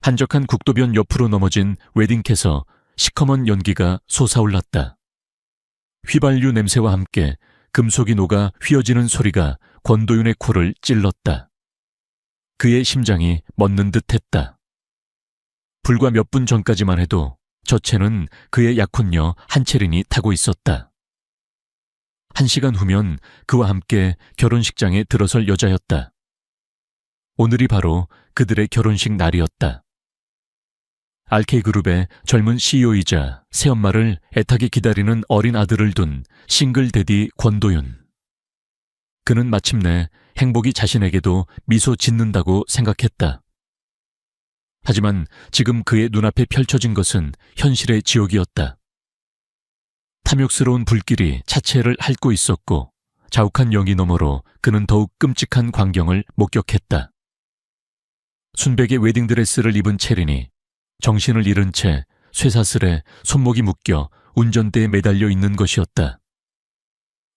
한적한 국도변 옆으로 넘어진 웨딩캣에서 시커먼 연기가 솟아올랐다. 휘발유 냄새와 함께 금속이 녹아 휘어지는 소리가 권도윤의 코를 찔렀다. 그의 심장이 멎는 듯했다. 불과 몇 분 전까지만 해도 저 채는 그의 약혼녀 한채린이 타고 있었다. 1시간 후면 그와 함께 결혼식장에 들어설 여자였다. 오늘이 바로 그들의 결혼식 날이었다. RK그룹의 젊은 CEO이자 새엄마를 애타게 기다리는 어린 아들을 둔 싱글 대디 권도윤. 그는 마침내 행복이 자신에게도 미소 짓는다고 생각했다. 하지만 지금 그의 눈앞에 펼쳐진 것은 현실의 지옥이었다. 탐욕스러운 불길이 차체를 핥고 있었고 자욱한 연기 너머로 그는 더욱 끔찍한 광경을 목격했다. 순백의 웨딩드레스를 입은 채린이 정신을 잃은 채 쇠사슬에 손목이 묶여 운전대에 매달려 있는 것이었다.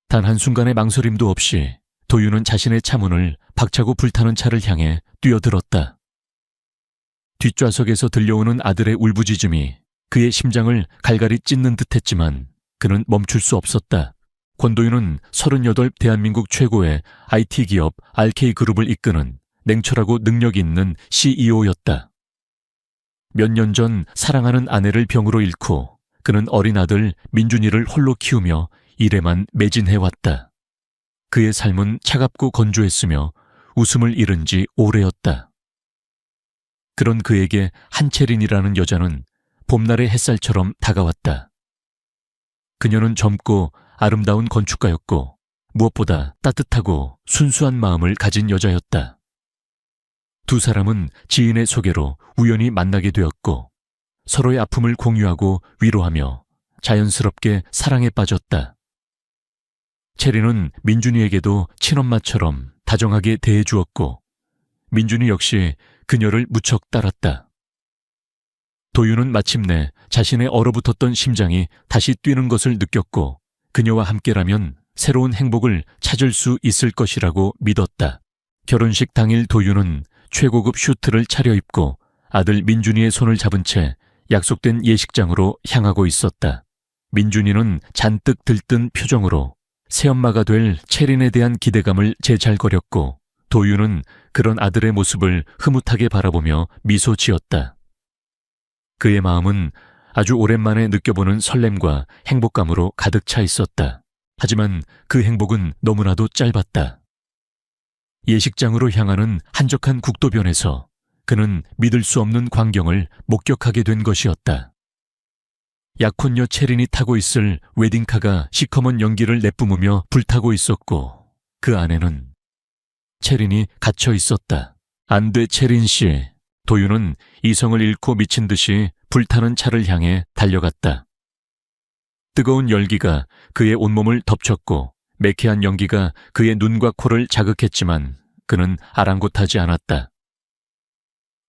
단 한순간의 망설임도 없이 도윤은 자신의 차 문을 박차고 불타는 차를 향해 뛰어들었다. 뒷좌석에서 들려오는 아들의 울부짖음이 그의 심장을 갈갈이 찢는 듯했지만 그는 멈출 수 없었다. 권도윤은 38 대한민국 최고의 IT 기업 RK그룹을 이끄는 냉철하고 능력 있는 CEO였다. 몇 년 전 사랑하는 아내를 병으로 잃고 그는 어린 아들 민준이를 홀로 키우며 일에만 매진해왔다. 그의 삶은 차갑고 건조했으며 웃음을 잃은 지 오래였다. 그런 그에게 한채린이라는 여자는 봄날의 햇살처럼 다가왔다. 그녀는 젊고 아름다운 건축가였고 무엇보다 따뜻하고 순수한 마음을 가진 여자였다. 두 사람은 지인의 소개로 우연히 만나게 되었고 서로의 아픔을 공유하고 위로하며 자연스럽게 사랑에 빠졌다. 채린은 민준이에게도 친엄마처럼 다정하게 대해주었고 민준이 역시 그녀를 무척 따랐다. 도윤은 마침내 자신의 얼어붙었던 심장이 다시 뛰는 것을 느꼈고 그녀와 함께라면 새로운 행복을 찾을 수 있을 것이라고 믿었다. 결혼식 당일 도윤은 최고급 슈트를 차려입고 아들 민준이의 손을 잡은 채 약속된 예식장으로 향하고 있었다. 민준이는 잔뜩 들뜬 표정으로 새엄마가 될 채린에 대한 기대감을 제잘거렸고 도윤은 그런 아들의 모습을 흐뭇하게 바라보며 미소 지었다. 그의 마음은 아주 오랜만에 느껴보는 설렘과 행복감으로 가득 차 있었다. 하지만 그 행복은 너무나도 짧았다. 예식장으로 향하는 한적한 국도변에서 그는 믿을 수 없는 광경을 목격하게 된 것이었다. 약혼녀 채린이 타고 있을 웨딩카가 시커먼 연기를 내뿜으며 불타고 있었고 그 안에는 채린이 갇혀 있었다. 안 돼, 채린 씨. 도윤은 이성을 잃고 미친 듯이 불타는 차를 향해 달려갔다. 뜨거운 열기가 그의 온몸을 덮쳤고 매캐한 연기가 그의 눈과 코를 자극했지만 그는 아랑곳하지 않았다.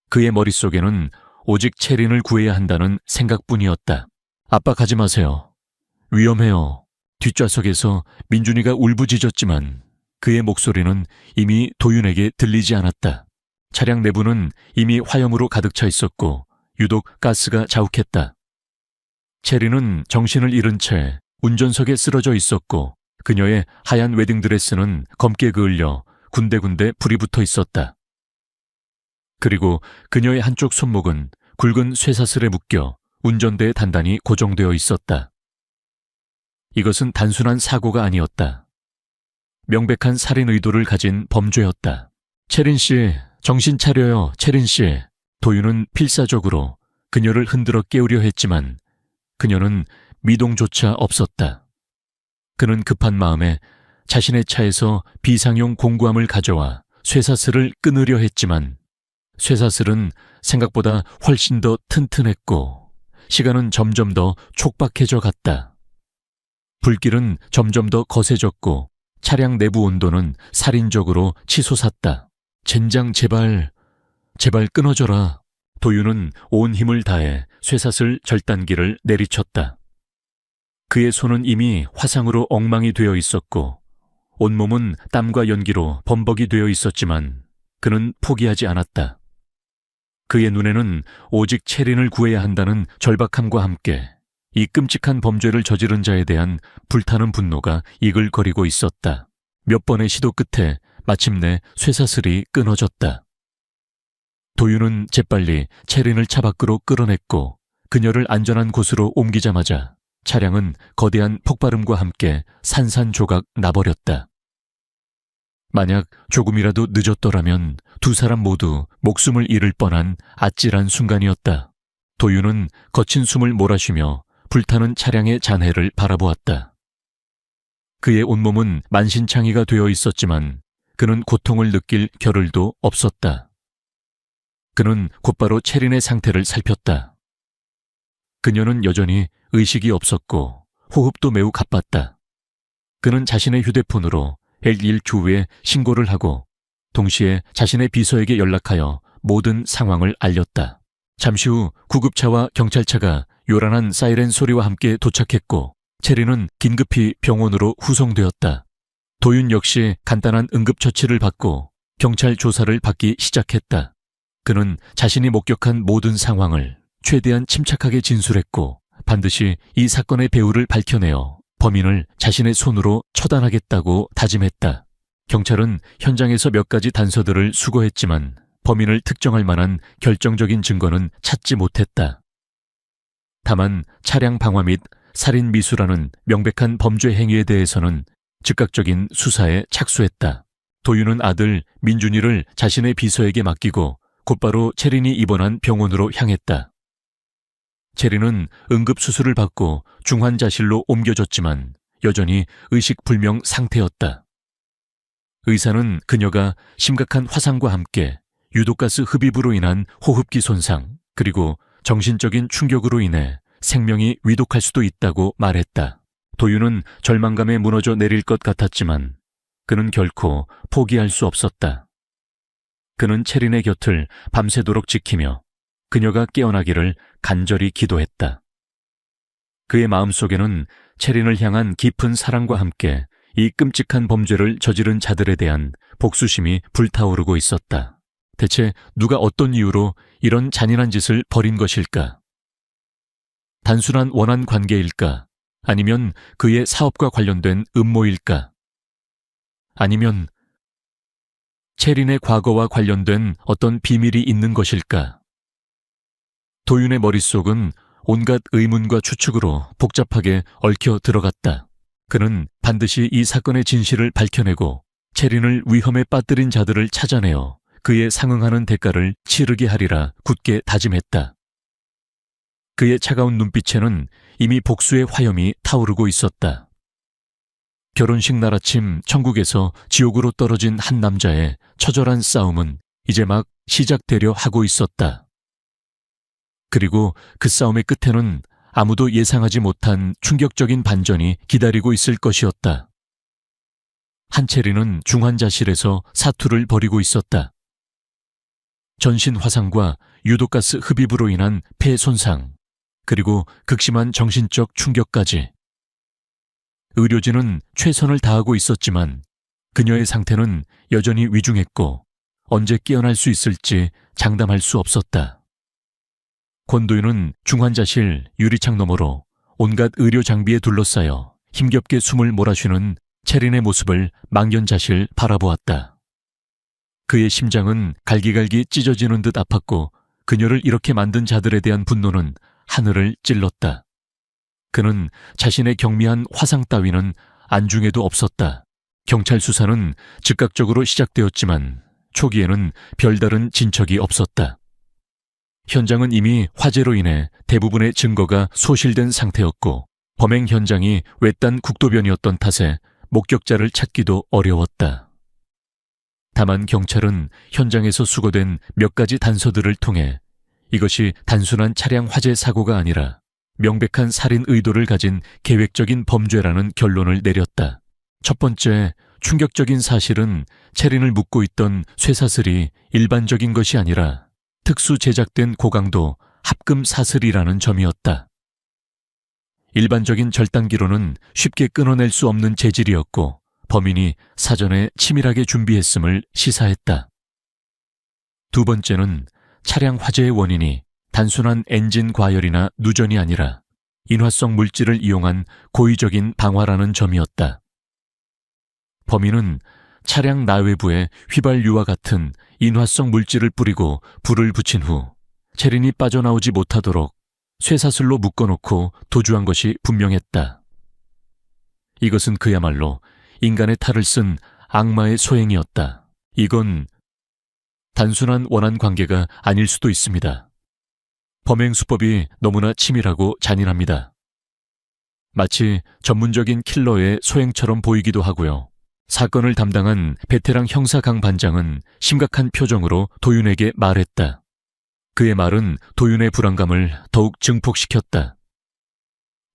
그의 머릿속에는 오직 채린을 구해야 한다는 생각뿐이었다. 아빠 가지 마세요. 위험해요. 뒷좌석에서 민준이가 울부짖었지만 그의 목소리는 이미 도윤에게 들리지 않았다. 차량 내부는 이미 화염으로 가득 차 있었고 유독 가스가 자욱했다. 채린은 정신을 잃은 채 운전석에 쓰러져 있었고 그녀의 하얀 웨딩드레스는 검게 그을려 군데군데 불이 붙어 있었다. 그리고 그녀의 한쪽 손목은 굵은 쇠사슬에 묶여 운전대에 단단히 고정되어 있었다. 이것은 단순한 사고가 아니었다. 명백한 살인 의도를 가진 범죄였다. 채린 씨, 정신 차려요, 채린 씨. 도윤은 필사적으로 그녀를 흔들어 깨우려 했지만 그녀는 미동조차 없었다. 그는 급한 마음에 자신의 차에서 비상용 공구함을 가져와 쇠사슬을 끊으려 했지만 쇠사슬은 생각보다 훨씬 더 튼튼했고 시간은 점점 더 촉박해져 갔다. 불길은 점점 더 거세졌고 차량 내부 온도는 살인적으로 치솟았다. 젠장 제발 끊어져라. 도윤은 온 힘을 다해 쇠사슬 절단기를 내리쳤다. 그의 손은 이미 화상으로 엉망이 되어 있었고 온몸은 땀과 연기로 범벅이 되어 있었지만 그는 포기하지 않았다. 그의 눈에는 오직 체린을 구해야 한다는 절박함과 함께 이 끔찍한 범죄를 저지른 자에 대한 불타는 분노가 이글거리고 있었다. 몇 번의 시도 끝에 마침내 쇠사슬이 끊어졌다. 도윤은 재빨리 체린을 차 밖으로 끌어냈고 그녀를 안전한 곳으로 옮기자마자 차량은 거대한 폭발음과 함께 산산조각 나버렸다. 만약 조금이라도 늦었더라면 두 사람 모두 목숨을 잃을 뻔한 아찔한 순간이었다. 도윤은 거친 숨을 몰아쉬며 불타는 차량의 잔해를 바라보았다. 그의 온몸은 만신창이가 되어 있었지만 그는 고통을 느낄 겨를도 없었다. 그는 곧바로 체린의 상태를 살폈다. 그녀는 여전히 의식이 없었고 호흡도 매우 가빴다. 그는 자신의 휴대폰으로 119에 신고를 하고 동시에 자신의 비서에게 연락하여 모든 상황을 알렸다. 잠시 후 구급차와 경찰차가 요란한 사이렌 소리와 함께 도착했고 체린은 긴급히 병원으로 후송되었다. 도윤 역시 간단한 응급처치를 받고 경찰 조사를 받기 시작했다. 그는 자신이 목격한 모든 상황을 최대한 침착하게 진술했고 반드시 이 사건의 배후를 밝혀내어 범인을 자신의 손으로 처단하겠다고 다짐했다. 경찰은 현장에서 몇 가지 단서들을 수거했지만 범인을 특정할 만한 결정적인 증거는 찾지 못했다. 다만 차량 방화 및 살인 미수라는 명백한 범죄 행위에 대해서는 즉각적인 수사에 착수했다. 도윤은 아들 민준이를 자신의 비서에게 맡기고 곧바로 체린이 입원한 병원으로 향했다. 체린은 응급수술을 받고 중환자실로 옮겨졌지만 여전히 의식불명 상태였다. 의사는 그녀가 심각한 화상과 함께 유독가스 흡입으로 인한 호흡기 손상 그리고 정신적인 충격으로 인해 생명이 위독할 수도 있다고 말했다. 도윤은 절망감에 무너져 내릴 것 같았지만 그는 결코 포기할 수 없었다. 그는 체린의 곁을 밤새도록 지키며 그녀가 깨어나기를 간절히 기도했다. 그의 마음속에는 체린을 향한 깊은 사랑과 함께 이 끔찍한 범죄를 저지른 자들에 대한 복수심이 불타오르고 있었다. 대체 누가 어떤 이유로 이런 잔인한 짓을 벌인 것일까? 단순한 원한 관계일까? 아니면 그의 사업과 관련된 음모일까? 아니면 체린의 과거와 관련된 어떤 비밀이 있는 것일까? 도윤의 머릿속은 온갖 의문과 추측으로 복잡하게 얽혀 들어갔다. 그는 반드시 이 사건의 진실을 밝혀내고 체린을 위험에 빠뜨린 자들을 찾아내어 그에 상응하는 대가를 치르게 하리라 굳게 다짐했다. 그의 차가운 눈빛에는 이미 복수의 화염이 타오르고 있었다. 결혼식 날 아침 천국에서 지옥으로 떨어진 한 남자의 처절한 싸움은 이제 막 시작되려 하고 있었다. 그리고 그 싸움의 끝에는 아무도 예상하지 못한 충격적인 반전이 기다리고 있을 것이었다. 한체리는 중환자실에서 사투를 벌이고 있었다. 전신 화상과 유독가스 흡입으로 인한 폐 손상, 그리고 극심한 정신적 충격까지. 의료진은 최선을 다하고 있었지만 그녀의 상태는 여전히 위중했고 언제 깨어날 수 있을지 장담할 수 없었다. 권도윤은 중환자실 유리창 너머로 온갖 의료 장비에 둘러싸여 힘겹게 숨을 몰아쉬는 체린의 모습을 망연자실 바라보았다. 그의 심장은 갈기갈기 찢어지는 듯 아팠고 그녀를 이렇게 만든 자들에 대한 분노는 하늘을 찔렀다. 그는 자신의 경미한 화상 따위는 안중에도 없었다. 경찰 수사는 즉각적으로 시작되었지만 초기에는 별다른 진척이 없었다. 현장은 이미 화재로 인해 대부분의 증거가 소실된 상태였고 범행 현장이 외딴 국도변이었던 탓에 목격자를 찾기도 어려웠다. 다만 경찰은 현장에서 수거된 몇 가지 단서들을 통해 이것이 단순한 차량 화재 사고가 아니라 명백한 살인 의도를 가진 계획적인 범죄라는 결론을 내렸다. 첫 번째, 충격적인 사실은 체린을 묶고 있던 쇠사슬이 일반적인 것이 아니라 특수 제작된 고강도 합금 사슬이라는 점이었다. 일반적인 절단기로는 쉽게 끊어낼 수 없는 재질이었고 범인이 사전에 치밀하게 준비했음을 시사했다. 두 번째는 차량 화재의 원인이 단순한 엔진 과열이나 누전이 아니라 인화성 물질을 이용한 고의적인 방화라는 점이었다. 범인은 차량 나외부에 휘발유와 같은 인화성 물질을 뿌리고 불을 붙인 후 체린이 빠져나오지 못하도록 쇠사슬로 묶어놓고 도주한 것이 분명했다. 이것은 그야말로 인간의 탈을 쓴 악마의 소행이었다. 이건 단순한 원한 관계가 아닐 수도 있습니다. 범행 수법이 너무나 치밀하고 잔인합니다. 마치 전문적인 킬러의 소행처럼 보이기도 하고요. 사건을 담당한 베테랑 형사 강 반장은 심각한 표정으로 도윤에게 말했다. 그의 말은 도윤의 불안감을 더욱 증폭시켰다.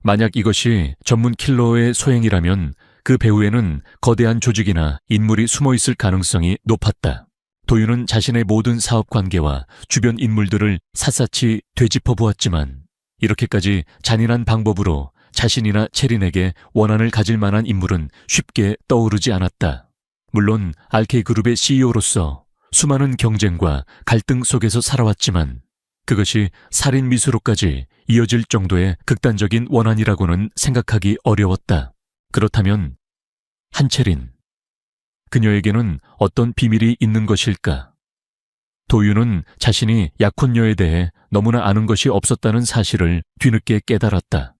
만약 이것이 전문 킬러의 소행이라면 그 배후에는 거대한 조직이나 인물이 숨어 있을 가능성이 높았다. 도윤은 자신의 모든 사업 관계와 주변 인물들을 샅샅이 되짚어 보았지만 이렇게까지 잔인한 방법으로 자신이나 체린에게 원한을 가질 만한 인물은 쉽게 떠오르지 않았다. 물론 RK그룹의 CEO로서 수많은 경쟁과 갈등 속에서 살아왔지만 그것이 살인 미수로까지 이어질 정도의 극단적인 원한이라고는 생각하기 어려웠다. 그렇다면 한채린, 그녀에게는 어떤 비밀이 있는 것일까? 도윤은 자신이 약혼녀에 대해 너무나 아는 것이 없었다는 사실을 뒤늦게 깨달았다.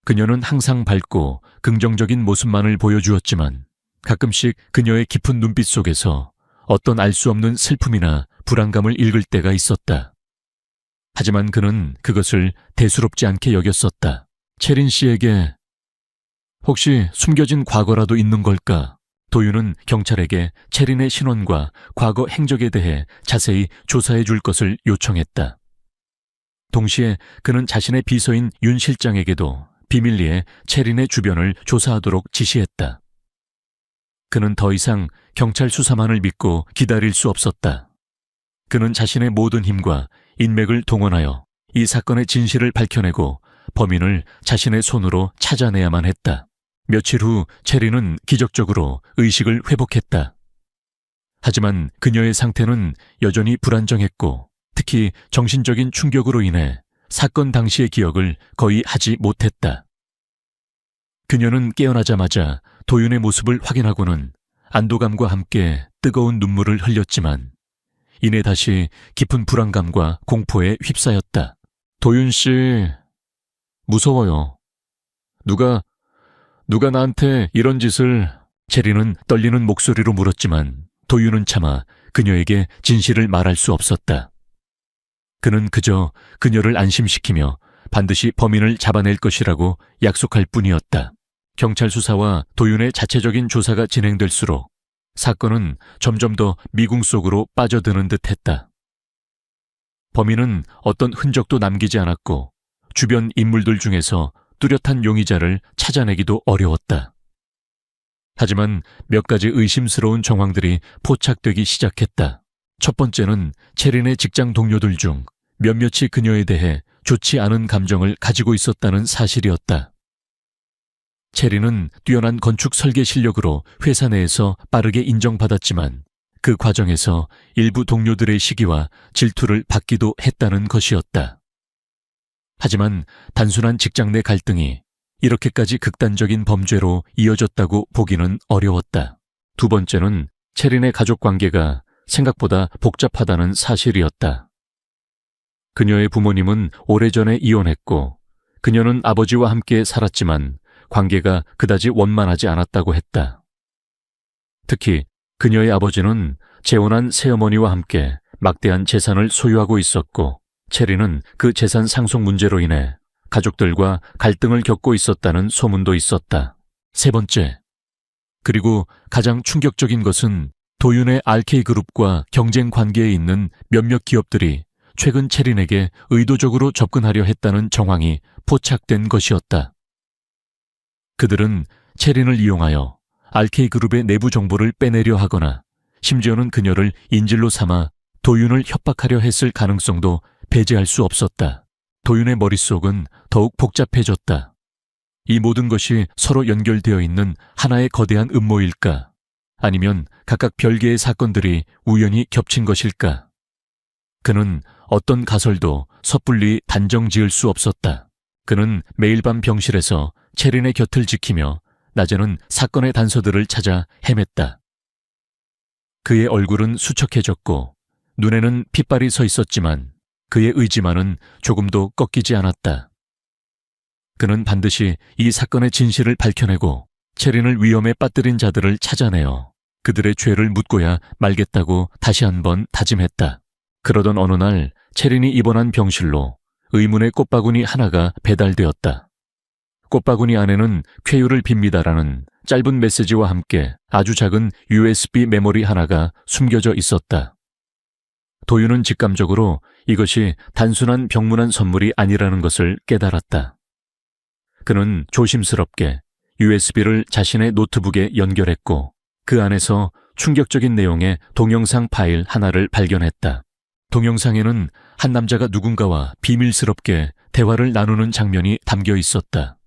그녀는 항상 밝고 긍정적인 모습만을 보여주었지만 가끔씩 그녀의 깊은 눈빛 속에서 어떤 알 수 없는 슬픔이나 불안감을 읽을 때가 있었다. 하지만 그는 그것을 대수롭지 않게 여겼었다. 채린 씨에게 혹시 숨겨진 과거라도 있는 걸까? 도윤은 경찰에게 채린의 신원과 과거 행적에 대해 자세히 조사해 줄 것을 요청했다. 동시에 그는 자신의 비서인 윤 실장에게도 비밀리에 채린의 주변을 조사하도록 지시했다. 그는 더 이상 경찰 수사만을 믿고 기다릴 수 없었다. 그는 자신의 모든 힘과 인맥을 동원하여 이 사건의 진실을 밝혀내고 범인을 자신의 손으로 찾아내야만 했다. 며칠 후 체린은 기적적으로 의식을 회복했다. 하지만 그녀의 상태는 여전히 불안정했고 특히 정신적인 충격으로 인해 사건 당시의 기억을 거의 하지 못했다. 그녀는 깨어나자마자 도윤의 모습을 확인하고는 안도감과 함께 뜨거운 눈물을 흘렸지만 이내 다시 깊은 불안감과 공포에 휩싸였다. 도윤 씨, 무서워요. 누가 나한테 이런 짓을... 체린은 떨리는 목소리로 물었지만 도윤은 차마 그녀에게 진실을 말할 수 없었다. 그는 그저 그녀를 안심시키며 반드시 범인을 잡아낼 것이라고 약속할 뿐이었다. 경찰 수사와 도윤의 자체적인 조사가 진행될수록 사건은 점점 더 미궁 속으로 빠져드는 듯했다. 범인은 어떤 흔적도 남기지 않았고 주변 인물들 중에서 뚜렷한 용의자를 찾아내기도 어려웠다. 하지만 몇 가지 의심스러운 정황들이 포착되기 시작했다. 첫 번째는 체린의 직장 동료들 중 몇몇이 그녀에 대해 좋지 않은 감정을 가지고 있었다는 사실이었다. 체린은 뛰어난 건축 설계 실력으로 회사 내에서 빠르게 인정받았지만 그 과정에서 일부 동료들의 시기와 질투를 받기도 했다는 것이었다. 하지만 단순한 직장 내 갈등이 이렇게까지 극단적인 범죄로 이어졌다고 보기는 어려웠다. 두 번째는 체린의 가족 관계가 생각보다 복잡하다는 사실이었다. 그녀의 부모님은 오래전에 이혼했고 그녀는 아버지와 함께 살았지만 관계가 그다지 원만하지 않았다고 했다. 특히 그녀의 아버지는 재혼한 새어머니와 함께 막대한 재산을 소유하고 있었고 체린은 그 재산 상속 문제로 인해 가족들과 갈등을 겪고 있었다는 소문도 있었다. 세 번째, 그리고 가장 충격적인 것은 도윤의 RK그룹과 경쟁 관계에 있는 몇몇 기업들이 최근 체린에게 의도적으로 접근하려 했다는 정황이 포착된 것이었다. 그들은 체린을 이용하여 RK그룹의 내부 정보를 빼내려 하거나 심지어는 그녀를 인질로 삼아 도윤을 협박하려 했을 가능성도 배제할 수 없었다. 도윤의 머릿속은 더욱 복잡해졌다. 이 모든 것이 서로 연결되어 있는 하나의 거대한 음모일까? 아니면 각각 별개의 사건들이 우연히 겹친 것일까? 그는 어떤 가설도 섣불리 단정 지을 수 없었다. 그는 매일 밤 병실에서 체린의 곁을 지키며 낮에는 사건의 단서들을 찾아 헤맸다. 그의 얼굴은 수척해졌고 눈에는 핏발이 서 있었지만 그의 의지만은 조금도 꺾이지 않았다. 그는 반드시 이 사건의 진실을 밝혀내고 체린을 위험에 빠뜨린 자들을 찾아내어 그들의 죄를 묻고야 말겠다고 다시 한번 다짐했다. 그러던 어느 날 체린이 입원한 병실로 의문의 꽃바구니 하나가 배달되었다. 꽃바구니 안에는 쾌유를 빕니다라는 짧은 메시지와 함께 아주 작은 USB 메모리 하나가 숨겨져 있었다. 도윤은 직감적으로 이것이 단순한 병문안 선물이 아니라는 것을 깨달았다. 그는 조심스럽게 USB를 자신의 노트북에 연결했고 그 안에서 충격적인 내용의 동영상 파일 하나를 발견했다. 동영상에는 한 남자가 누군가와 비밀스럽게 대화를 나누는 장면이 담겨 있었다.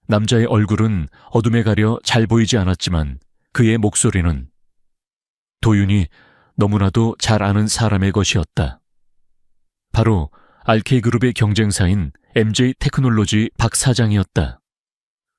남자의 얼굴은 어둠에 가려 잘 보이지 않았지만 그의 목소리는 도윤이 너무나도 잘 아는 사람의 것이었다. 바로 RK그룹의 경쟁사인 MJ 테크놀로지 박 사장이었다.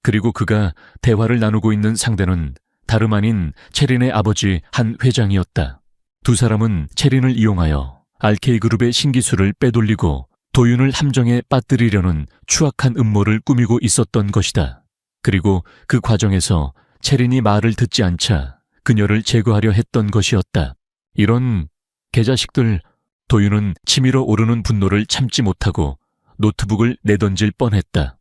그리고 그가 대화를 나누고 있는 상대는 다름 아닌 체린의 아버지 한 회장이었다. 두 사람은 체린을 이용하여 RK그룹의 신기술을 빼돌리고 도윤을 함정에 빠뜨리려는 추악한 음모를 꾸미고 있었던 것이다. 그리고 그 과정에서 체린이 말을 듣지 않자 그녀를 제거하려 했던 것이었다. 이런 개자식들. 도윤은 치밀어 오르는 분노를 참지 못하고 노트북을 내던질 뻔했다.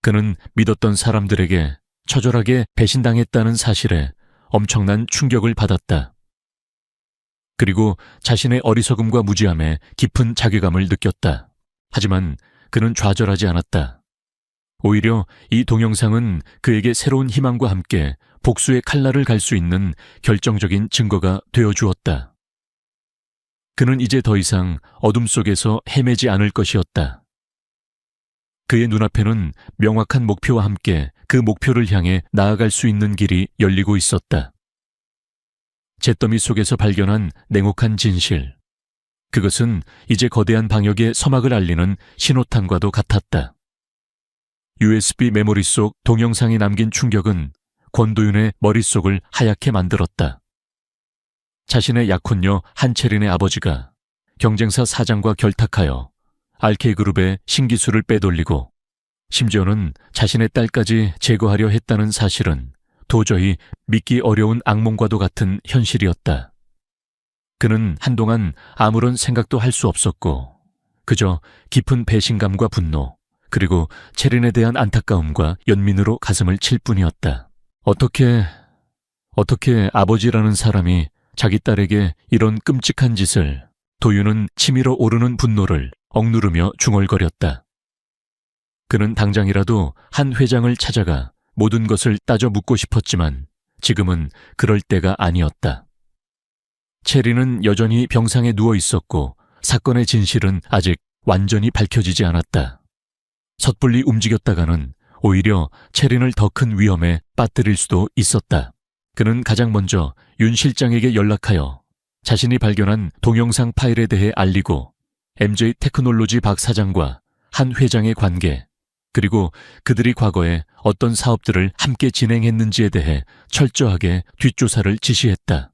그는 믿었던 사람들에게 처절하게 배신당했다는 사실에 엄청난 충격을 받았다. 그리고 자신의 어리석음과 무지함에 깊은 자괴감을 느꼈다. 하지만 그는 좌절하지 않았다. 오히려 이 동영상은 그에게 새로운 희망과 함께 복수의 칼날을 갈 수 있는 결정적인 증거가 되어주었다. 그는 이제 더 이상 어둠 속에서 헤매지 않을 것이었다. 그의 눈앞에는 명확한 목표와 함께 그 목표를 향해 나아갈 수 있는 길이 열리고 있었다. 잿더미 속에서 발견한 냉혹한 진실. 그것은 이제 거대한 방역의 서막을 알리는 신호탄과도 같았다. USB 메모리 속 동영상이 남긴 충격은 권도윤의 머릿속을 하얗게 만들었다. 자신의 약혼녀 한채린의 아버지가 경쟁사 사장과 결탁하여 RK그룹의 신기술을 빼돌리고 심지어는 자신의 딸까지 제거하려 했다는 사실은 도저히 믿기 어려운 악몽과도 같은 현실이었다. 그는 한동안 아무런 생각도 할 수 없었고 그저 깊은 배신감과 분노 그리고 채린에 대한 안타까움과 연민으로 가슴을 칠 뿐이었다. 어떻게 아버지라는 사람이 자기 딸에게 이런 끔찍한 짓을. 도윤은 치밀어 오르는 분노를 억누르며 중얼거렸다. 그는 당장이라도 한 회장을 찾아가 모든 것을 따져 묻고 싶었지만 지금은 그럴 때가 아니었다. 체린은 여전히 병상에 누워 있었고 사건의 진실은 아직 완전히 밝혀지지 않았다. 섣불리 움직였다가는 오히려 체린을 더 큰 위험에 빠뜨릴 수도 있었다. 그는 가장 먼저 윤 실장에게 연락하여 자신이 발견한 동영상 파일에 대해 알리고 MJ 테크놀로지 박 사장과 한 회장의 관계 그리고 그들이 과거에 어떤 사업들을 함께 진행했는지에 대해 철저하게 뒷조사를 지시했다.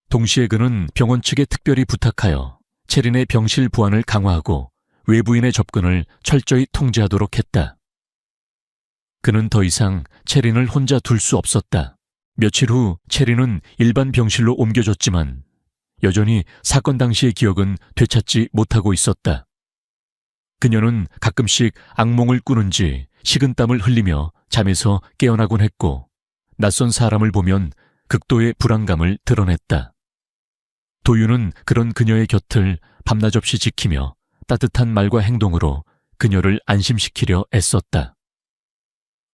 동시에 그는 병원 측에 특별히 부탁하여 체린의 병실 보안을 강화하고 외부인의 접근을 철저히 통제하도록 했다. 그는 더 이상 체린을 혼자 둘 수 없었다. 며칠 후 체린은 일반 병실로 옮겨졌지만 여전히 사건 당시의 기억은 되찾지 못하고 있었다. 그녀는 가끔씩 악몽을 꾸는지 식은땀을 흘리며 잠에서 깨어나곤 했고 낯선 사람을 보면 극도의 불안감을 드러냈다. 도윤은 그런 그녀의 곁을 밤낮없이 지키며 따뜻한 말과 행동으로 그녀를 안심시키려 애썼다.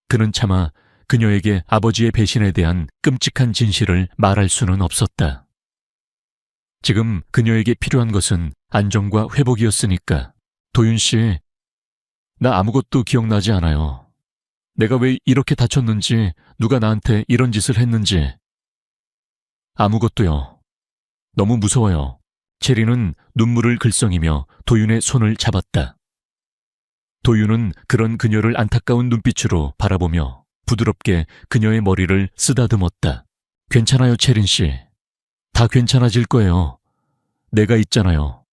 그는 차마 그녀에게 아버지의 배신에 대한 끔찍한 진실을 말할 수는 없었다. 지금 그녀에게 필요한 것은 안정과 회복이었으니까. 도윤 씨, 나 아무것도 기억나지 않아요. 내가 왜 이렇게 다쳤는지, 누가 나한테 이런 짓을 했는지. 아무것도요. 너무 무서워요. 체리는 눈물을 글썽이며 도윤의 손을 잡았다. 도윤은 그런 그녀를 안타까운 눈빛으로 바라보며 부드럽게 그녀의 머리를 쓰다듬었다. 괜찮아요, 체린 씨. 다 괜찮아질 거예요. 내가 있잖아요.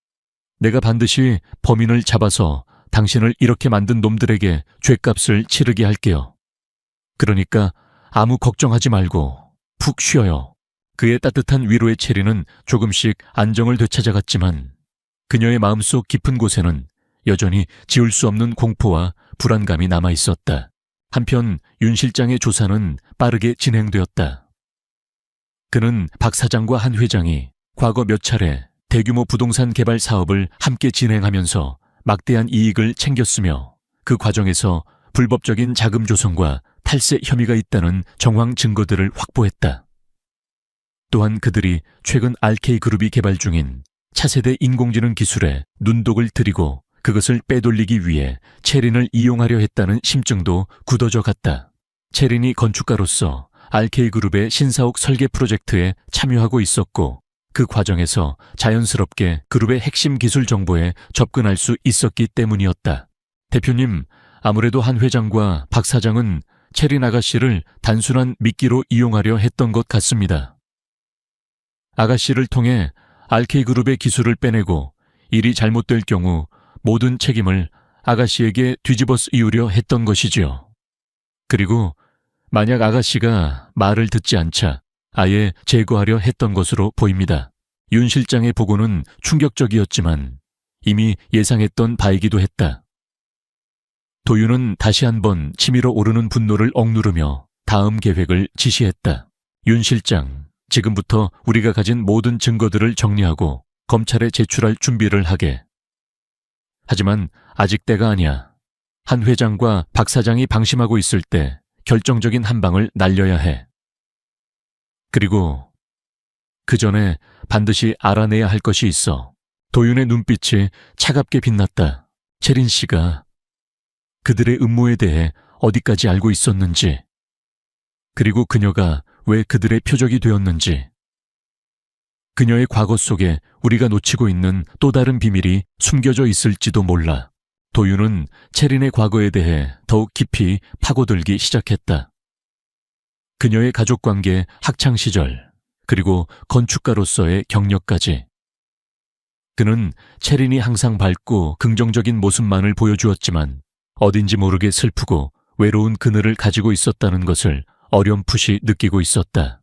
내가 반드시 범인을 잡아서 당신을 이렇게 만든 놈들에게 죗값을 치르게 할게요. 그러니까 아무 걱정하지 말고 푹 쉬어요. 그의 따뜻한 위로의 체리는 조금씩 안정을 되찾아갔지만 그녀의 마음속 깊은 곳에는 여전히 지울 수 없는 공포와 불안감이 남아있었다. 한편 윤 실장의 조사는 빠르게 진행되었다. 그는 박 사장과 한 회장이 과거 몇 차례 대규모 부동산 개발 사업을 함께 진행하면서 막대한 이익을 챙겼으며 그 과정에서 불법적인 자금 조성과 탈세 혐의가 있다는 정황 증거들을 확보했다. 또한 그들이 최근 RK그룹이 개발 중인 차세대 인공지능 기술에 눈독을 들이고 그것을 빼돌리기 위해 체린을 이용하려 했다는 심증도 굳어져 갔다. 체린이 건축가로서 RK그룹의 신사옥 설계 프로젝트에 참여하고 있었고 그 과정에서 자연스럽게 그룹의 핵심 기술 정보에 접근할 수 있었기 때문이었다. 대표님, 아무래도 한 회장과 박 사장은 체린 아가씨를 단순한 미끼로 이용하려 했던 것 같습니다. 아가씨를 통해 RK그룹의 기술을 빼내고 일이 잘못될 경우 모든 책임을 아가씨에게 뒤집어 쓰이우려 했던 것이지요. 그리고 만약 아가씨가 말을 듣지 않자 아예 제거하려 했던 것으로 보입니다. 윤 실장의 보고는 충격적이었지만 이미 예상했던 바이기도 했다. 도윤은 다시 한번 치밀어 오르는 분노를 억누르며 다음 계획을 지시했다. 윤 실장, 지금부터 우리가 가진 모든 증거들을 정리하고 검찰에 제출할 준비를 하게. 하지만 아직 때가 아니야. 한 회장과 박 사장이 방심하고 있을 때 결정적인 한 방을 날려야 해. 그리고 그 전에 반드시 알아내야 할 것이 있어. 도윤의 눈빛이 차갑게 빛났다. 체린 씨가 그들의 음모에 대해 어디까지 알고 있었는지, 그리고 그녀가 왜 그들의 표적이 되었는지, 그녀의 과거 속에 우리가 놓치고 있는 또 다른 비밀이 숨겨져 있을지도 몰라. 도윤은 체린의 과거에 대해 더욱 깊이 파고들기 시작했다. 그녀의 가족관계, 학창시절, 그리고 건축가로서의 경력까지. 그는 체린이 항상 밝고 긍정적인 모습만을 보여주었지만 어딘지 모르게 슬프고 외로운 그늘을 가지고 있었다는 것을 어렴풋이 느끼고 있었다.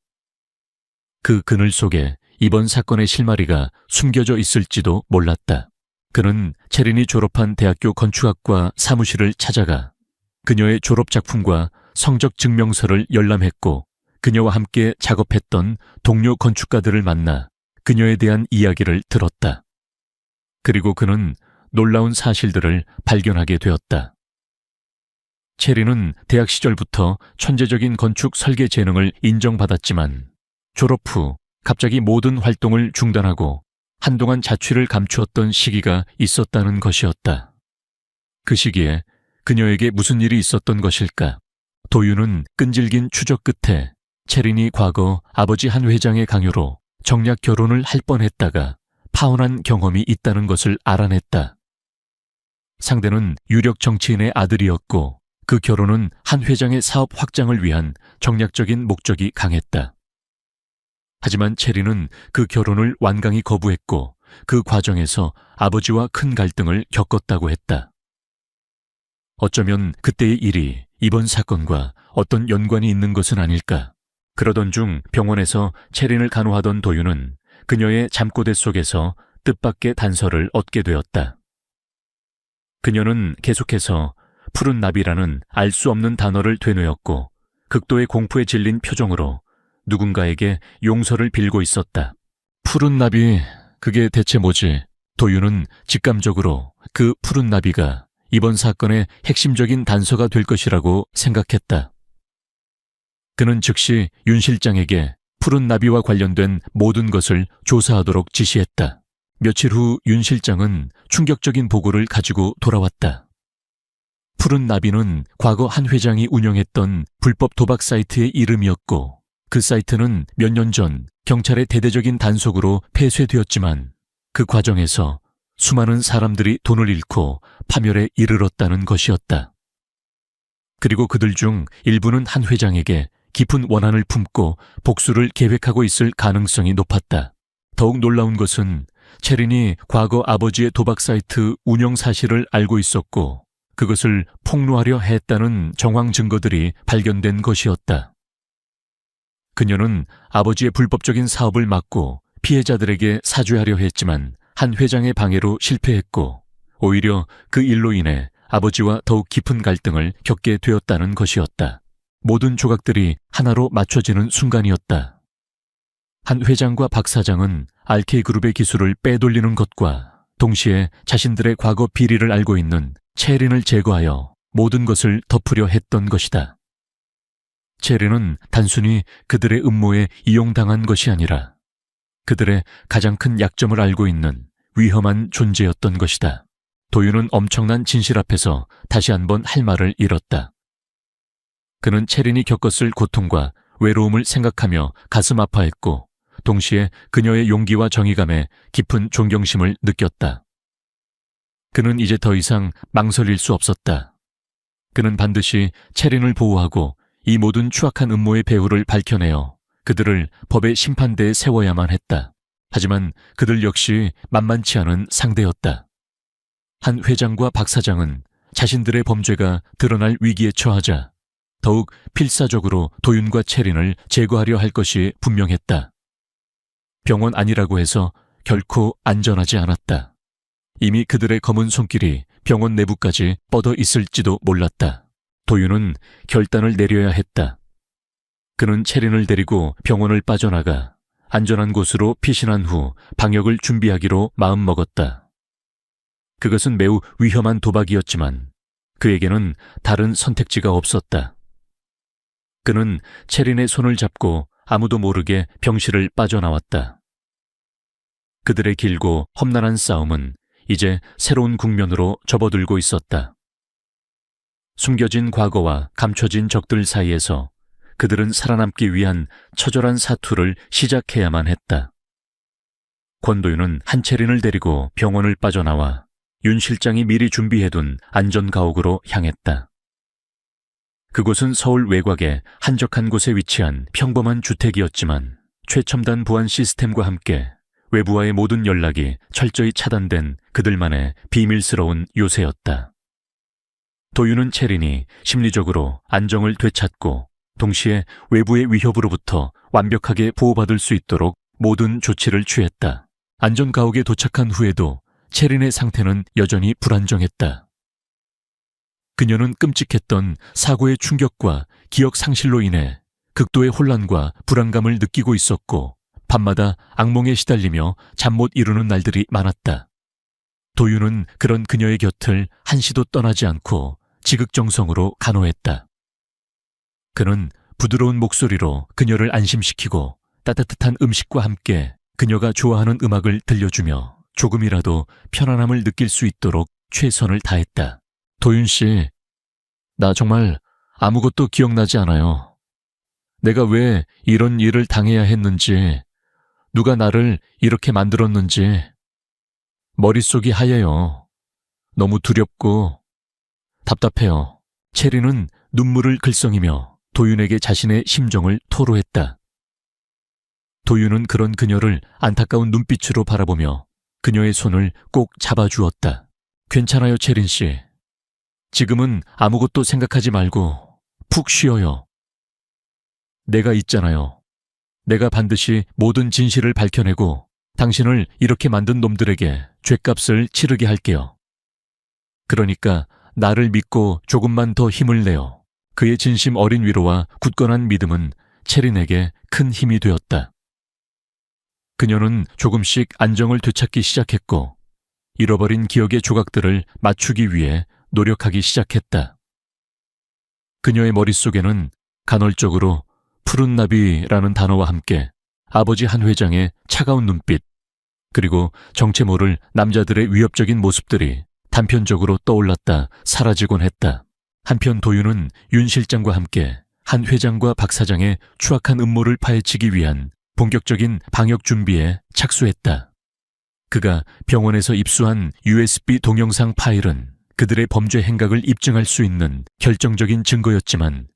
그 그늘 속에 이번 사건의 실마리가 숨겨져 있을지도 몰랐다. 그는 체린이 졸업한 대학교 건축학과 사무실을 찾아가 그녀의 졸업작품과 성적 증명서를 열람했고 그녀와 함께 작업했던 동료 건축가들을 만나 그녀에 대한 이야기를 들었다. 그리고 그는 놀라운 사실들을 발견하게 되었다. 체린은 대학 시절부터 천재적인 건축 설계 재능을 인정받았지만 졸업 후 갑자기 모든 활동을 중단하고 한동안 자취를 감추었던 시기가 있었다는 것이었다. 그 시기에 그녀에게 무슨 일이 있었던 것일까? 도윤은 끈질긴 추적 끝에 체린이 과거 아버지 한 회장의 강요로 정략 결혼을 할 뻔했다가 파혼한 경험이 있다는 것을 알아냈다. 상대는 유력 정치인의 아들이었고 그 결혼은 한 회장의 사업 확장을 위한 정략적인 목적이 강했다. 하지만 체린은 그 결혼을 완강히 거부했고 그 과정에서 아버지와 큰 갈등을 겪었다고 했다. 어쩌면 그때의 일이 이번 사건과 어떤 연관이 있는 것은 아닐까. 그러던 중 병원에서 체린을 간호하던 도윤은 그녀의 잠꼬대 속에서 뜻밖의 단서를 얻게 되었다. 그녀는 계속해서 푸른 나비라는 알 수 없는 단어를 되뇌었고 극도의 공포에 질린 표정으로 누군가에게 용서를 빌고 있었다. 푸른 나비, 그게 대체 뭐지? 도윤은 직감적으로 그 푸른 나비가 이번 사건의 핵심적인 단서가 될 것이라고 생각했다. 그는 즉시 윤 실장에게 푸른 나비와 관련된 모든 것을 조사하도록 지시했다. 며칠 후 윤 실장은 충격적인 보고를 가지고 돌아왔다. 푸른 나비는 과거 한 회장이 운영했던 불법 도박 사이트의 이름이었고 그 사이트는 몇 년 전 경찰의 대대적인 단속으로 폐쇄되었지만 그 과정에서 수많은 사람들이 돈을 잃고 파멸에 이르렀다는 것이었다. 그리고 그들 중 일부는 한 회장에게 깊은 원한을 품고 복수를 계획하고 있을 가능성이 높았다. 더욱 놀라운 것은 체린이 과거 아버지의 도박 사이트 운영 사실을 알고 있었고 그것을 폭로하려 했다는 정황 증거들이 발견된 것이었다. 그녀는 아버지의 불법적인 사업을 막고 피해자들에게 사죄하려 했지만 한 회장의 방해로 실패했고 오히려 그 일로 인해 아버지와 더욱 깊은 갈등을 겪게 되었다는 것이었다. 모든 조각들이 하나로 맞춰지는 순간이었다. 한 회장과 박 사장은 RK그룹의 기술을 빼돌리는 것과 동시에 자신들의 과거 비리를 알고 있는 체린을 제거하여 모든 것을 덮으려 했던 것이다. 체린은 단순히 그들의 음모에 이용당한 것이 아니라 그들의 가장 큰 약점을 알고 있는 위험한 존재였던 것이다. 도윤은 엄청난 진실 앞에서 다시 한번 할 말을 잃었다. 그는 체린이 겪었을 고통과 외로움을 생각하며 가슴 아파했고 동시에 그녀의 용기와 정의감에 깊은 존경심을 느꼈다. 그는 이제 더 이상 망설일 수 없었다. 그는 반드시 체린을 보호하고 이 모든 추악한 음모의 배후를 밝혀내어 그들을 법의 심판대에 세워야만 했다. 하지만 그들 역시 만만치 않은 상대였다. 한 회장과 박 사장은 자신들의 범죄가 드러날 위기에 처하자 더욱 필사적으로 도윤과 체린을 제거하려 할 것이 분명했다. 병원 안이라고 해서 결코 안전하지 않았다. 이미 그들의 검은 손길이 병원 내부까지 뻗어 있을지도 몰랐다. 도윤은 결단을 내려야 했다. 그는 체린을 데리고 병원을 빠져나가 안전한 곳으로 피신한 후 방역을 준비하기로 마음먹었다. 그것은 매우 위험한 도박이었지만 그에게는 다른 선택지가 없었다. 그는 체린의 손을 잡고 아무도 모르게 병실을 빠져나왔다. 그들의 길고 험난한 싸움은 이제 새로운 국면으로 접어들고 있었다. 숨겨진 과거와 감춰진 적들 사이에서 그들은 살아남기 위한 처절한 사투를 시작해야만 했다. 권도윤은 한채린을 데리고 병원을 빠져나와 윤 실장이 미리 준비해둔 안전가옥으로 향했다. 그곳은 서울 외곽의 한적한 곳에 위치한 평범한 주택이었지만 최첨단 보안 시스템과 함께 외부와의 모든 연락이 철저히 차단된 그들만의 비밀스러운 요새였다. 도윤은 체린이 심리적으로 안정을 되찾고 동시에 외부의 위협으로부터 완벽하게 보호받을 수 있도록 모든 조치를 취했다. 안전가옥에 도착한 후에도 체린의 상태는 여전히 불안정했다. 그녀는 끔찍했던 사고의 충격과 기억 상실로 인해 극도의 혼란과 불안감을 느끼고 있었고 밤마다 악몽에 시달리며 잠 못 이루는 날들이 많았다. 도윤은 그런 그녀의 곁을 한시도 떠나지 않고 지극정성으로 간호했다. 그는 부드러운 목소리로 그녀를 안심시키고 따뜻한 음식과 함께 그녀가 좋아하는 음악을 들려주며 조금이라도 편안함을 느낄 수 있도록 최선을 다했다. 도윤 씨, 나 정말 아무것도 기억나지 않아요. 내가 왜 이런 일을 당해야 했는지, 누가 나를 이렇게 만들었는지 머릿속이 하얘요. 너무 두렵고 답답해요. 체리는 눈물을 글썽이며 도윤에게 자신의 심정을 토로했다. 도윤은 그런 그녀를 안타까운 눈빛으로 바라보며 그녀의 손을 꼭 잡아주었다. 괜찮아요, 체린 씨. 지금은 아무것도 생각하지 말고 푹 쉬어요. 내가 있잖아요. 내가 반드시 모든 진실을 밝혀내고 당신을 이렇게 만든 놈들에게 죗값을 치르게 할게요. 그러니까 나를 믿고 조금만 더 힘을 내요. 그의 진심 어린 위로와 굳건한 믿음은 체린에게 큰 힘이 되었다. 그녀는 조금씩 안정을 되찾기 시작했고 잃어버린 기억의 조각들을 맞추기 위해 노력하기 시작했다. 그녀의 머릿속에는 간헐적으로 푸른 나비라는 단어와 함께 아버지 한 회장의 차가운 눈빛, 그리고 정체 모를 남자들의 위협적인 모습들이 단편적으로 떠올랐다 사라지곤 했다. 한편 도윤은 윤 실장과 함께 한 회장과 박 사장의 추악한 음모를 파헤치기 위한 본격적인 방역 준비에 착수했다. 그가 병원에서 입수한 USB 동영상 파일은 그들의 범죄 행각을 입증할 수 있는 결정적인 증거였지만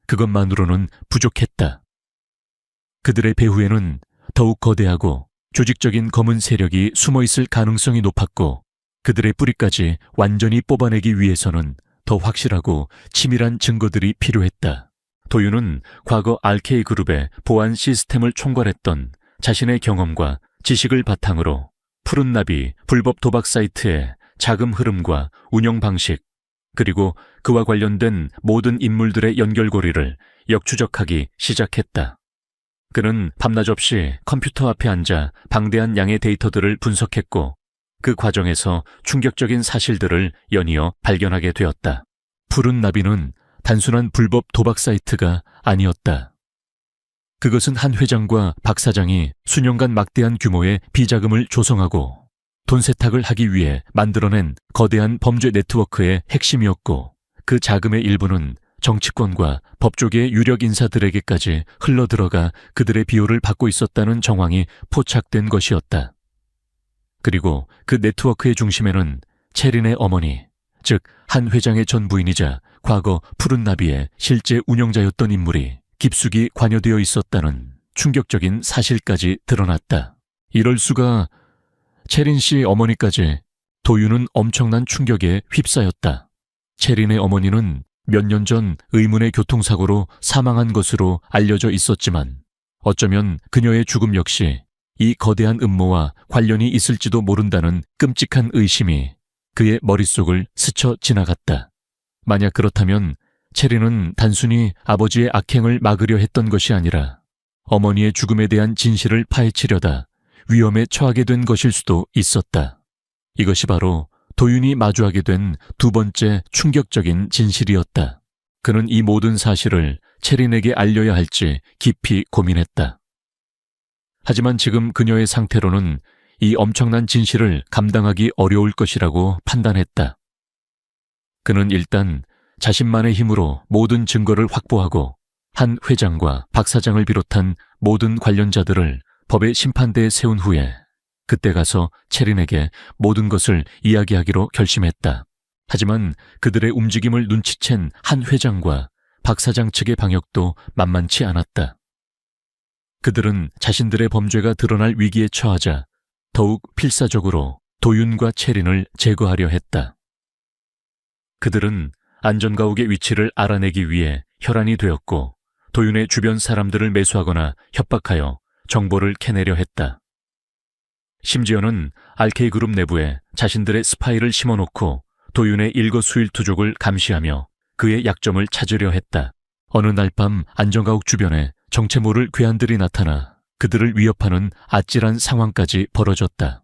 그것만으로는 부족했다. 그들의 배후에는 더욱 거대하고 조직적인 검은 세력이 숨어있을 가능성이 높았고 그들의 뿌리까지 완전히 뽑아내기 위해서는 더 확실하고 치밀한 증거들이 필요했다. 도윤은 과거 RK그룹의 보안 시스템을 총괄했던 자신의 경험과 지식을 바탕으로 푸른 나비 불법 도박 사이트의 자금 흐름과 운영 방식, 그리고 그와 관련된 모든 인물들의 연결고리를 역추적하기 시작했다. 그는 밤낮 없이 컴퓨터 앞에 앉아 방대한 양의 데이터들을 분석했고 그 과정에서 충격적인 사실들을 연이어 발견하게 되었다. 푸른 나비는 단순한 불법 도박 사이트가 아니었다. 그것은 한 회장과 박 사장이 수년간 막대한 규모의 비자금을 조성하고 돈 세탁을 하기 위해 만들어낸 거대한 범죄 네트워크의 핵심이었고 그 자금의 일부는 정치권과 법조계의 유력 인사들에게까지 흘러들어가 그들의 비호를 받고 있었다는 정황이 포착된 것이었다. 그리고 그 네트워크의 중심에는 체린의 어머니, 즉 한 회장의 전 부인이자 과거 푸른 나비의 실제 운영자였던 인물이 깊숙이 관여되어 있었다는 충격적인 사실까지 드러났다. 이럴 수가. 체린 씨 어머니까지. 도윤은 엄청난 충격에 휩싸였다. 체린의 어머니는 몇 년 전 의문의 교통사고로 사망한 것으로 알려져 있었지만 어쩌면 그녀의 죽음 역시 이 거대한 음모와 관련이 있을지도 모른다는 끔찍한 의심이 그의 머릿속을 스쳐 지나갔다. 만약 그렇다면 체린은 단순히 아버지의 악행을 막으려 했던 것이 아니라 어머니의 죽음에 대한 진실을 파헤치려다 위험에 처하게 된 것일 수도 있었다. 이것이 바로 도윤이 마주하게 된 두 번째 충격적인 진실이었다. 그는 이 모든 사실을 체린에게 알려야 할지 깊이 고민했다. 하지만 지금 그녀의 상태로는 이 엄청난 진실을 감당하기 어려울 것이라고 판단했다. 그는 일단 자신만의 힘으로 모든 증거를 확보하고 한 회장과 박 사장을 비롯한 모든 관련자들을 법의 심판대에 세운 후에 그때 가서 체린에게 모든 것을 이야기하기로 결심했다. 하지만 그들의 움직임을 눈치챈 한 회장과 박 사장 측의 방역도 만만치 않았다. 그들은 자신들의 범죄가 드러날 위기에 처하자 더욱 필사적으로 도윤과 체린을 제거하려 했다. 그들은 안전가옥의 위치를 알아내기 위해 혈안이 되었고 도윤의 주변 사람들을 매수하거나 협박하여 정보를 캐내려 했다. 심지어는 RK그룹 내부에 자신들의 스파이를 심어놓고 도윤의 일거수일투족을 감시하며 그의 약점을 찾으려 했다. 어느 날 밤 안전가옥 주변에 정체 모를 괴한들이 나타나 그들을 위협하는 아찔한 상황까지 벌어졌다.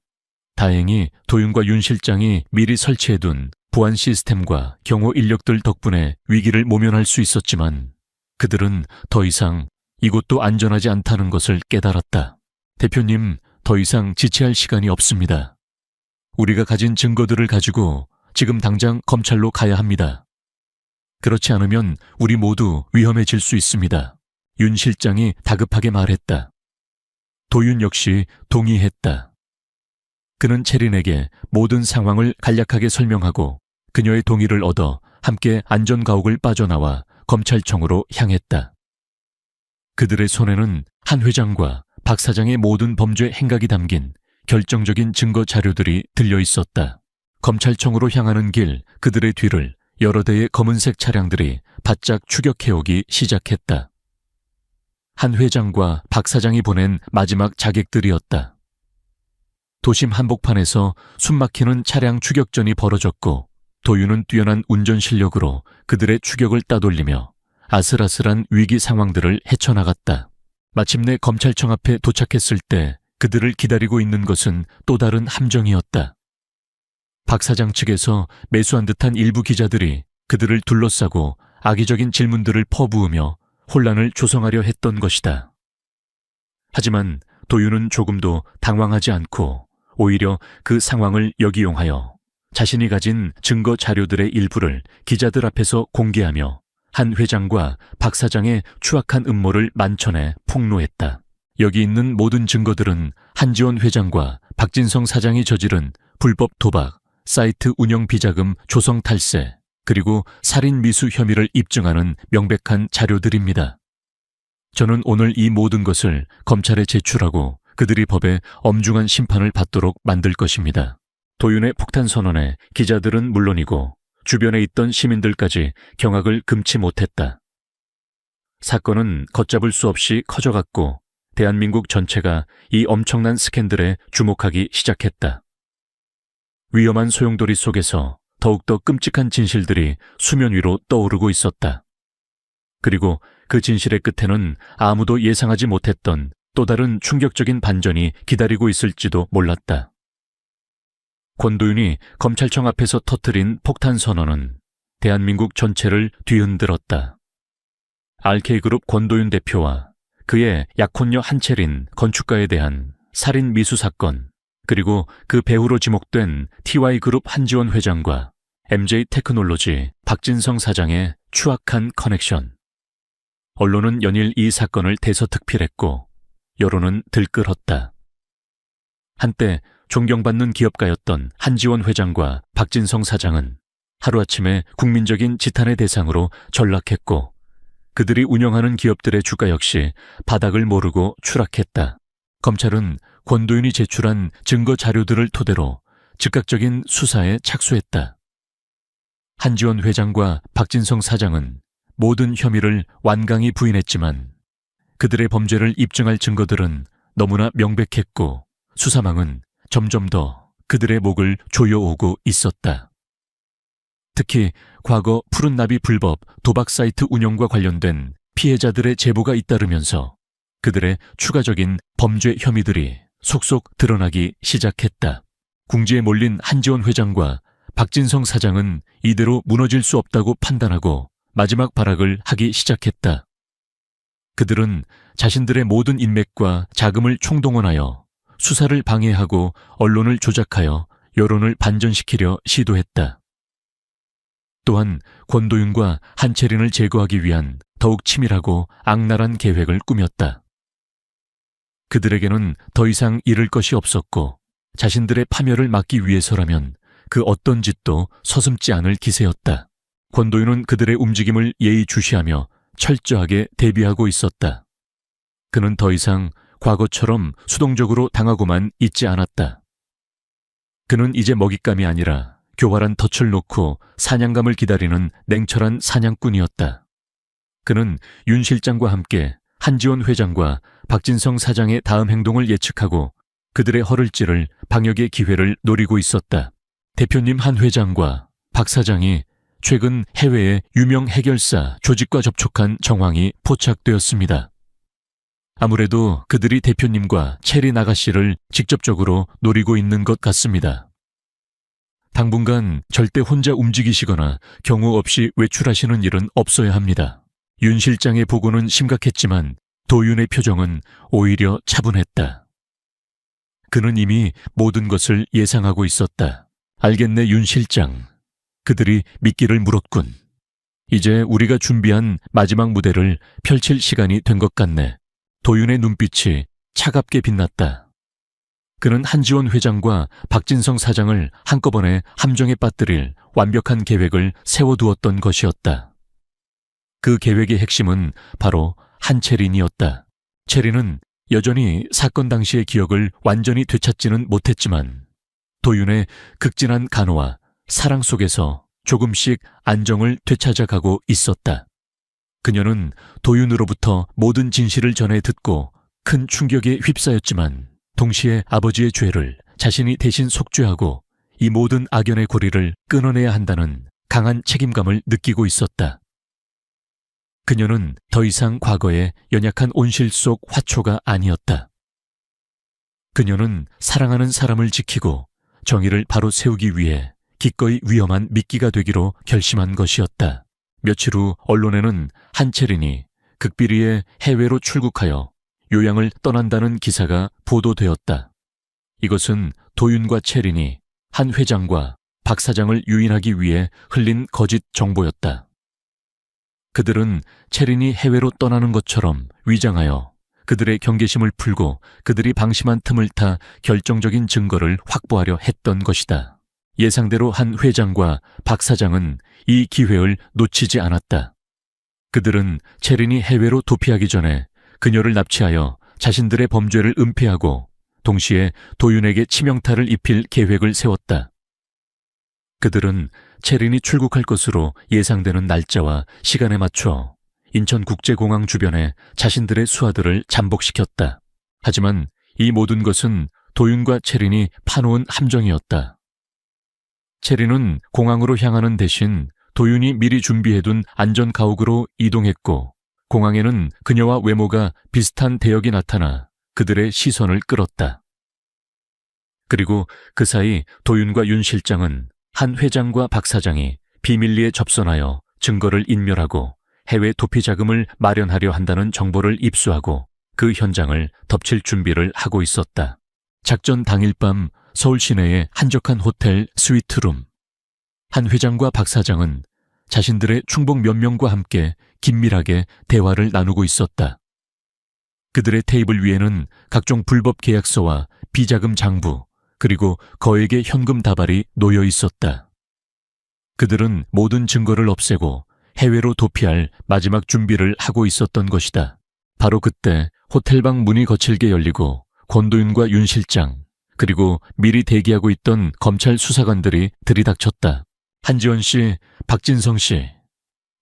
다행히 도윤과 윤 실장이 미리 설치해둔 보안 시스템과 경호 인력들 덕분에 위기를 모면할 수 있었지만 그들은 더 이상 이곳도 안전하지 않다는 것을 깨달았다. 대표님, 더 이상 지체할 시간이 없습니다. 우리가 가진 증거들을 가지고 지금 당장 검찰로 가야 합니다. 그렇지 않으면 우리 모두 위험해질 수 있습니다. 윤 실장이 다급하게 말했다. 도윤 역시 동의했다. 그는 체린에게 모든 상황을 간략하게 설명하고 그녀의 동의를 얻어 함께 안전가옥을 빠져나와 검찰청으로 향했다. 그들의 손에는 한 회장과 박 사장의 모든 범죄 행각이 담긴 결정적인 증거 자료들이 들려 있었다. 검찰청으로 향하는 길 그들의 뒤를 여러 대의 검은색 차량들이 바짝 추격해오기 시작했다. 한 회장과 박 사장이 보낸 마지막 자객들이었다. 도심 한복판에서 숨막히는 차량 추격전이 벌어졌고 도윤은 뛰어난 운전 실력으로 그들의 추격을 따돌리며 아슬아슬한 위기 상황들을 헤쳐나갔다. 마침내 검찰청 앞에 도착했을 때 그들을 기다리고 있는 것은 또 다른 함정이었다. 박 사장 측에서 매수한 듯한 일부 기자들이 그들을 둘러싸고 악의적인 질문들을 퍼부으며 혼란을 조성하려 했던 것이다. 하지만 도윤은 조금도 당황하지 않고 오히려 그 상황을 역이용하여 자신이 가진 증거 자료들의 일부를 기자들 앞에서 공개하며 한 회장과 박 사장의 추악한 음모를 만천에 폭로했다. 여기 있는 모든 증거들은 한지원 회장과 박진성 사장이 저지른 불법 도박, 사이트 운영 비자금 조성 탈세, 그리고 살인 미수 혐의를 입증하는 명백한 자료들입니다. 저는 오늘 이 모든 것을 검찰에 제출하고 그들이 법에 엄중한 심판을 받도록 만들 것입니다. 도윤의 폭탄 선언에 기자들은 물론이고 주변에 있던 시민들까지 경악을 금치 못했다. 사건은 걷잡을 수 없이 커져갔고 대한민국 전체가 이 엄청난 스캔들에 주목하기 시작했다. 위험한 소용돌이 속에서 더욱더 끔찍한 진실들이 수면 위로 떠오르고 있었다. 그리고 그 진실의 끝에는 아무도 예상하지 못했던 또 다른 충격적인 반전이 기다리고 있을지도 몰랐다. 권도윤이 검찰청 앞에서 터뜨린 폭탄 선언은 대한민국 전체를 뒤흔들었다. RK그룹 권도윤 대표와 그의 약혼녀 한채린 건축가에 대한 살인 미수 사건, 그리고 그 배후로 지목된 TY그룹 한지원 회장과 MJ테크놀로지 박진성 사장의 추악한 커넥션. 언론은 연일 이 사건을 대서특필했고 여론은 들끓었다. 한때 존경받는 기업가였던 한지원 회장과 박진성 사장은 하루아침에 국민적인 지탄의 대상으로 전락했고 그들이 운영하는 기업들의 주가 역시 바닥을 모르고 추락했다. 검찰은 권도윤이 제출한 증거 자료들을 토대로 즉각적인 수사에 착수했다. 한지원 회장과 박진성 사장은 모든 혐의를 완강히 부인했지만 그들의 범죄를 입증할 증거들은 너무나 명백했고 수사망은 점점 더 그들의 목을 조여오고 있었다. 특히 과거 푸른 나비 불법 도박 사이트 운영과 관련된 피해자들의 제보가 잇따르면서 그들의 추가적인 범죄 혐의들이 속속 드러나기 시작했다. 궁지에 몰린 한지원 회장과 박진성 사장은 이대로 무너질 수 없다고 판단하고 마지막 발악을 하기 시작했다. 그들은 자신들의 모든 인맥과 자금을 총동원하여 수사를 방해하고 언론을 조작하여 여론을 반전시키려 시도했다. 또한 권도윤과 한채린을 제거하기 위한 더욱 치밀하고 악랄한 계획을 꾸몄다. 그들에게는 더 이상 잃을 것이 없었고 자신들의 파멸을 막기 위해서라면 그 어떤 짓도 서슴지 않을 기세였다. 권도윤은 그들의 움직임을 예의주시하며 철저하게 대비하고 있었다. 그는 더 이상 과거처럼 수동적으로 당하고만 있지 않았다. 그는 이제 먹잇감이 아니라 교활한 덫을 놓고 사냥감을 기다리는 냉철한 사냥꾼이었다. 그는 윤 실장과 함께 한지원 회장과 박진성 사장의 다음 행동을 예측하고 그들의 허를 찌를 방역의 기회를 노리고 있었다. 대표님 한 회장과 박 사장이 최근 해외의 유명 해결사 조직과 접촉한 정황이 포착되었습니다. 아무래도 그들이 대표님과 체린 아가씨를 직접적으로 노리고 있는 것 같습니다. 당분간 절대 혼자 움직이시거나 경우 없이 외출하시는 일은 없어야 합니다. 윤 실장의 보고는 심각했지만 도윤의 표정은 오히려 차분했다. 그는 이미 모든 것을 예상하고 있었다. 알겠네, 윤 실장. 그들이 미끼를 물었군. 이제 우리가 준비한 마지막 무대를 펼칠 시간이 된 것 같네. 도윤의 눈빛이 차갑게 빛났다. 그는 한지원 회장과 박진성 사장을 한꺼번에 함정에 빠뜨릴 완벽한 계획을 세워두었던 것이었다. 그 계획의 핵심은 바로 한채린이었다. 채린은 여전히 사건 당시의 기억을 완전히 되찾지는 못했지만 도윤의 극진한 간호와 사랑 속에서 조금씩 안정을 되찾아가고 있었다. 그녀는 도윤으로부터 모든 진실을 전해 듣고 큰 충격에 휩싸였지만 동시에 아버지의 죄를 자신이 대신 속죄하고 이 모든 악연의 고리를 끊어내야 한다는 강한 책임감을 느끼고 있었다. 그녀는 더 이상 과거의 연약한 온실 속 화초가 아니었다. 그녀는 사랑하는 사람을 지키고 정의를 바로 세우기 위해 기꺼이 위험한 미끼가 되기로 결심한 것이었다. 며칠 후 언론에는 한채린이 극비리에 해외로 출국하여 요양을 떠난다는 기사가 보도되었다. 이것은 도윤과 채린이 한 회장과 박 사장을 유인하기 위해 흘린 거짓 정보였다. 그들은 채린이 해외로 떠나는 것처럼 위장하여 그들의 경계심을 풀고 그들이 방심한 틈을 타 결정적인 증거를 확보하려 했던 것이다. 예상대로 한 회장과 박 사장은 이 기회를 놓치지 않았다. 그들은 채린이 해외로 도피하기 전에 그녀를 납치하여 자신들의 범죄를 은폐하고 동시에 도윤에게 치명타를 입힐 계획을 세웠다. 그들은 채린이 출국할 것으로 예상되는 날짜와 시간에 맞춰 인천국제공항 주변에 자신들의 수하들을 잠복시켰다. 하지만 이 모든 것은 도윤과 채린이 파놓은 함정이었다. 채린은 공항으로 향하는 대신 도윤이 미리 준비해둔 안전가옥으로 이동했고 공항에는 그녀와 외모가 비슷한 대역이 나타나 그들의 시선을 끌었다. 그리고 그 사이 도윤과 윤 실장은 한 회장과 박 사장이 비밀리에 접선하여 증거를 인멸하고 해외 도피 자금을 마련하려 한다는 정보를 입수하고 그 현장을 덮칠 준비를 하고 있었다. 작전 당일 밤 서울 시내의 한적한 호텔 스위트룸. 한 회장과 박 사장은 자신들의 충복 몇 명과 함께 긴밀하게 대화를 나누고 있었다. 그들의 테이블 위에는 각종 불법 계약서와 비자금 장부, 그리고 거액의 현금 다발이 놓여 있었다. 그들은 모든 증거를 없애고 해외로 도피할 마지막 준비를 하고 있었던 것이다. 바로 그때 호텔방 문이 거칠게 열리고 권도윤과 윤 실장, 그리고 미리 대기하고 있던 검찰 수사관들이 들이닥쳤다. 한지원 씨, 박진성 씨,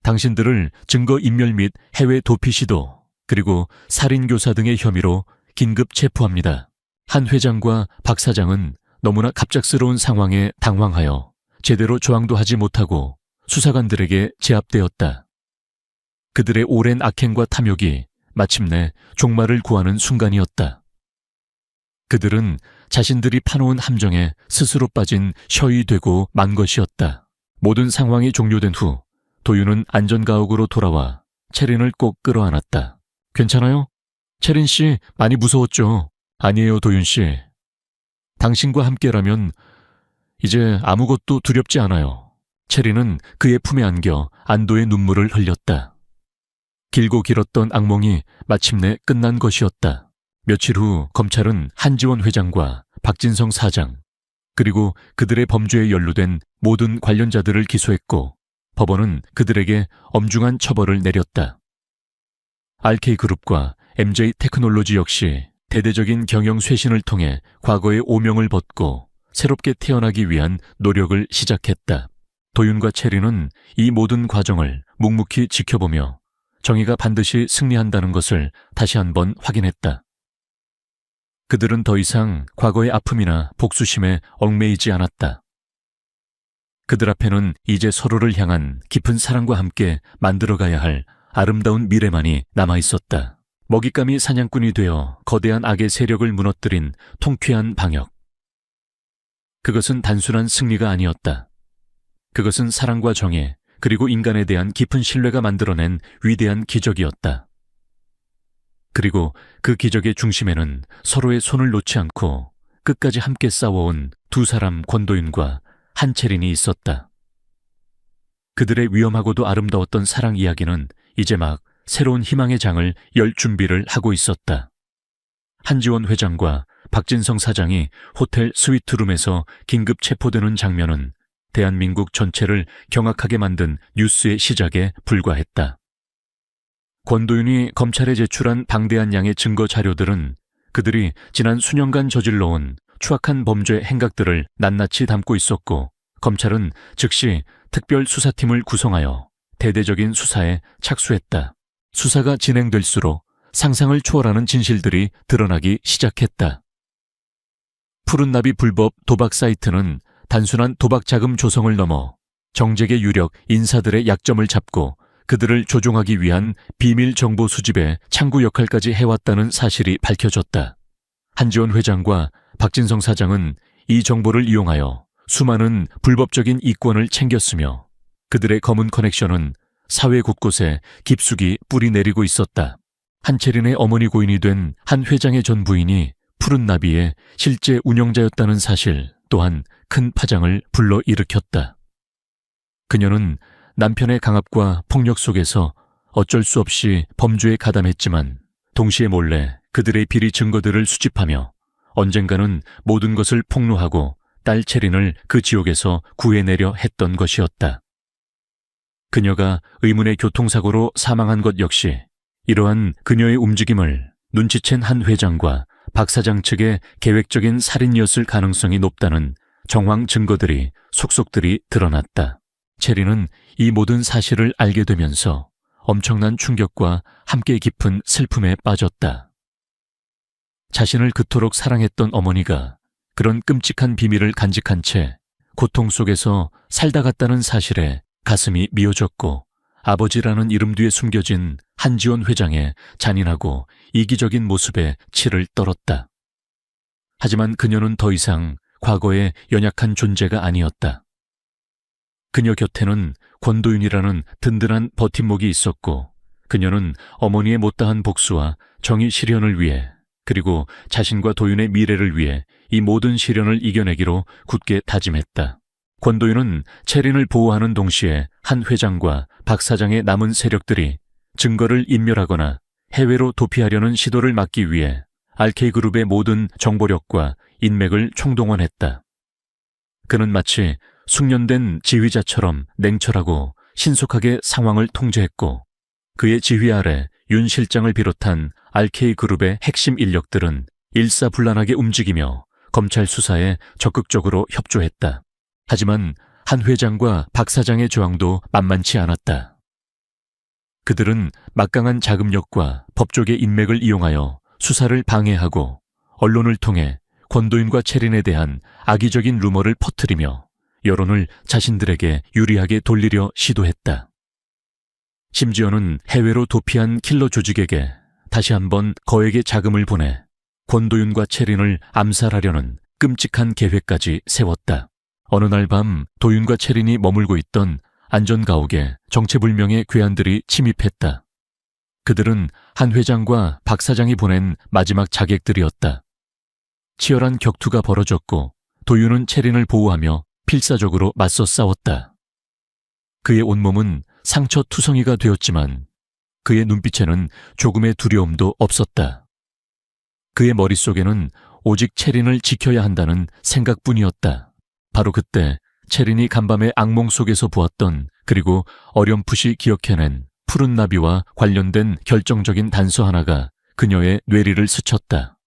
당신들을 증거인멸 및 해외 도피 시도, 그리고 살인교사 등의 혐의로 긴급 체포합니다. 한 회장과 박 사장은 너무나 갑작스러운 상황에 당황하여 제대로 저항도 하지 못하고 수사관들에게 제압되었다. 그들의 오랜 악행과 탐욕이 마침내 종말을 구하는 순간이었다. 그들은 자신들이 파놓은 함정에 스스로 빠진 셔이 되고 만 것이었다. 모든 상황이 종료된 후 도윤은 안전가옥으로 돌아와 채린을 꼭 끌어안았다. 괜찮아요? 채린 씨 많이 무서웠죠? 아니에요, 도윤 씨. 당신과 함께라면 이제 아무것도 두렵지 않아요. 채린은 그의 품에 안겨 안도의 눈물을 흘렸다. 길고 길었던 악몽이 마침내 끝난 것이었다. 며칠 후 검찰은 한지원 회장과 박진성 사장, 그리고 그들의 범죄에 연루된 모든 관련자들을 기소했고 법원은 그들에게 엄중한 처벌을 내렸다. RK그룹과 MJ테크놀로지 역시 대대적인 경영 쇄신을 통해 과거의 오명을 벗고 새롭게 태어나기 위한 노력을 시작했다. 도윤과 채린은 이 모든 과정을 묵묵히 지켜보며 정의가 반드시 승리한다는 것을 다시 한번 확인했다. 그들은 더 이상 과거의 아픔이나 복수심에 얽매이지 않았다. 그들 앞에는 이제 서로를 향한 깊은 사랑과 함께 만들어가야 할 아름다운 미래만이 남아있었다. 먹잇감이 사냥꾼이 되어 거대한 악의 세력을 무너뜨린 통쾌한 방역. 그것은 단순한 승리가 아니었다. 그것은 사랑과 정의, 그리고 인간에 대한 깊은 신뢰가 만들어낸 위대한 기적이었다. 그리고 그 기적의 중심에는 서로의 손을 놓지 않고 끝까지 함께 싸워온 두 사람 권도윤과 한채린이 있었다. 그들의 위험하고도 아름다웠던 사랑 이야기는 이제 막 새로운 희망의 장을 열 준비를 하고 있었다. 한지원 회장과 박진성 사장이 호텔 스위트룸에서 긴급 체포되는 장면은 대한민국 전체를 경악하게 만든 뉴스의 시작에 불과했다. 권도윤이 검찰에 제출한 방대한 양의 증거 자료들은 그들이 지난 수년간 저질러온 추악한 범죄 행각들을 낱낱이 담고 있었고 검찰은 즉시 특별수사팀을 구성하여 대대적인 수사에 착수했다. 수사가 진행될수록 상상을 초월하는 진실들이 드러나기 시작했다. 푸른나비 불법 도박 사이트는 단순한 도박 자금 조성을 넘어 정재계 유력 인사들의 약점을 잡고 그들을 조종하기 위한 비밀 정보 수집의 창구 역할까지 해왔다는 사실이 밝혀졌다. 한지원 회장과 박진성 사장은 이 정보를 이용하여 수많은 불법적인 이권을 챙겼으며 그들의 검은 커넥션은 사회 곳곳에 깊숙이 뿌리 내리고 있었다. 한채린의 어머니 고인이 된 한 회장의 전 부인이 푸른나비의 실제 운영자였다는 사실 또한 큰 파장을 불러일으켰다. 그녀는 남편의 강압과 폭력 속에서 어쩔 수 없이 범죄에 가담했지만 동시에 몰래 그들의 비리 증거들을 수집하며 언젠가는 모든 것을 폭로하고 딸 체린을 그 지옥에서 구해내려 했던 것이었다. 그녀가 의문의 교통사고로 사망한 것 역시 이러한 그녀의 움직임을 눈치챈 한 회장과 박 사장 측의 계획적인 살인이었을 가능성이 높다는 정황 증거들이 속속들이 드러났다. 체리는 이 모든 사실을 알게 되면서 엄청난 충격과 함께 깊은 슬픔에 빠졌다. 자신을 그토록 사랑했던 어머니가 그런 끔찍한 비밀을 간직한 채 고통 속에서 살다 갔다는 사실에 가슴이 미어졌고 아버지라는 이름 뒤에 숨겨진 한지원 회장의 잔인하고 이기적인 모습에 치를 떨었다. 하지만 그녀는 더 이상 과거의 연약한 존재가 아니었다. 그녀 곁에는 권도윤이라는 든든한 버팀목이 있었고 그녀는 어머니의 못다한 복수와 정의 실현을 위해 그리고 자신과 도윤의 미래를 위해 이 모든 시련을 이겨내기로 굳게 다짐했다. 권도윤은 체린을 보호하는 동시에 한 회장과 박 사장의 남은 세력들이 증거를 인멸하거나 해외로 도피하려는 시도를 막기 위해 RK그룹의 모든 정보력과 인맥을 총동원했다. 그는 마치 숙련된 지휘자처럼 냉철하고 신속하게 상황을 통제했고 그의 지휘 아래 윤 실장을 비롯한 RK그룹의 핵심 인력들은 일사불란하게 움직이며 검찰 수사에 적극적으로 협조했다. 하지만 한 회장과 박 사장의 저항도 만만치 않았다. 그들은 막강한 자금력과 법조계 인맥을 이용하여 수사를 방해하고 언론을 통해 권도윤과 체린에 대한 악의적인 루머를 퍼뜨리며 여론을 자신들에게 유리하게 돌리려 시도했다. 심지어는 해외로 도피한 킬러 조직에게 다시 한번 거액의 자금을 보내 권도윤과 체린을 암살하려는 끔찍한 계획까지 세웠다. 어느 날 밤 도윤과 체린이 머물고 있던 안전가옥에 정체불명의 괴한들이 침입했다. 그들은 한 회장과 박 사장이 보낸 마지막 자객들이었다. 치열한 격투가 벌어졌고 도윤은 체린을 보호하며 필사적으로 맞서 싸웠다. 그의 온몸은 상처투성이가 되었지만 그의 눈빛에는 조금의 두려움도 없었다. 그의 머릿속에는 오직 체린을 지켜야 한다는 생각뿐이었다. 바로 그때 체린이 간밤의 악몽 속에서 보았던 그리고 어렴풋이 기억해낸 푸른 나비와 관련된 결정적인 단서 하나가 그녀의 뇌리를 스쳤다.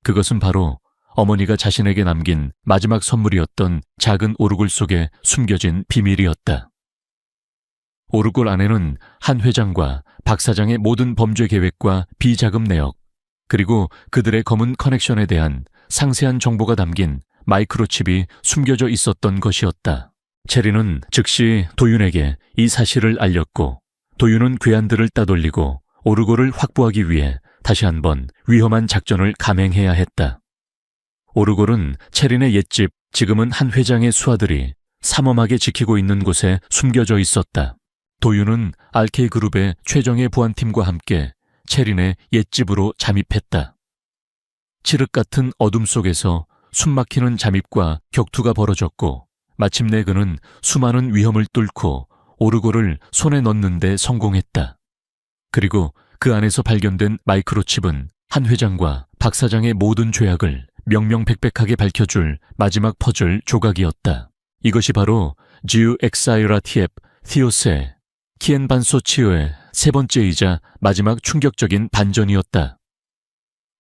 그것은 바로 어머니가 자신에게 남긴 마지막 선물이었던 작은 오르골 속에 숨겨진 비밀이었다. 오르골 안에는 한 회장과 박 사장의 모든 범죄 계획과 비자금 내역, 그리고 그들의 검은 커넥션에 대한 상세한 정보가 담긴 마이크로칩이 숨겨져 있었던 것이었다. 체리는 즉시 도윤에게 이 사실을 알렸고 도윤은 괴한들을 따돌리고 오르골을 확보하기 위해 다시 한번 위험한 작전을 감행해야 했다. 오르골은 체린의 옛집, 지금은 한 회장의 수하들이 삼엄하게 지키고 있는 곳에 숨겨져 있었다. 도윤은 RK그룹의 최정예 보안팀과 함께 체린의 옛집으로 잠입했다. 칠흑 같은 어둠 속에서 숨막히는 잠입과 격투가 벌어졌고 마침내 그는 수많은 위험을 뚫고 오르골을 손에 넣는 데 성공했다. 그리고 그 안에서 발견된 마이크로칩은 한 회장과 박 사장의 모든 죄악을 명명백백하게 밝혀줄 마지막 퍼즐 조각이었다. 이것이 바로 지우 엑사이라티엡 티오세 키엔반소 치오의 세 번째이자 마지막 충격적인 반전이었다.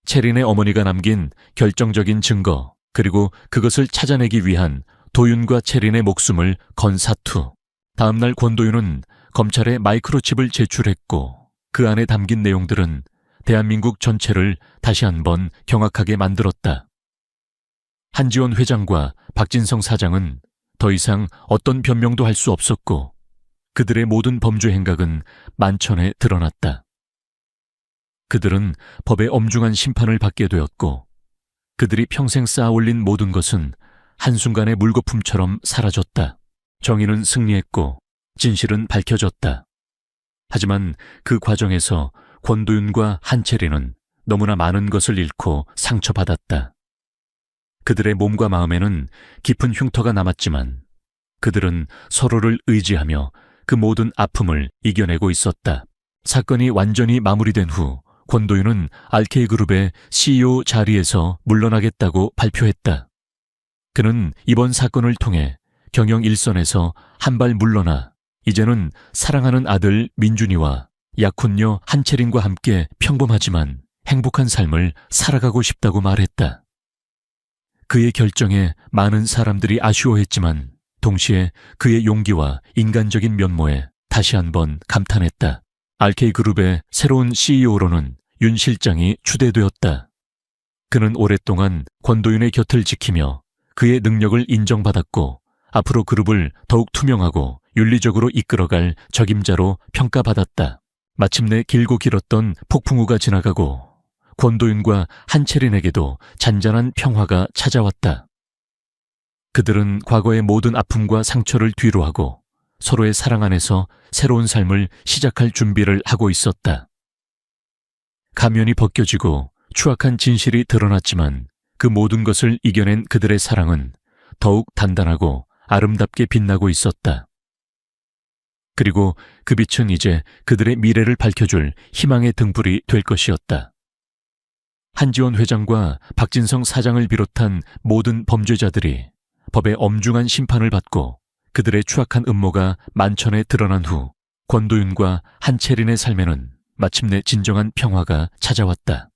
체린의 어머니가 남긴 결정적인 증거, 그리고 그것을 찾아내기 위한 도윤과 체린의 목숨을 건 사투. 다음날 권도윤은 검찰에 마이크로칩을 제출했고 그 안에 담긴 내용들은 대한민국 전체를 다시 한번 경악하게 만들었다. 한지원 회장과 박진성 사장은 더 이상 어떤 변명도 할 수 없었고 그들의 모든 범죄 행각은 만천에 드러났다. 그들은 법의 엄중한 심판을 받게 되었고 그들이 평생 쌓아올린 모든 것은 한순간의 물거품처럼 사라졌다. 정의는 승리했고 진실은 밝혀졌다. 하지만 그 과정에서 권도윤과 한채리는 너무나 많은 것을 잃고 상처받았다. 그들의 몸과 마음에는 깊은 흉터가 남았지만 그들은 서로를 의지하며 그 모든 아픔을 이겨내고 있었다. 사건이 완전히 마무리된 후 권도윤은 RK그룹의 CEO 자리에서 물러나겠다고 발표했다. 그는 이번 사건을 통해 경영 일선에서 한 발 물러나 이제는 사랑하는 아들 민준이와 약혼녀 한채린과 함께 평범하지만 행복한 삶을 살아가고 싶다고 말했다. 그의 결정에 많은 사람들이 아쉬워했지만 동시에 그의 용기와 인간적인 면모에 다시 한번 감탄했다. RK그룹의 새로운 CEO로는 윤 실장이 추대되었다. 그는 오랫동안 권도윤의 곁을 지키며 그의 능력을 인정받았고 앞으로 그룹을 더욱 투명하고 윤리적으로 이끌어갈 적임자로 평가받았다. 마침내 길고 길었던 폭풍우가 지나가고 권도윤과 한채린에게도 잔잔한 평화가 찾아왔다. 그들은 과거의 모든 아픔과 상처를 뒤로하고 서로의 사랑 안에서 새로운 삶을 시작할 준비를 하고 있었다. 가면이 벗겨지고 추악한 진실이 드러났지만 그 모든 것을 이겨낸 그들의 사랑은 더욱 단단하고 아름답게 빛나고 있었다. 그리고 그 빛은 이제 그들의 미래를 밝혀줄 희망의 등불이 될 것이었다. 한지원 회장과 박진성 사장을 비롯한 모든 범죄자들이 법의 엄중한 심판을 받고 그들의 추악한 음모가 만천에 드러난 후 권도윤과 한채린의 삶에는 마침내 진정한 평화가 찾아왔다.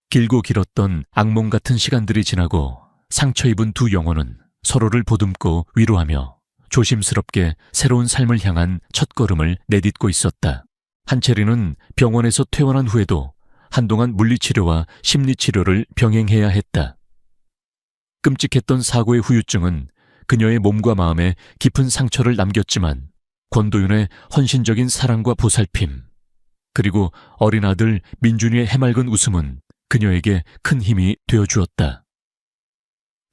길고 길었던 악몽 같은 시간들이 지나고 상처 입은 두 영혼은 서로를 보듬고 위로하며 조심스럽게 새로운 삶을 향한 첫걸음을 내딛고 있었다. 한채린은 병원에서 퇴원한 후에도 한동안 물리치료와 심리치료를 병행해야 했다. 끔찍했던 사고의 후유증은 그녀의 몸과 마음에 깊은 상처를 남겼지만 권도윤의 헌신적인 사랑과 보살핌, 그리고 어린 아들 민준이의 해맑은 웃음은 그녀에게 큰 힘이 되어주었다.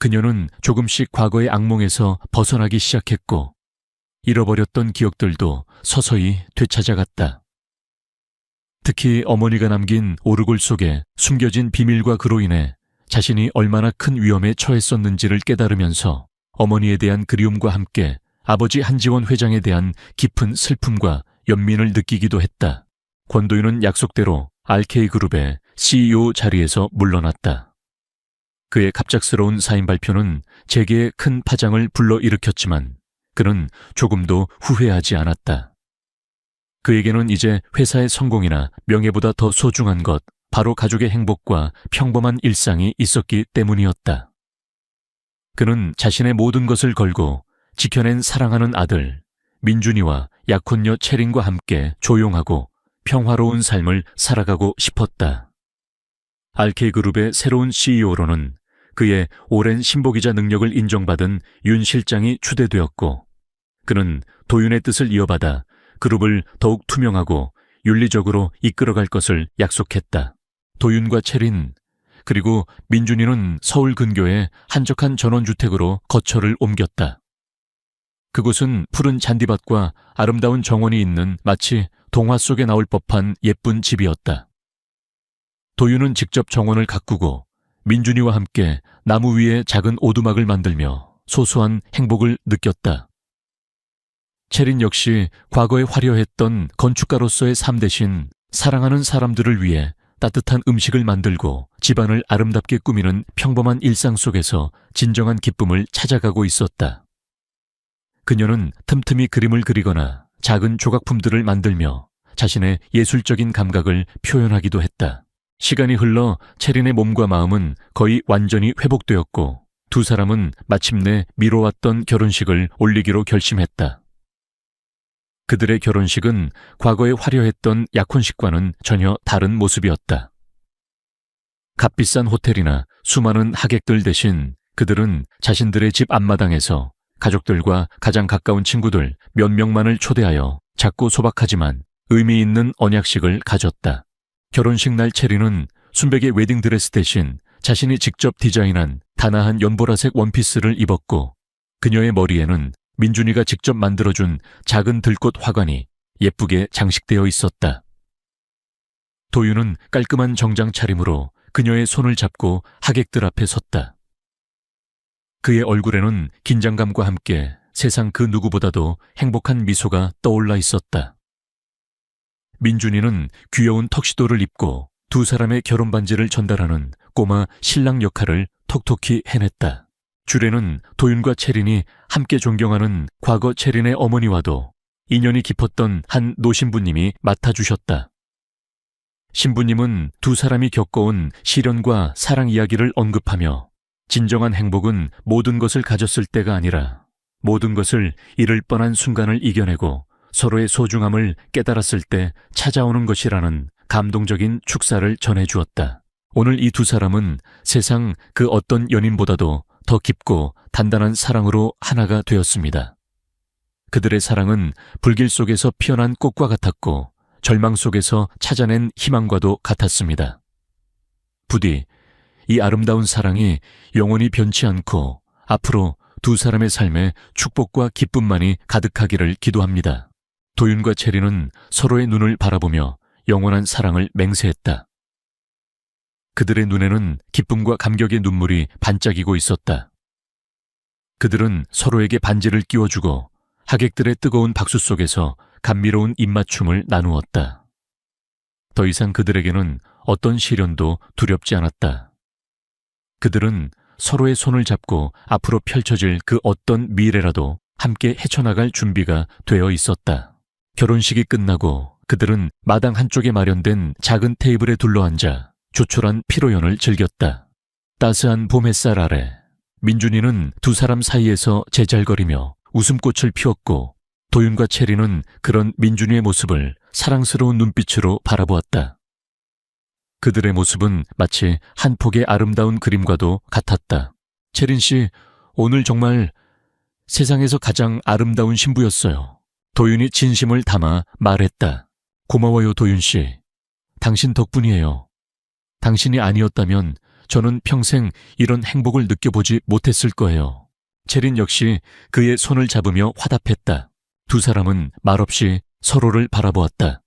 그녀는 조금씩 과거의 악몽에서 벗어나기 시작했고 잃어버렸던 기억들도 서서히 되찾아갔다. 특히 어머니가 남긴 오르골 속에 숨겨진 비밀과 그로 인해 자신이 얼마나 큰 위험에 처했었는지를 깨달으면서 어머니에 대한 그리움과 함께 아버지 한지원 회장에 대한 깊은 슬픔과 연민을 느끼기도 했다. 권도윤은 약속대로 RK그룹의 CEO 자리에서 물러났다. 그의 갑작스러운 사임 발표는 재계에 큰 파장을 불러일으켰지만 그는 조금도 후회하지 않았다. 그에게는 이제 회사의 성공이나 명예보다 더 소중한 것, 바로 가족의 행복과 평범한 일상이 있었기 때문이었다. 그는 자신의 모든 것을 걸고 지켜낸 사랑하는 아들 민준이와 약혼녀 채린과 함께 조용하고 평화로운 삶을 살아가고 싶었다. RK그룹의 새로운 CEO로는 그의 오랜 신보기자 능력을 인정받은 윤 실장이 추대되었고 그는 도윤의 뜻을 이어받아 그룹을 더욱 투명하고 윤리적으로 이끌어갈 것을 약속했다. 도윤과 채린 그리고 민준이는 서울 근교의 한적한 전원주택으로 거처를 옮겼다. 그곳은 푸른 잔디밭과 아름다운 정원이 있는 마치 동화 속에 나올 법한 예쁜 집이었다. 도윤은 직접 정원을 가꾸고 민준이와 함께 나무 위에 작은 오두막을 만들며 소소한 행복을 느꼈다. 채린 역시 과거에 화려했던 건축가로서의 삶 대신 사랑하는 사람들을 위해 따뜻한 음식을 만들고 집안을 아름답게 꾸미는 평범한 일상 속에서 진정한 기쁨을 찾아가고 있었다. 그녀는 틈틈이 그림을 그리거나 작은 조각품들을 만들며 자신의 예술적인 감각을 표현하기도 했다. 시간이 흘러 채린의 몸과 마음은 거의 완전히 회복되었고 두 사람은 마침내 미뤄왔던 결혼식을 올리기로 결심했다. 그들의 결혼식은 과거에 화려했던 약혼식과는 전혀 다른 모습이었다. 값비싼 호텔이나 수많은 하객들 대신 그들은 자신들의 집 앞마당에서 가족들과 가장 가까운 친구들 몇 명만을 초대하여 작고 소박하지만 의미 있는 언약식을 가졌다. 결혼식 날 채린은 순백의 웨딩드레스 대신 자신이 직접 디자인한 다나한 연보라색 원피스를 입었고 그녀의 머리에는 민준이가 직접 만들어준 작은 들꽃 화관이 예쁘게 장식되어 있었다. 도윤은 깔끔한 정장 차림으로 그녀의 손을 잡고 하객들 앞에 섰다. 그의 얼굴에는 긴장감과 함께 세상 그 누구보다도 행복한 미소가 떠올라 있었다. 민준이는 귀여운 턱시도를 입고 두 사람의 결혼 반지를 전달하는 꼬마 신랑 역할을 톡톡히 해냈다. 주례는 도윤과 채린이 함께 존경하는 과거 채린의 어머니와도 인연이 깊었던 한 노신부님이 맡아주셨다. 신부님은 두 사람이 겪어온 시련과 사랑 이야기를 언급하며 진정한 행복은 모든 것을 가졌을 때가 아니라 모든 것을 잃을 뻔한 순간을 이겨내고 서로의 소중함을 깨달았을 때 찾아오는 것이라는 감동적인 축사를 전해주었다. 오늘 이 두 사람은 세상 그 어떤 연인보다도 더 깊고 단단한 사랑으로 하나가 되었습니다. 그들의 사랑은 불길 속에서 피어난 꽃과 같았고 절망 속에서 찾아낸 희망과도 같았습니다. 부디 이 아름다운 사랑이 영원히 변치 않고 앞으로 두 사람의 삶에 축복과 기쁨만이 가득하기를 기도합니다. 도윤과 채린은 서로의 눈을 바라보며 영원한 사랑을 맹세했다. 그들의 눈에는 기쁨과 감격의 눈물이 반짝이고 있었다. 그들은 서로에게 반지를 끼워주고 하객들의 뜨거운 박수 속에서 감미로운 입맞춤을 나누었다. 더 이상 그들에게는 어떤 시련도 두렵지 않았다. 그들은 서로의 손을 잡고 앞으로 펼쳐질 그 어떤 미래라도 함께 헤쳐나갈 준비가 되어 있었다. 결혼식이 끝나고 그들은 마당 한쪽에 마련된 작은 테이블에 둘러앉아 조촐한 피로연을 즐겼다. 따스한 봄 햇살 아래 민준이는 두 사람 사이에서 제잘거리며 웃음꽃을 피웠고 도윤과 채린은 그런 민준이의 모습을 사랑스러운 눈빛으로 바라보았다. 그들의 모습은 마치 한 폭의 아름다운 그림과도 같았다. 채린 씨, 오늘 정말 세상에서 가장 아름다운 신부였어요. 도윤이 진심을 담아 말했다. 고마워요, 도윤 씨. 당신 덕분이에요. 당신이 아니었다면 저는 평생 이런 행복을 느껴보지 못했을 거예요. 채린 역시 그의 손을 잡으며 화답했다. 두 사람은 말없이 서로를 바라보았다.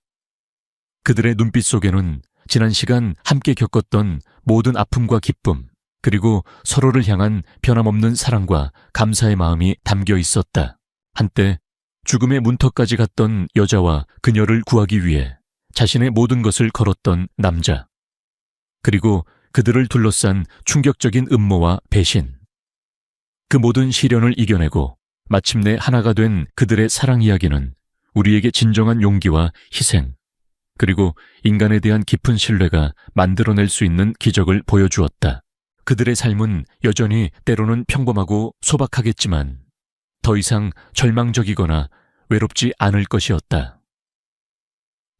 그들의 눈빛 속에는 지난 시간 함께 겪었던 모든 아픔과 기쁨, 그리고 서로를 향한 변함없는 사랑과 감사의 마음이 담겨 있었다. 한때 죽음의 문턱까지 갔던 여자와 그녀를 구하기 위해 자신의 모든 것을 걸었던 남자, 그리고 그들을 둘러싼 충격적인 음모와 배신. 그 모든 시련을 이겨내고 마침내 하나가 된 그들의 사랑 이야기는 우리에게 진정한 용기와 희생, 그리고 인간에 대한 깊은 신뢰가 만들어낼 수 있는 기적을 보여주었다. 그들의 삶은 여전히 때로는 평범하고 소박하겠지만 더 이상 절망적이거나 외롭지 않을 것이었다.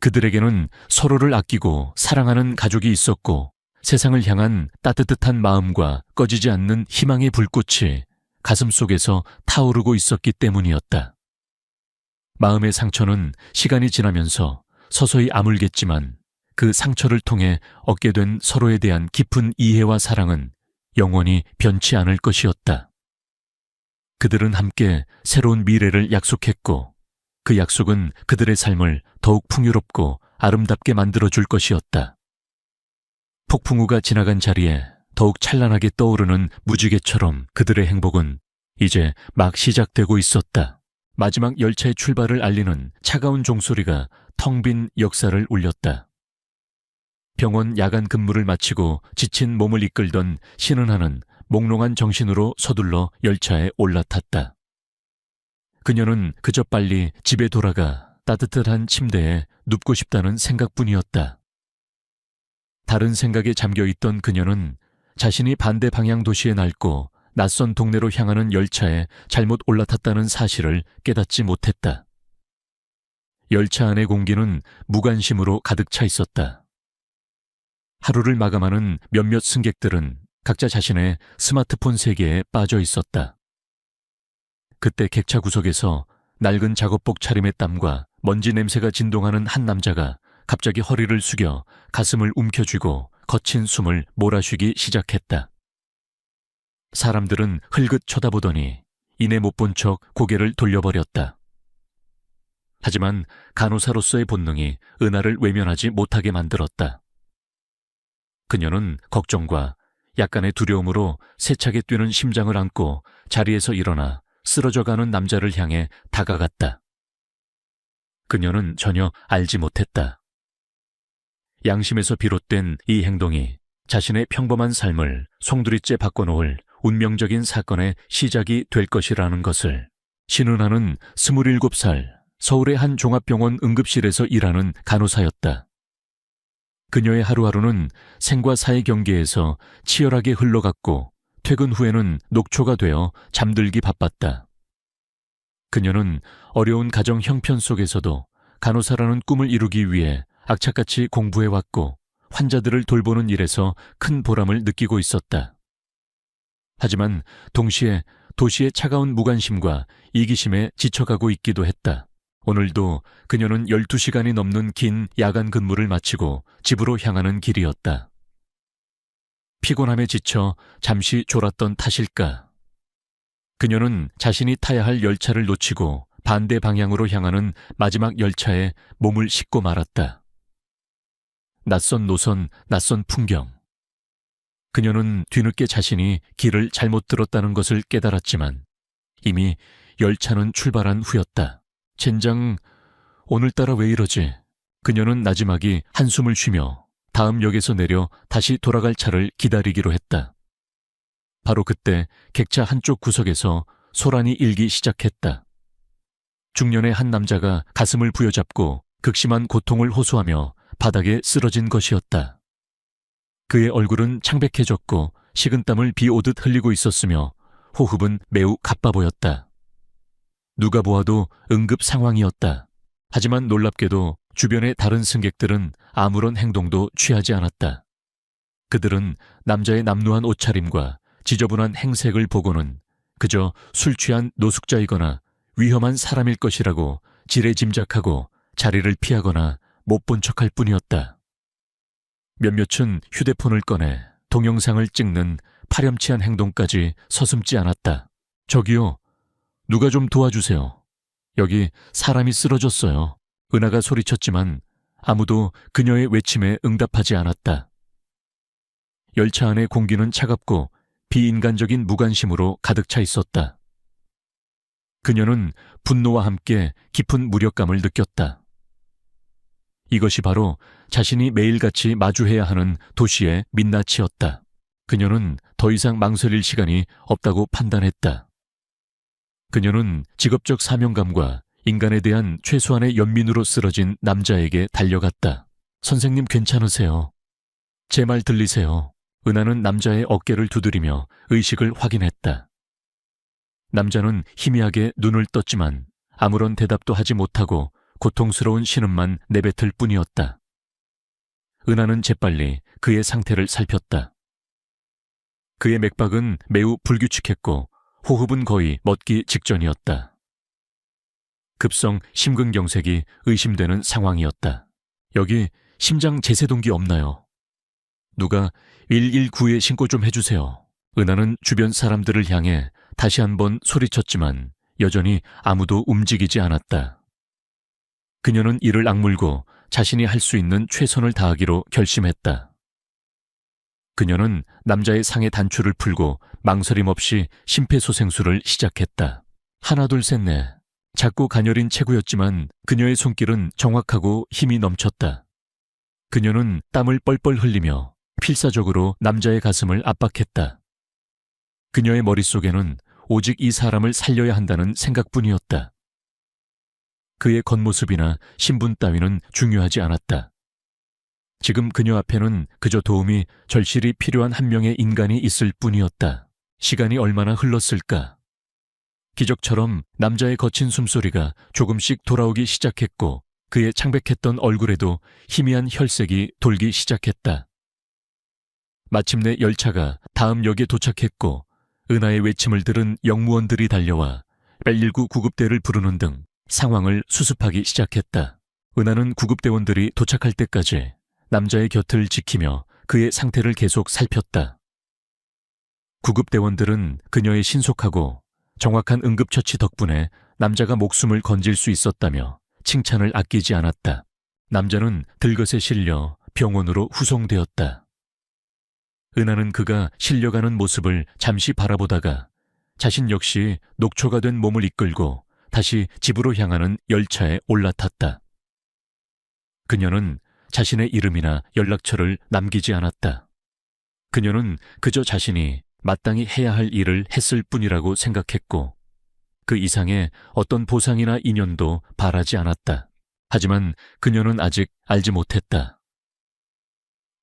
그들에게는 서로를 아끼고 사랑하는 가족이 있었고 세상을 향한 따뜻한 마음과 꺼지지 않는 희망의 불꽃이 가슴 속에서 타오르고 있었기 때문이었다. 마음의 상처는 시간이 지나면서 서서히 아물겠지만 그 상처를 통해 얻게 된 서로에 대한 깊은 이해와 사랑은 영원히 변치 않을 것이었다. 그들은 함께 새로운 미래를 약속했고 그 약속은 그들의 삶을 더욱 풍요롭고 아름답게 만들어줄 것이었다. 폭풍우가 지나간 자리에 더욱 찬란하게 떠오르는 무지개처럼 그들의 행복은 이제 막 시작되고 있었다. 마지막 열차의 출발을 알리는 차가운 종소리가 텅 빈 역사를 울렸다. 병원 야간 근무를 마치고 지친 몸을 이끌던 신은하는 몽롱한 정신으로 서둘러 열차에 올라탔다. 그녀는 그저 빨리 집에 돌아가 따뜻한 침대에 눕고 싶다는 생각뿐이었다. 다른 생각에 잠겨있던 그녀는 자신이 반대 방향 도시에 낡고 낯선 동네로 향하는 열차에 잘못 올라탔다는 사실을 깨닫지 못했다. 열차 안의 공기는 무관심으로 가득 차 있었다. 하루를 마감하는 몇몇 승객들은 각자 자신의 스마트폰 세계에 빠져 있었다. 그때 객차 구석에서 낡은 작업복 차림의 땀과 먼지 냄새가 진동하는 한 남자가 갑자기 허리를 숙여 가슴을 움켜쥐고 거친 숨을 몰아쉬기 시작했다. 사람들은 흘긋 쳐다보더니 이내 못 본 척 고개를 돌려버렸다. 하지만 간호사로서의 본능이 은하를 외면하지 못하게 만들었다. 그녀는 걱정과 약간의 두려움으로 세차게 뛰는 심장을 안고 자리에서 일어나 쓰러져가는 남자를 향해 다가갔다. 그녀는 전혀 알지 못했다. 양심에서 비롯된 이 행동이 자신의 평범한 삶을 송두리째 바꿔놓을 운명적인 사건의 시작이 될 것이라는 것을 신은하는 27살 서울의 한 종합병원 응급실에서 일하는 간호사였다. 그녀의 하루하루는 생과 사의 경계에서 치열하게 흘러갔고 퇴근 후에는 녹초가 되어 잠들기 바빴다. 그녀는 어려운 가정 형편 속에서도 간호사라는 꿈을 이루기 위해 악착같이 공부해왔고 환자들을 돌보는 일에서 큰 보람을 느끼고 있었다. 하지만 동시에 도시의 차가운 무관심과 이기심에 지쳐가고 있기도 했다. 오늘도 그녀는 12시간이 넘는 긴 야간 근무를 마치고 집으로 향하는 길이었다. 피곤함에 지쳐 잠시 졸았던 탓일까? 그녀는 자신이 타야 할 열차를 놓치고 반대 방향으로 향하는 마지막 열차에 몸을 싣고 말았다. 낯선 노선, 낯선 풍경. 그녀는 뒤늦게 자신이 길을 잘못 들었다는 것을 깨달았지만 이미 열차는 출발한 후였다. 젠장, 오늘따라 왜 이러지? 그녀는 나지막이 한숨을 쉬며 다음 역에서 내려 다시 돌아갈 차를 기다리기로 했다. 바로 그때 객차 한쪽 구석에서 소란이 일기 시작했다. 중년의 한 남자가 가슴을 부여잡고 극심한 고통을 호소하며 바닥에 쓰러진 것이었다. 그의 얼굴은 창백해졌고 식은땀을 비 오듯 흘리고 있었으며 호흡은 매우 가빠 보였다. 누가 보아도 응급 상황이었다. 하지만 놀랍게도 주변의 다른 승객들은 아무런 행동도 취하지 않았다. 그들은 남자의 남루한 옷차림과 지저분한 행색을 보고는 그저 술 취한 노숙자이거나 위험한 사람일 것이라고 지레짐작하고 자리를 피하거나 못 본 척할 뿐이었다. 몇몇은 휴대폰을 꺼내 동영상을 찍는 파렴치한 행동까지 서슴지 않았다. 저기요, 누가 좀 도와주세요. 여기 사람이 쓰러졌어요. 은하가 소리쳤지만 아무도 그녀의 외침에 응답하지 않았다. 열차 안의 공기는 차갑고 비인간적인 무관심으로 가득 차 있었다. 그녀는 분노와 함께 깊은 무력감을 느꼈다. 이것이 바로 자신이 매일같이 마주해야 하는 도시의 민낯이었다. 그녀는 더 이상 망설일 시간이 없다고 판단했다. 그녀는 직업적 사명감과 인간에 대한 최소한의 연민으로 쓰러진 남자에게 달려갔다. 선생님 괜찮으세요? 제 말 들리세요? 은하는 남자의 어깨를 두드리며 의식을 확인했다. 남자는 희미하게 눈을 떴지만 아무런 대답도 하지 못하고 고통스러운 신음만 내뱉을 뿐이었다. 은하는 재빨리 그의 상태를 살폈다. 그의 맥박은 매우 불규칙했고 호흡은 거의 멎기 직전이었다. 급성 심근경색이 의심되는 상황이었다. 여기 심장 제세동기 없나요? 누가 119에 신고 좀 해주세요. 은하는 주변 사람들을 향해 다시 한번 소리쳤지만 여전히 아무도 움직이지 않았다. 그녀는 이를 악물고 자신이 할 수 있는 최선을 다하기로 결심했다. 그녀는 남자의 상의 단추를 풀고 망설임 없이 심폐소생술을 시작했다. 하나 둘 셋 넷. 작고 가녀린 체구였지만 그녀의 손길은 정확하고 힘이 넘쳤다. 그녀는 땀을 뻘뻘 흘리며 필사적으로 남자의 가슴을 압박했다. 그녀의 머릿속에는 오직 이 사람을 살려야 한다는 생각뿐이었다. 그의 겉모습이나 신분 따위는 중요하지 않았다. 지금 그녀 앞에는 그저 도움이 절실히 필요한 한 명의 인간이 있을 뿐이었다. 시간이 얼마나 흘렀을까? 기적처럼 남자의 거친 숨소리가 조금씩 돌아오기 시작했고 그의 창백했던 얼굴에도 희미한 혈색이 돌기 시작했다. 마침내 열차가 다음 역에 도착했고 은하의 외침을 들은 영무원들이 달려와 119 구급대를 부르는 등 상황을 수습하기 시작했다. 은하는 구급대원들이 도착할 때까지 남자의 곁을 지키며 그의 상태를 계속 살폈다. 구급대원들은 그녀의 신속하고 정확한 응급처치 덕분에 남자가 목숨을 건질 수 있었다며 칭찬을 아끼지 않았다. 남자는 들것에 실려 병원으로 후송되었다. 은하는 그가 실려가는 모습을 잠시 바라보다가 자신 역시 녹초가 된 몸을 이끌고 다시 집으로 향하는 열차에 올라탔다. 그녀는 자신의 이름이나 연락처를 남기지 않았다. 그녀는 그저 자신이 마땅히 해야 할 일을 했을 뿐이라고 생각했고 그 이상의 어떤 보상이나 인연도 바라지 않았다. 하지만 그녀는 아직 알지 못했다.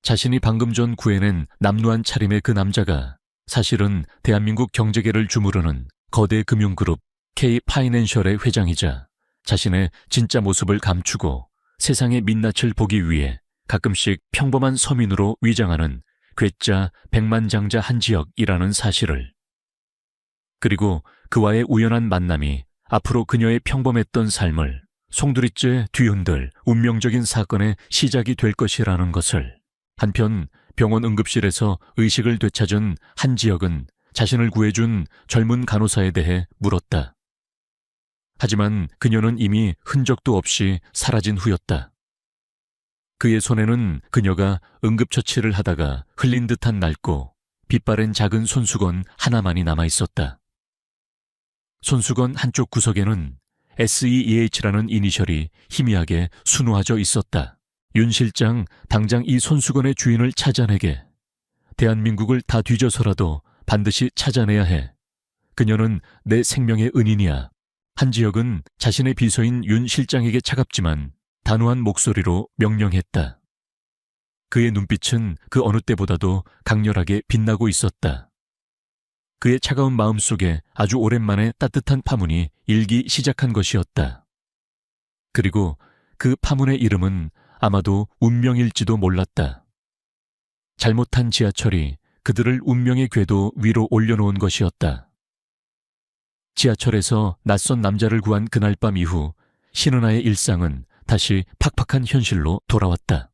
자신이 방금 전 구해낸 남루한 차림의 그 남자가 사실은 대한민국 경제계를 주무르는 거대 금융그룹 K-파이낸셜의 회장이자 자신의 진짜 모습을 감추고 세상의 민낯을 보기 위해 가끔씩 평범한 서민으로 위장하는 괴짜 백만장자 한지혁이라는 사실을. 그리고 그와의 우연한 만남이 앞으로 그녀의 평범했던 삶을 송두리째 뒤흔들 운명적인 사건의 시작이 될 것이라는 것을. 한편 병원 응급실에서 의식을 되찾은 한지혁은 자신을 구해준 젊은 간호사에 대해 물었다. 하지만 그녀는 이미 흔적도 없이 사라진 후였다. 그의 손에는 그녀가 응급처치를 하다가 흘린 듯한 낡고 빛바랜 작은 손수건 하나만이 남아있었다. 손수건 한쪽 구석에는 SEEH라는 이니셜이 희미하게 수놓아져 있었다. 윤 실장, 당장 이 손수건의 주인을 찾아내게. 대한민국을 다 뒤져서라도 반드시 찾아내야 해. 그녀는 내 생명의 은인이야. 한지혁은 자신의 비서인 윤 실장에게 차갑지만 단호한 목소리로 명령했다. 그의 눈빛은 그 어느 때보다도 강렬하게 빛나고 있었다. 그의 차가운 마음속에 아주 오랜만에 따뜻한 파문이 일기 시작한 것이었다. 그리고 그 파문의 이름은 아마도 운명일지도 몰랐다. 잘못한 지하철이 그들을 운명의 궤도 위로 올려놓은 것이었다. 지하철에서 낯선 남자를 구한 그날 밤 이후 신은아의 일상은 다시 팍팍한 현실로 돌아왔다.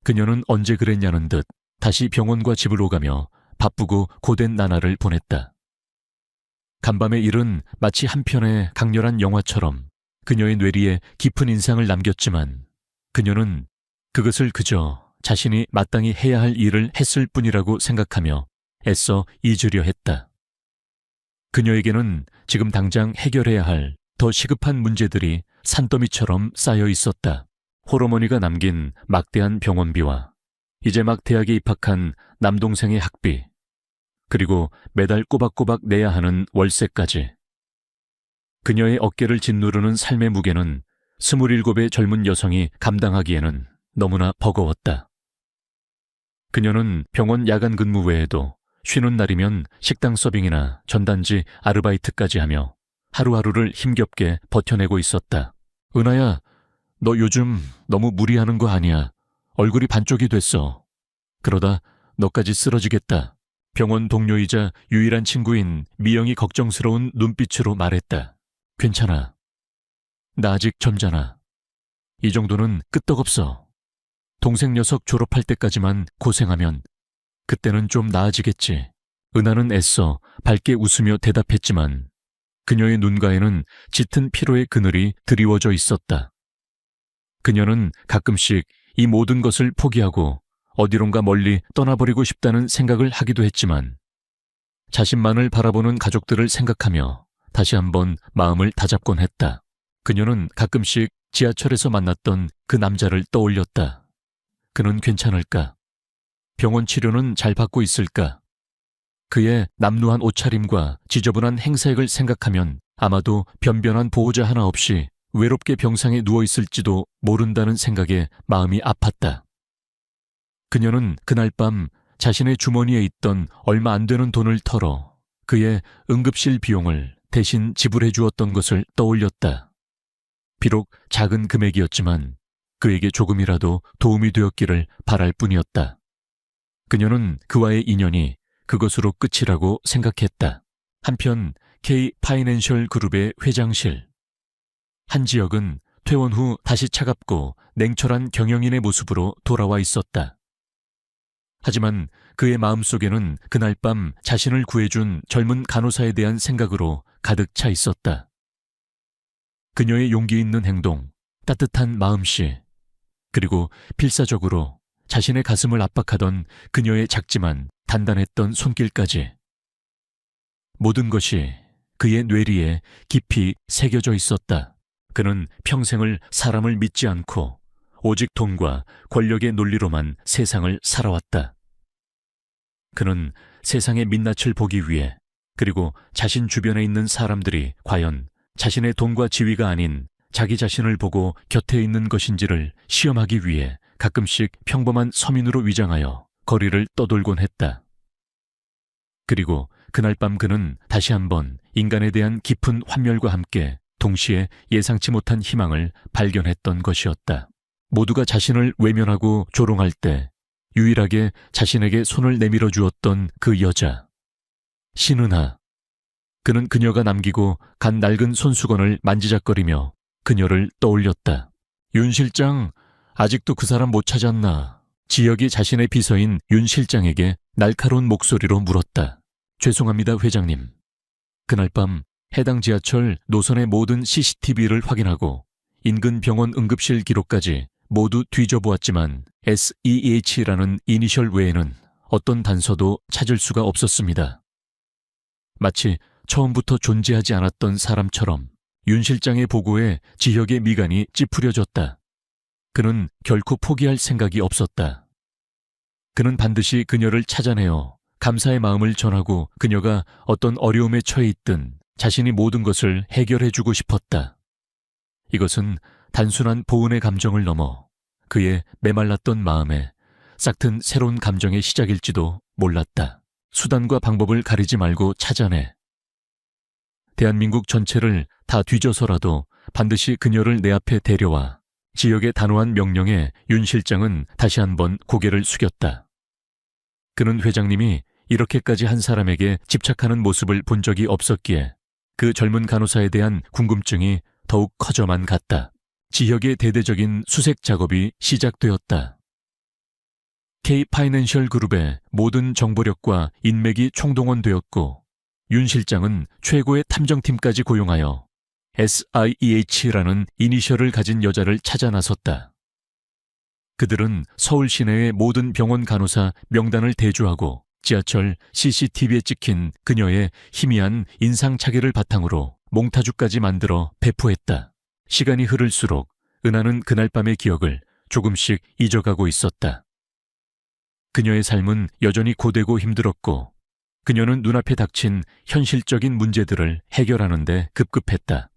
그녀는 언제 그랬냐는 듯 다시 병원과 집을 오가며 바쁘고 고된 나날을 보냈다. 간밤의 일은 마치 한 편의 강렬한 영화처럼 그녀의 뇌리에 깊은 인상을 남겼지만 그녀는 그것을 그저 자신이 마땅히 해야 할 일을 했을 뿐이라고 생각하며 애써 잊으려 했다. 그녀에게는 지금 당장 해결해야 할 더 시급한 문제들이 산더미처럼 쌓여 있었다. 홀어머니가 남긴 막대한 병원비와 이제 막 대학에 입학한 남동생의 학비, 그리고 매달 꼬박꼬박 내야 하는 월세까지. 그녀의 어깨를 짓누르는 삶의 무게는 27의 젊은 여성이 감당하기에는 너무나 버거웠다. 그녀는 병원 야간 근무 외에도 쉬는 날이면 식당 서빙이나 전단지 아르바이트까지 하며 하루하루를 힘겹게 버텨내고 있었다. 은하야, 너 요즘 너무 무리하는 거 아니야. 얼굴이 반쪽이 됐어. 그러다 너까지 쓰러지겠다. 병원 동료이자 유일한 친구인 미영이 걱정스러운 눈빛으로 말했다. 괜찮아. 나 아직 젊잖아. 이 정도는 끄떡없어. 동생 녀석 졸업할 때까지만 고생하면 그때는 좀 나아지겠지. 은하는 애써 밝게 웃으며 대답했지만 그녀의 눈가에는 짙은 피로의 그늘이 드리워져 있었다. 그녀는 가끔씩 이 모든 것을 포기하고 어디론가 멀리 떠나버리고 싶다는 생각을 하기도 했지만 자신만을 바라보는 가족들을 생각하며 다시 한번 마음을 다잡곤 했다. 그녀는 가끔씩 지하철에서 만났던 그 남자를 떠올렸다. 그는 괜찮을까? 병원 치료는 잘 받고 있을까? 그의 남루한 옷차림과 지저분한 행색을 생각하면 아마도 변변한 보호자 하나 없이 외롭게 병상에 누워있을지도 모른다는 생각에 마음이 아팠다. 그녀는 그날 밤 자신의 주머니에 있던 얼마 안 되는 돈을 털어 그의 응급실 비용을 대신 지불해 주었던 것을 떠올렸다. 비록 작은 금액이었지만 그에게 조금이라도 도움이 되었기를 바랄 뿐이었다. 그녀는 그와의 인연이 그것으로 끝이라고 생각했다. 한편 K-파이낸셜 그룹의 회장실. 한지혁은 퇴원 후 다시 차갑고 냉철한 경영인의 모습으로 돌아와 있었다. 하지만 그의 마음속에는 그날 밤 자신을 구해준 젊은 간호사에 대한 생각으로 가득 차 있었다. 그녀의 용기 있는 행동, 따뜻한 마음씨, 그리고 필사적으로 자신의 가슴을 압박하던 그녀의 작지만 단단했던 손길까지. 모든 것이 그의 뇌리에 깊이 새겨져 있었다. 그는 평생을 사람을 믿지 않고 오직 돈과 권력의 논리로만 세상을 살아왔다. 그는 세상의 민낯을 보기 위해, 그리고 자신 주변에 있는 사람들이 과연 자신의 돈과 지위가 아닌 자기 자신을 보고 곁에 있는 것인지를 시험하기 위해 가끔씩 평범한 서민으로 위장하여 거리를 떠돌곤 했다. 그리고 그날 밤 그는 다시 한번 인간에 대한 깊은 환멸과 함께 동시에 예상치 못한 희망을 발견했던 것이었다. 모두가 자신을 외면하고 조롱할 때 유일하게 자신에게 손을 내밀어 주었던 그 여자, 신은하. 그는 그녀가 남기고 간 낡은 손수건을 만지작거리며 그녀를 떠올렸다. 윤 실장, 아직도 그 사람 못 찾았나? 지혁이 자신의 비서인 윤 실장에게 날카로운 목소리로 물었다. 죄송합니다, 회장님. 그날 밤 해당 지하철 노선의 모든 CCTV를 확인하고 인근 병원 응급실 기록까지 모두 뒤져보았지만 SEH라는 이니셜 외에는 어떤 단서도 찾을 수가 없었습니다. 마치 처음부터 존재하지 않았던 사람처럼 윤 실장의 보고에 지혁의 미간이 찌푸려졌다. 그는 결코 포기할 생각이 없었다. 그는 반드시 그녀를 찾아내어 감사의 마음을 전하고 그녀가 어떤 어려움에 처해 있든 자신이 모든 것을 해결해주고 싶었다. 이것은 단순한 보은의 감정을 넘어 그의 메말랐던 마음에 싹튼 새로운 감정의 시작일지도 몰랐다. 수단과 방법을 가리지 말고 찾아내. 대한민국 전체를 다 뒤져서라도 반드시 그녀를 내 앞에 데려와. 지역의 단호한 명령에 윤 실장은 다시 한번 고개를 숙였다. 그는 회장님이 이렇게까지 한 사람에게 집착하는 모습을 본 적이 없었기에 그 젊은 간호사에 대한 궁금증이 더욱 커져만 갔다. 지역의 대대적인 수색 작업이 시작되었다. K-파이낸셜 그룹의 모든 정보력과 인맥이 총동원되었고 윤 실장은 최고의 탐정팀까지 고용하여 SIEH라는 이니셜을 가진 여자를 찾아 나섰다. 그들은 서울 시내의 모든 병원 간호사 명단을 대조하고 지하철 CCTV에 찍힌 그녀의 희미한 인상착의를 바탕으로 몽타주까지 만들어 배포했다. 시간이 흐를수록 은하는 그날 밤의 기억을 조금씩 잊어가고 있었다. 그녀의 삶은 여전히 고되고 힘들었고 그녀는 눈앞에 닥친 현실적인 문제들을 해결하는 데 급급했다.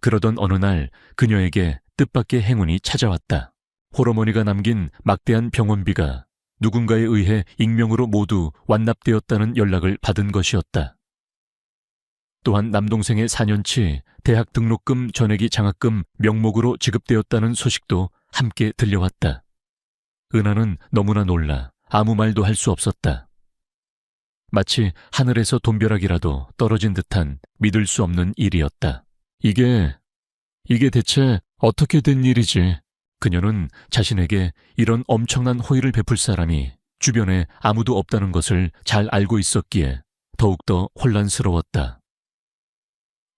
그러던 어느 날 그녀에게 뜻밖의 행운이 찾아왔다. 홀어머니가 남긴 막대한 병원비가 누군가에 의해 익명으로 모두 완납되었다는 연락을 받은 것이었다. 또한 남동생의 4년치 대학 등록금 전액이 장학금 명목으로 지급되었다는 소식도 함께 들려왔다. 은하는 너무나 놀라 아무 말도 할 수 없었다. 마치 하늘에서 돈벼락이라도 떨어진 듯한 믿을 수 없는 일이었다. 이게 대체 어떻게 된 일이지? 그녀는 자신에게 이런 엄청난 호의를 베풀 사람이 주변에 아무도 없다는 것을 잘 알고 있었기에 더욱더 혼란스러웠다.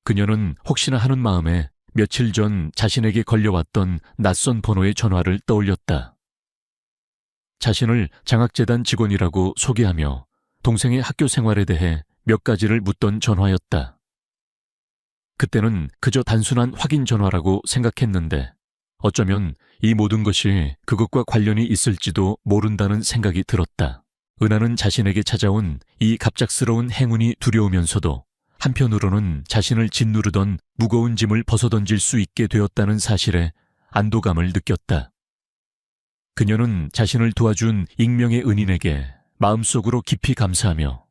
그녀는 혹시나 하는 마음에 며칠 전 자신에게 걸려왔던 낯선 번호의 전화를 떠올렸다. 자신을 장학재단 직원이라고 소개하며 동생의 학교 생활에 대해 몇 가지를 묻던 전화였다. 그때는 그저 단순한 확인 전화라고 생각했는데 어쩌면 이 모든 것이 그것과 관련이 있을지도 모른다는 생각이 들었다. 은하는 자신에게 찾아온 이 갑작스러운 행운이 두려우면서도 한편으로는 자신을 짓누르던 무거운 짐을 벗어던질 수 있게 되었다는 사실에 안도감을 느꼈다. 그녀는 자신을 도와준 익명의 은인에게 마음속으로 깊이 감사하며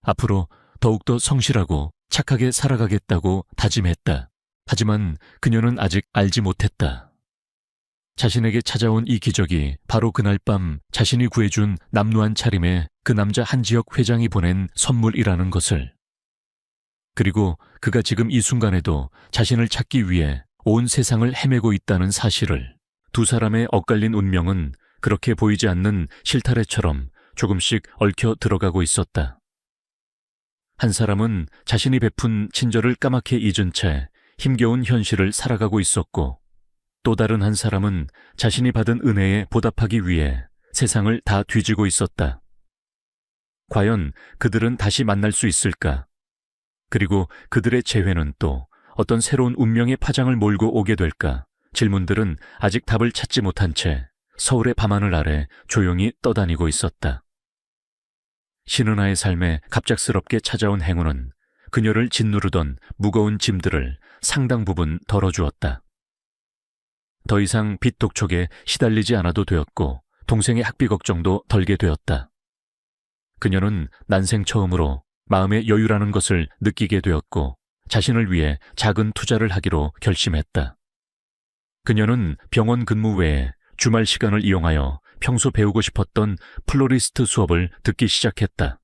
앞으로 더욱더 성실하고 착하게 살아가겠다고 다짐했다. 하지만 그녀는 아직 알지 못했다. 자신에게 찾아온 이 기적이 바로 그날 밤 자신이 구해준 남루한 차림에 그 남자 한지혁 회장이 보낸 선물이라는 것을. 그리고 그가 지금 이 순간에도 자신을 찾기 위해 온 세상을 헤매고 있다는 사실을. 두 사람의 엇갈린 운명은 그렇게 보이지 않는 실타래처럼 조금씩 얽혀 들어가고 있었다. 한 사람은 자신이 베푼 친절을 까맣게 잊은 채 힘겨운 현실을 살아가고 있었고 또 다른 한 사람은 자신이 받은 은혜에 보답하기 위해 세상을 다 뒤지고 있었다. 과연 그들은 다시 만날 수 있을까? 그리고 그들의 재회는 또 어떤 새로운 운명의 파장을 몰고 오게 될까 질문들은 아직 답을 찾지 못한 채 서울의 밤하늘 아래 조용히 떠다니고 있었다. 신은아의 삶에 갑작스럽게 찾아온 행운은 그녀를 짓누르던 무거운 짐들을 상당 부분 덜어주었다. 더 이상 빚 독촉에 시달리지 않아도 되었고 동생의 학비 걱정도 덜게 되었다. 그녀는 난생 처음으로 마음의 여유라는 것을 느끼게 되었고 자신을 위해 작은 투자를 하기로 결심했다. 그녀는 병원 근무 외에 주말 시간을 이용하여 평소 배우고 싶었던 플로리스트 수업을 듣기 시작했다.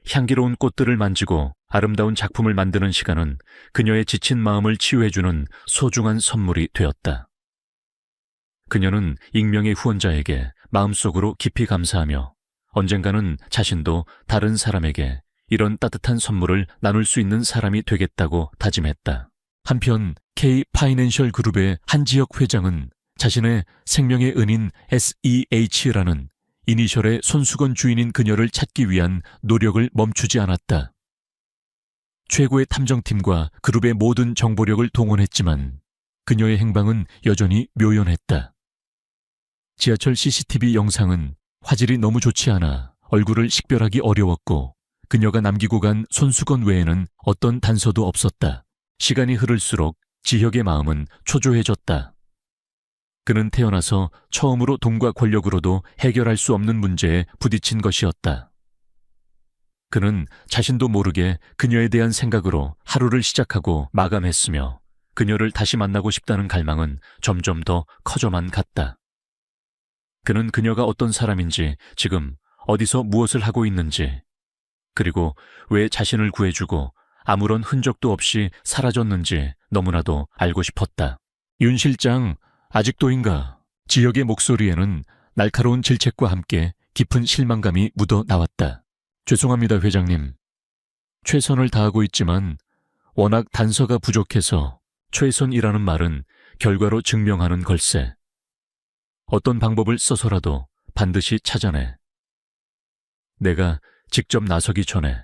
향기로운 꽃들을 만지고 아름다운 작품을 만드는 시간은 그녀의 지친 마음을 치유해주는 소중한 선물이 되었다. 그녀는 익명의 후원자에게 마음속으로 깊이 감사하며 언젠가는 자신도 다른 사람에게 이런 따뜻한 선물을 나눌 수 있는 사람이 되겠다고 다짐했다. 한편 K 파이낸셜 그룹의 한지혁 회장은 자신의 생명의 은인 SEH라는 이니셜의 손수건 주인인 그녀를 찾기 위한 노력을 멈추지 않았다. 최고의 탐정팀과 그룹의 모든 정보력을 동원했지만 그녀의 행방은 여전히 묘연했다. 지하철 CCTV 영상은 화질이 너무 좋지 않아 얼굴을 식별하기 어려웠고 그녀가 남기고 간 손수건 외에는 어떤 단서도 없었다. 시간이 흐를수록 지혁의 마음은 초조해졌다. 그는 태어나서 처음으로 돈과 권력으로도 해결할 수 없는 문제에 부딪힌 것이었다. 그는 자신도 모르게 그녀에 대한 생각으로 하루를 시작하고 마감했으며 그녀를 다시 만나고 싶다는 갈망은 점점 더 커져만 갔다. 그는 그녀가 어떤 사람인지, 지금 어디서 무엇을 하고 있는지, 그리고 왜 자신을 구해주고 아무런 흔적도 없이 사라졌는지 너무나도 알고 싶었다. 윤 실장, 아직도인가? 지혁의 목소리에는 날카로운 질책과 함께 깊은 실망감이 묻어 나왔다. 죄송합니다, 회장님. 최선을 다하고 있지만 워낙 단서가 부족해서 최선이라는 말은 결과로 증명하는 걸세. 어떤 방법을 써서라도 반드시 찾아내. 내가 직접 나서기 전에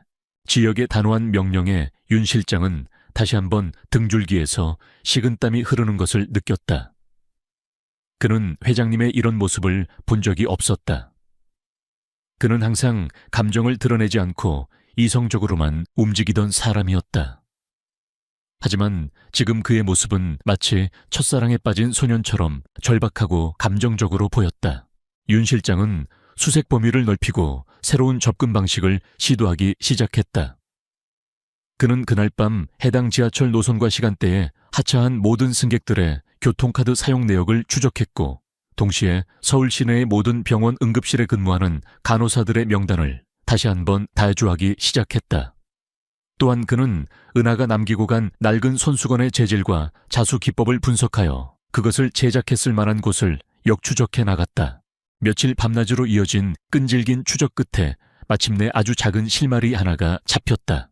지역의 단호한 명령에 윤 실장은 다시 한번 등줄기에서 식은땀이 흐르는 것을 느꼈다. 그는 회장님의 이런 모습을 본 적이 없었다. 그는 항상 감정을 드러내지 않고 이성적으로만 움직이던 사람이었다. 하지만 지금 그의 모습은 마치 첫사랑에 빠진 소년처럼 절박하고 감정적으로 보였다. 윤 실장은 수색 범위를 넓히고 새로운 접근 방식을 시도하기 시작했다. 그는 그날 밤 해당 지하철 노선과 시간대에 하차한 모든 승객들의 교통카드 사용 내역을 추적했고 동시에 서울 시내의 모든 병원 응급실에 근무하는 간호사들의 명단을 다시 한번 다주하기 시작했다. 또한 그는 은하가 남기고 간 낡은 손수건의 재질과 자수 기법을 분석하여 그것을 제작했을 만한 곳을 역추적해 나갔다. 며칠 밤낮으로 이어진 끈질긴 추적 끝에 마침내 아주 작은 실마리 하나가 잡혔다.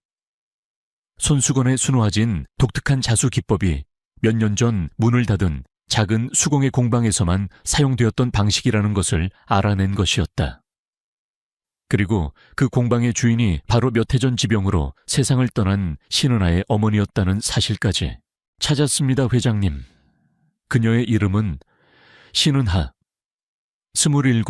손수건에 수놓아진 독특한 자수 기법이 몇 년 전 문을 닫은 작은 수공예 공방에서만 사용되었던 방식이라는 것을 알아낸 것이었다. 그리고 그 공방의 주인이 바로 몇 해 전 지병으로 세상을 떠난 신은아의 어머니였다는 사실까지. 찾았습니다, 회장님. 그녀의 이름은 신은하. 27,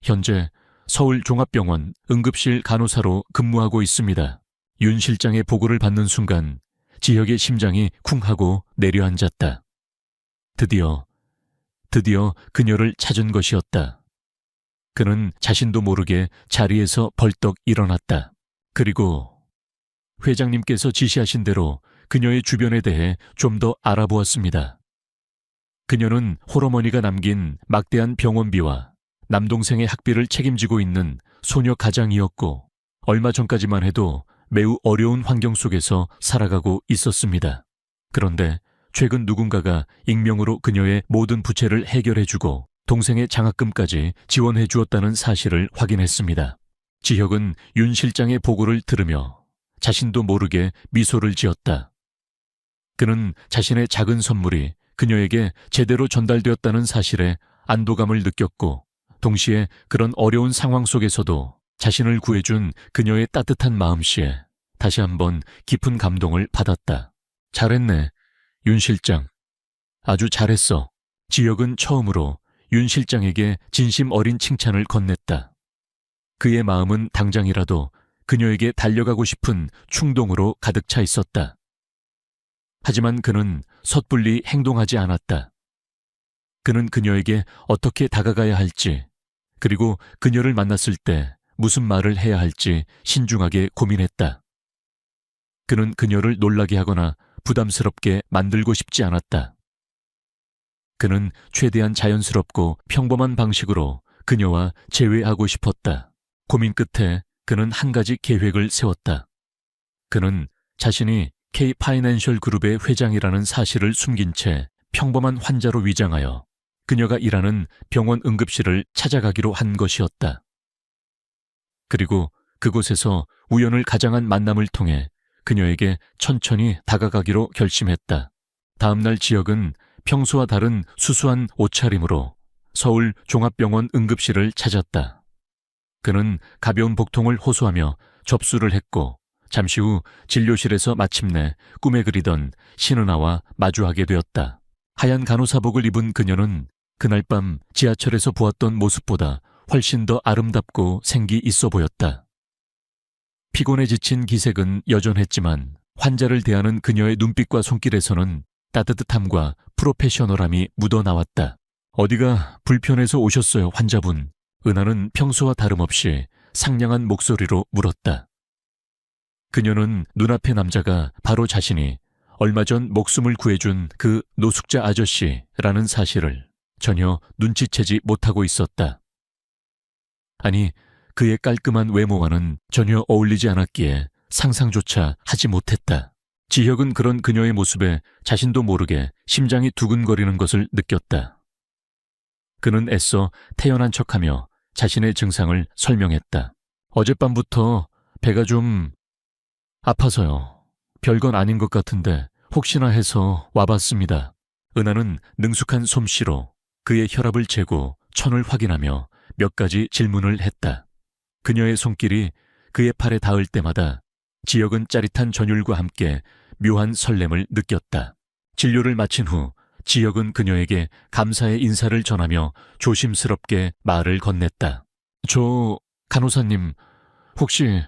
현재 서울종합병원 응급실 간호사로 근무하고 있습니다. 윤 실장의 보고를 받는 순간 지혁의 심장이 쿵 하고 내려앉았다. 드디어 그녀를 찾은 것이었다. 그는 자신도 모르게 자리에서 벌떡 일어났다. 그리고 회장님께서 지시하신 대로 그녀의 주변에 대해 좀 더 알아보았습니다. 그녀는 홀어머니가 남긴 막대한 병원비와 남동생의 학비를 책임지고 있는 소녀 가장이었고 얼마 전까지만 해도 매우 어려운 환경 속에서 살아가고 있었습니다. 그런데 최근 누군가가 익명으로 그녀의 모든 부채를 해결해주고 동생의 장학금까지 지원해 주었다는 사실을 확인했습니다. 지혁은 윤 실장의 보고를 들으며 자신도 모르게 미소를 지었다. 그는 자신의 작은 선물이 그녀에게 제대로 전달되었다는 사실에 안도감을 느꼈고 동시에 그런 어려운 상황 속에서도 자신을 구해준 그녀의 따뜻한 마음씨에 다시 한번 깊은 감동을 받았다. 잘했네, 윤 실장. 아주 잘했어. 지혁은 처음으로 윤 실장에게 진심 어린 칭찬을 건넸다. 그의 마음은 당장이라도 그녀에게 달려가고 싶은 충동으로 가득 차 있었다. 하지만 그는 섣불리 행동하지 않았다. 그는 그녀에게 어떻게 다가가야 할지, 그리고 그녀를 만났을 때 무슨 말을 해야 할지 신중하게 고민했다. 그는 그녀를 놀라게 하거나 부담스럽게 만들고 싶지 않았다. 그는 최대한 자연스럽고 평범한 방식으로 그녀와 재회하고 싶었다. 고민 끝에 그는 한 가지 계획을 세웠다. 그는 자신이 K-파이낸셜 그룹의 회장이라는 사실을 숨긴 채 평범한 환자로 위장하여 그녀가 일하는 병원 응급실을 찾아가기로 한 것이었다. 그리고 그곳에서 우연을 가장한 만남을 통해 그녀에게 천천히 다가가기로 결심했다. 다음날 지혁은 평소와 다른 수수한 옷차림으로 서울 종합병원 응급실을 찾았다. 그는 가벼운 복통을 호소하며 접수를 했고 잠시 후 진료실에서 마침내 꿈에 그리던 신은아와 마주하게 되었다. 하얀 간호사복을 입은 그녀는 그날 밤 지하철에서 보았던 모습보다 훨씬 더 아름답고 생기 있어 보였다. 피곤에 지친 기색은 여전했지만 환자를 대하는 그녀의 눈빛과 손길에서는 따뜻함과 프로페셔널함이 묻어나왔다. 어디가 불편해서 오셨어요, 환자분? 은하는 평소와 다름없이 상냥한 목소리로 물었다. 그녀는 눈앞의 남자가 바로 자신이 얼마 전 목숨을 구해준 그 노숙자 아저씨라는 사실을 전혀 눈치채지 못하고 있었다. 아니, 그의 깔끔한 외모와는 전혀 어울리지 않았기에 상상조차 하지 못했다. 지혁은 그런 그녀의 모습에 자신도 모르게 심장이 두근거리는 것을 느꼈다. 그는 애써 태연한 척하며 자신의 증상을 설명했다. 어젯밤부터 배가 좀 아파서요. 별건 아닌 것 같은데 혹시나 해서 와봤습니다. 은하는 능숙한 솜씨로 그의 혈압을 재고 천을 확인하며 몇 가지 질문을 했다. 그녀의 손길이 그의 팔에 닿을 때마다 지혁은 짜릿한 전율과 함께 묘한 설렘을 느꼈다. 진료를 마친 후 지혁은 그녀에게 감사의 인사를 전하며 조심스럽게 말을 건넸다. 저 간호사님, 혹시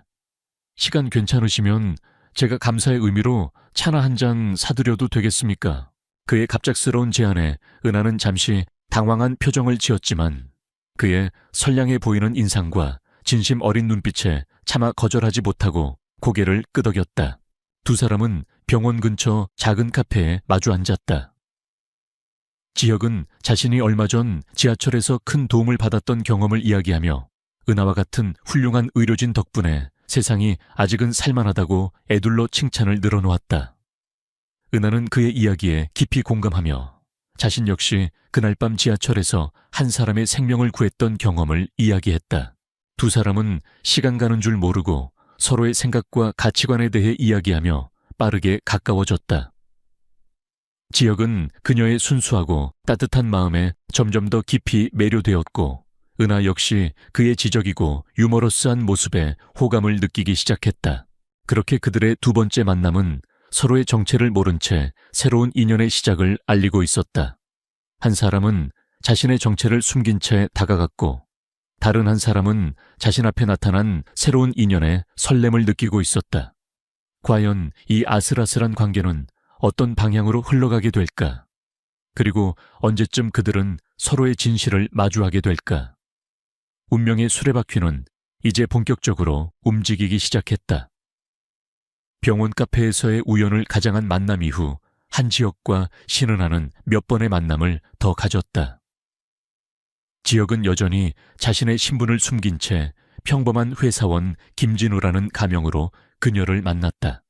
시간 괜찮으시면 제가 감사의 의미로 차나 한 잔 사드려도 되겠습니까? 그의 갑작스러운 제안에 은하는 잠시 당황한 표정을 지었지만 그의 선량해 보이는 인상과 진심 어린 눈빛에 차마 거절하지 못하고 고개를 끄덕였다. 두 사람은 병원 근처 작은 카페에 마주 앉았다. 지혁은 자신이 얼마 전 지하철에서 큰 도움을 받았던 경험을 이야기하며 은하와 같은 훌륭한 의료진 덕분에 세상이 아직은 살만하다고 애둘러 칭찬을 늘어놓았다. 은하는 그의 이야기에 깊이 공감하며 자신 역시 그날 밤 지하철에서 한 사람의 생명을 구했던 경험을 이야기했다. 두 사람은 시간 가는 줄 모르고 서로의 생각과 가치관에 대해 이야기하며 빠르게 가까워졌다. 지혁은 그녀의 순수하고 따뜻한 마음에 점점 더 깊이 매료되었고 은하 역시 그의 지적이고 유머러스한 모습에 호감을 느끼기 시작했다. 그렇게 그들의 두 번째 만남은 서로의 정체를 모른 채 새로운 인연의 시작을 알리고 있었다. 한 사람은 자신의 정체를 숨긴 채 다가갔고 다른 한 사람은 자신 앞에 나타난 새로운 인연에 설렘을 느끼고 있었다. 과연 이 아슬아슬한 관계는 어떤 방향으로 흘러가게 될까? 그리고 언제쯤 그들은 서로의 진실을 마주하게 될까? 운명의 수레바퀴는 이제 본격적으로 움직이기 시작했다. 병원 카페에서의 우연을 가장한 만남 이후 한지혁과 신은하는 몇 번의 만남을 더 가졌다. 지혁은 여전히 자신의 신분을 숨긴 채 평범한 회사원 김진우라는 가명으로 그녀를 만났다.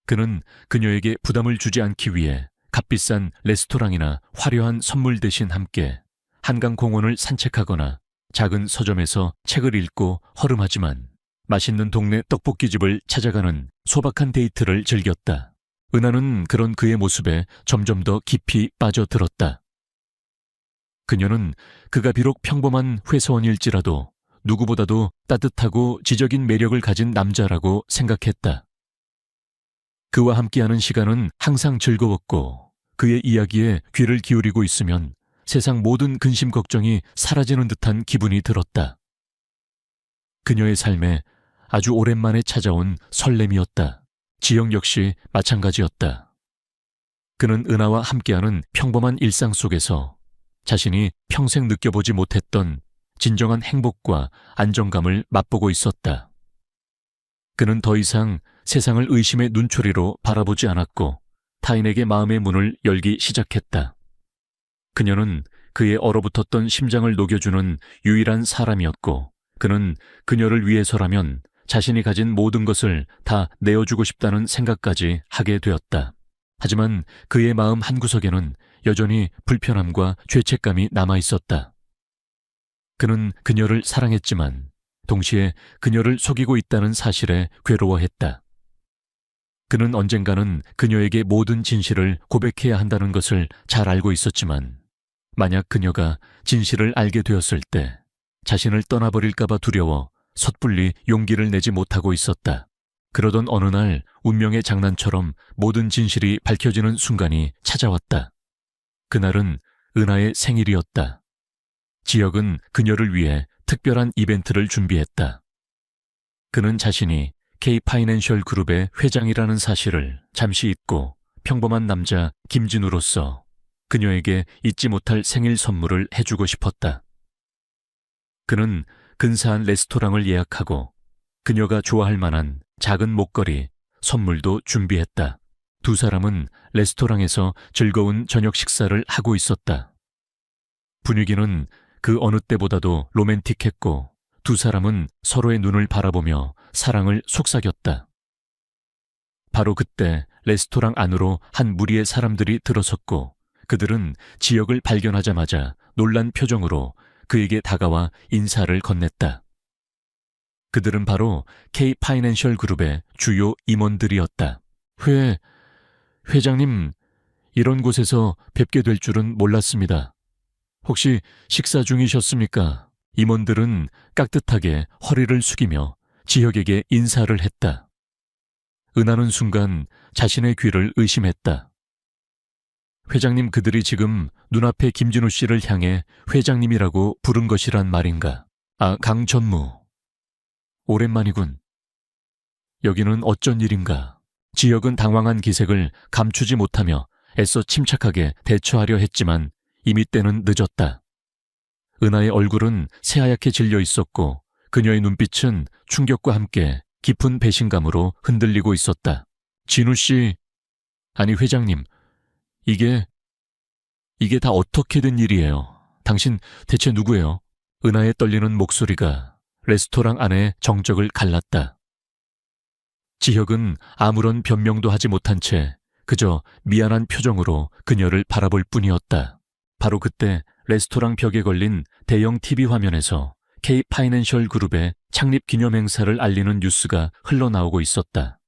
그는 그녀에게 부담을 주지 않기 위해 값비싼 레스토랑이나 화려한 선물 대신 함께 한강공원을 산책하거나 작은 서점에서 책을 읽고 허름하지만 맛있는 동네 떡볶이집을 찾아가는 소박한 데이트를 즐겼다. 은하는 그런 그의 모습에 점점 더 깊이 빠져들었다. 그녀는 그가 비록 평범한 회사원일지라도 누구보다도 따뜻하고 지적인 매력을 가진 남자라고 생각했다. 그와 함께하는 시간은 항상 즐거웠고 그의 이야기에 귀를 기울이고 있으면 세상 모든 근심 걱정이 사라지는 듯한 기분이 들었다. 그녀의 삶에 아주 오랜만에 찾아온 설렘이었다. 지영 역시 마찬가지였다. 그는 은하와 함께하는 평범한 일상 속에서 자신이 평생 느껴보지 못했던 진정한 행복과 안정감을 맛보고 있었다. 그는 더 이상 세상을 의심의 눈초리로 바라보지 않았고 타인에게 마음의 문을 열기 시작했다. 그녀는 그의 얼어붙었던 심장을 녹여주는 유일한 사람이었고 그는 그녀를 위해서라면 자신이 가진 모든 것을 다 내어주고 싶다는 생각까지 하게 되었다. 하지만 그의 마음 한구석에는 여전히 불편함과 죄책감이 남아있었다. 그는 그녀를 사랑했지만 동시에 그녀를 속이고 있다는 사실에 괴로워했다. 그는 언젠가는 그녀에게 모든 진실을 고백해야 한다는 것을 잘 알고 있었지만 만약 그녀가 진실을 알게 되었을 때 자신을 떠나버릴까봐 두려워 섣불리 용기를 내지 못하고 있었다. 그러던 어느 날 운명의 장난처럼 모든 진실이 밝혀지는 순간이 찾아왔다. 그날은 은하의 생일이었다. 지혁은 그녀를 위해 특별한 이벤트를 준비했다. 그는 자신이 K파이낸셜 그룹의 회장이라는 사실을 잠시 잊고 평범한 남자 김진우로서 그녀에게 잊지 못할 생일 선물을 해주고 싶었다. 그는 근사한 레스토랑을 예약하고 그녀가 좋아할 만한 작은 목걸이, 선물도 준비했다. 두 사람은 레스토랑에서 즐거운 저녁 식사를 하고 있었다. 분위기는 그 어느 때보다도 로맨틱했고 두 사람은 서로의 눈을 바라보며 사랑을 속삭였다. 바로 그때 레스토랑 안으로 한 무리의 사람들이 들어섰고 그들은 지혁을 발견하자마자 놀란 표정으로 그에게 다가와 인사를 건넸다. 그들은 바로 K파이낸셜 그룹의 주요 임원들이었다. 회장님, 이런 곳에서 뵙게 될 줄은 몰랐습니다. 혹시 식사 중이셨습니까? 임원들은 깍듯하게 허리를 숙이며 지혁에게 인사를 했다. 은하는 순간 자신의 귀를 의심했다. 회장님, 그들이 지금 눈앞에 김진우 씨를 향해 회장님이라고 부른 것이란 말인가? 아, 강전무. 오랜만이군. 여기는 어쩐 일인가? 지혁은 당황한 기색을 감추지 못하며 애써 침착하게 대처하려 했지만 이미 때는 늦었다. 은하의 얼굴은 새하얗게 질려 있었고 그녀의 눈빛은 충격과 함께 깊은 배신감으로 흔들리고 있었다. 진우 씨, 아니 회장님, 이게 다 어떻게 된 일이에요? 당신 대체 누구예요? 은하의 떨리는 목소리가 레스토랑 안의 정적을 갈랐다. 지혁은 아무런 변명도 하지 못한 채 그저 미안한 표정으로 그녀를 바라볼 뿐이었다. 바로 그때 레스토랑 벽에 걸린 대형 TV 화면에서 K파이낸셜 그룹의 창립 기념행사를 알리는 뉴스가 흘러나오고 있었다.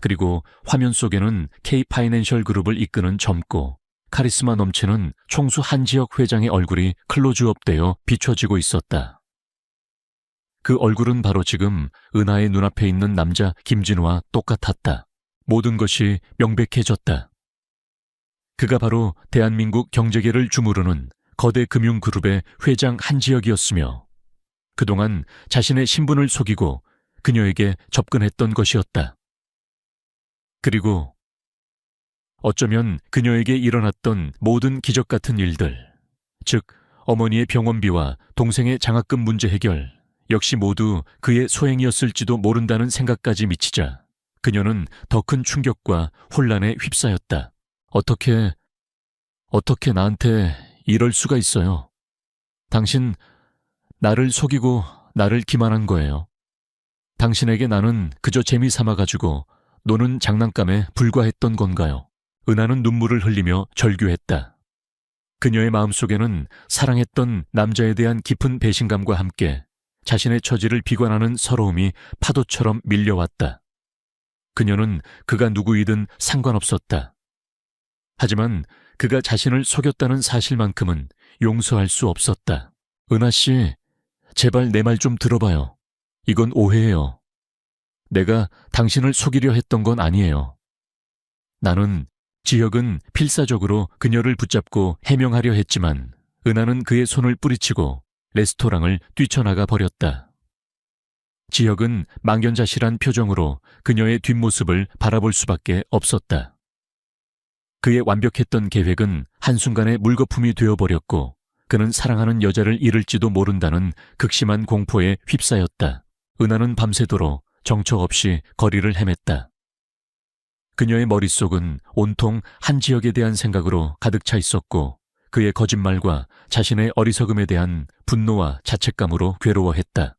그리고 화면 속에는 K파이낸셜 그룹을 이끄는 젊고 카리스마 넘치는 총수 한지혁 회장의 얼굴이 클로즈업되어 비춰지고 있었다. 그 얼굴은 바로 지금 은하의 눈앞에 있는 남자 김진우와 똑같았다. 모든 것이 명백해졌다. 그가 바로 대한민국 경제계를 주무르는 거대 금융그룹의 회장 한지혁이었으며 그동안 자신의 신분을 속이고 그녀에게 접근했던 것이었다. 그리고 어쩌면 그녀에게 일어났던 모든 기적 같은 일들, 즉 어머니의 병원비와 동생의 장학금 문제 해결, 역시 모두 그의 소행이었을지도 모른다는 생각까지 미치자 그녀는 더 큰 충격과 혼란에 휩싸였다. 어떻게 나한테 이럴 수가 있어요? 당신 나를 속이고 나를 기만한 거예요. 당신에게 나는 그저 재미 삼아가지고 노는 장난감에 불과했던 건가요? 은하는 눈물을 흘리며 절규했다. 그녀의 마음속에는 사랑했던 남자에 대한 깊은 배신감과 함께 자신의 처지를 비관하는 서러움이 파도처럼 밀려왔다. 그녀는 그가 누구이든 상관없었다. 하지만 그가 자신을 속였다는 사실만큼은 용서할 수 없었다. 은하 씨, 제발 내 말 좀 들어봐요. 이건 오해예요. 내가 당신을 속이려 했던 건 아니에요. 나는 지혁은 필사적으로 그녀를 붙잡고 해명하려 했지만 은하는 그의 손을 뿌리치고 레스토랑을 뛰쳐나가 버렸다. 지혁은 망연자실한 표정으로 그녀의 뒷모습을 바라볼 수밖에 없었다. 그의 완벽했던 계획은 한순간에 물거품이 되어버렸고 그는 사랑하는 여자를 잃을지도 모른다는 극심한 공포에 휩싸였다. 은하는 밤새도록 정처 없이 거리를 헤맸다. 그녀의 머릿속은 온통 한지혁에 대한 생각으로 가득 차 있었고 그의 거짓말과 자신의 어리석음에 대한 분노와 자책감으로 괴로워했다.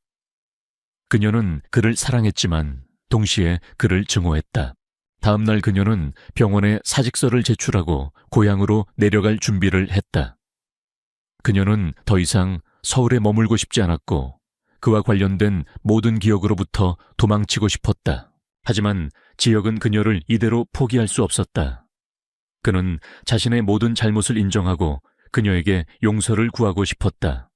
그녀는 그를 사랑했지만 동시에 그를 증오했다. 다음 날 그녀는 병원에 사직서를 제출하고 고향으로 내려갈 준비를 했다. 그녀는 더 이상 서울에 머물고 싶지 않았고 그와 관련된 모든 기억으로부터 도망치고 싶었다. 하지만 지혁은 그녀를 이대로 포기할 수 없었다. 그는 자신의 모든 잘못을 인정하고 그녀에게 용서를 구하고 싶었다.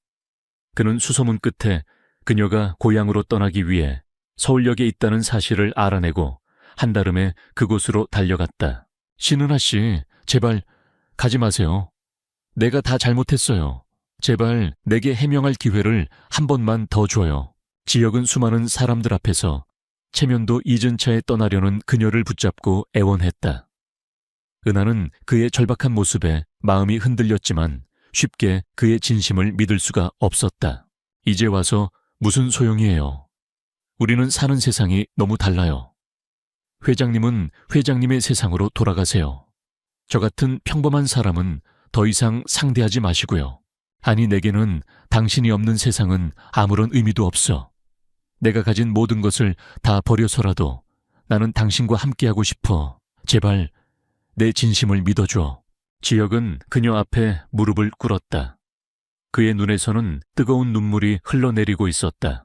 그는 수소문 끝에 그녀가 고향으로 떠나기 위해 서울역에 있다는 사실을 알아내고 한달음에 그곳으로 달려갔다. 신은하 씨, 제발 가지 마세요. 내가 다 잘못했어요. 제발 내게 해명할 기회를 한 번만 더 줘요. 지혁은 수많은 사람들 앞에서 체면도 잊은 채 떠나려는 그녀를 붙잡고 애원했다. 은하는 그의 절박한 모습에 마음이 흔들렸지만 쉽게 그의 진심을 믿을 수가 없었다. 이제 와서 무슨 소용이에요. 우리는 사는 세상이 너무 달라요. 회장님은 회장님의 세상으로 돌아가세요. 저 같은 평범한 사람은 더 이상 상대하지 마시고요. 아니, 내게는 당신이 없는 세상은 아무런 의미도 없어. 내가 가진 모든 것을 다 버려서라도 나는 당신과 함께하고 싶어. 제발 내 진심을 믿어줘. 지혁은 그녀 앞에 무릎을 꿇었다. 그의 눈에서는 뜨거운 눈물이 흘러내리고 있었다.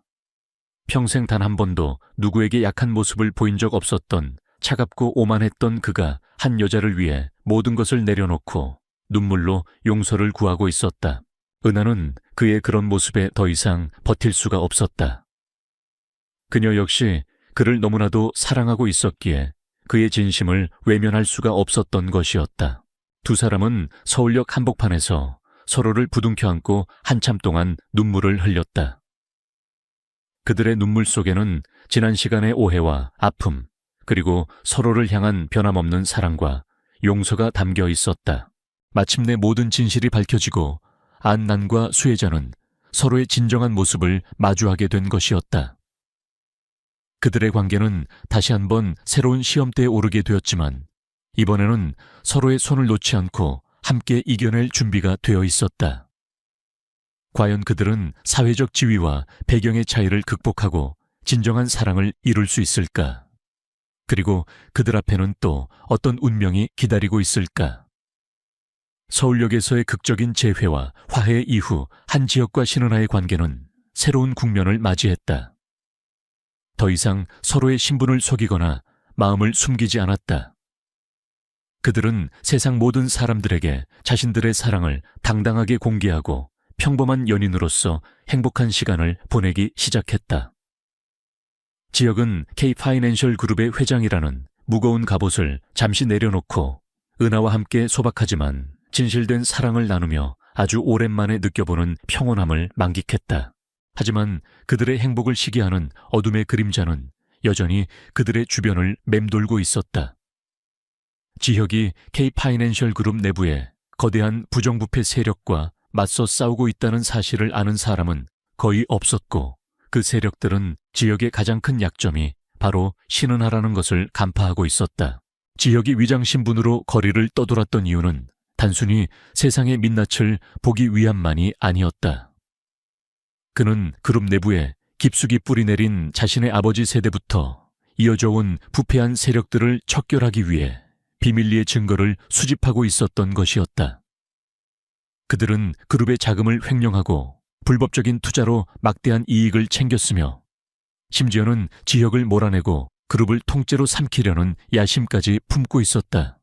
평생 단 한 번도 누구에게 약한 모습을 보인 적 없었던 차갑고 오만했던 그가 한 여자를 위해 모든 것을 내려놓고 눈물로 용서를 구하고 있었다. 은하는 그의 그런 모습에 더 이상 버틸 수가 없었다. 그녀 역시 그를 너무나도 사랑하고 있었기에 그의 진심을 외면할 수가 없었던 것이었다. 두 사람은 서울역 한복판에서 서로를 부둥켜 안고 한참 동안 눈물을 흘렸다. 그들의 눈물 속에는 지난 시간의 오해와 아픔, 그리고 서로를 향한 변함없는 사랑과 용서가 담겨 있었다. 마침내 모든 진실이 밝혀지고 안난과 수혜자는 서로의 진정한 모습을 마주하게 된 것이었다. 그들의 관계는 다시 한번 새로운 시험대에 오르게 되었지만 이번에는 서로의 손을 놓지 않고 함께 이겨낼 준비가 되어 있었다. 과연 그들은 사회적 지위와 배경의 차이를 극복하고 진정한 사랑을 이룰 수 있을까? 그리고 그들 앞에는 또 어떤 운명이 기다리고 있을까? 서울역에서의 극적인 재회와 화해 이후 한지혁과 신은하의 관계는 새로운 국면을 맞이했다. 더 이상 서로의 신분을 속이거나 마음을 숨기지 않았다. 그들은 세상 모든 사람들에게 자신들의 사랑을 당당하게 공개하고 평범한 연인으로서 행복한 시간을 보내기 시작했다. 지혁은 K-파이낸셜 그룹의 회장이라는 무거운 갑옷을 잠시 내려놓고 은하와 함께 소박하지만 진실된 사랑을 나누며 아주 오랜만에 느껴보는 평온함을 만끽했다. 하지만 그들의 행복을 시기하는 어둠의 그림자는 여전히 그들의 주변을 맴돌고 있었다. 지혁이 K-파이낸셜 그룹 내부에 거대한 부정부패 세력과 맞서 싸우고 있다는 사실을 아는 사람은 거의 없었고 그 세력들은 지혁의 가장 큰 약점이 바로 신은하라는 것을 간파하고 있었다. 지혁이 위장신분으로 거리를 떠돌았던 이유는 단순히 세상의 민낯을 보기 위함만이 아니었다. 그는 그룹 내부에 깊숙이 뿌리내린 자신의 아버지 세대부터 이어져 온 부패한 세력들을 척결하기 위해 비밀리에 증거를 수집하고 있었던 것이었다. 그들은 그룹의 자금을 횡령하고 불법적인 투자로 막대한 이익을 챙겼으며 심지어는 지혁을 몰아내고 그룹을 통째로 삼키려는 야심까지 품고 있었다.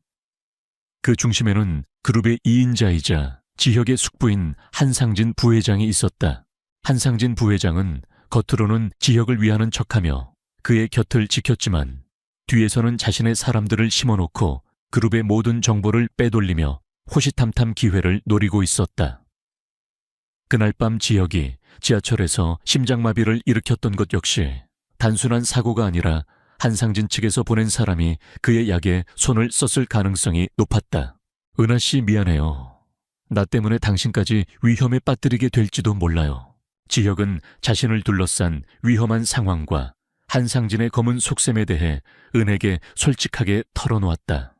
그 중심에는 그룹의 2인자이자 지혁의 숙부인 한상진 부회장이 있었다. 한상진 부회장은 겉으로는 지혁을 위하는 척하며 그의 곁을 지켰지만 뒤에서는 자신의 사람들을 심어놓고 그룹의 모든 정보를 빼돌리며 호시탐탐 기회를 노리고 있었다. 그날 밤 지혁이 지하철에서 심장마비를 일으켰던 것 역시 단순한 사고가 아니라 한상진 측에서 보낸 사람이 그의 약에 손을 썼을 가능성이 높았다. 은하 씨 미안해요. 나 때문에 당신까지 위험에 빠뜨리게 될지도 몰라요. 지혁은 자신을 둘러싼 위험한 상황과 한상진의 검은 속셈에 대해 은에게 솔직하게 털어놓았다.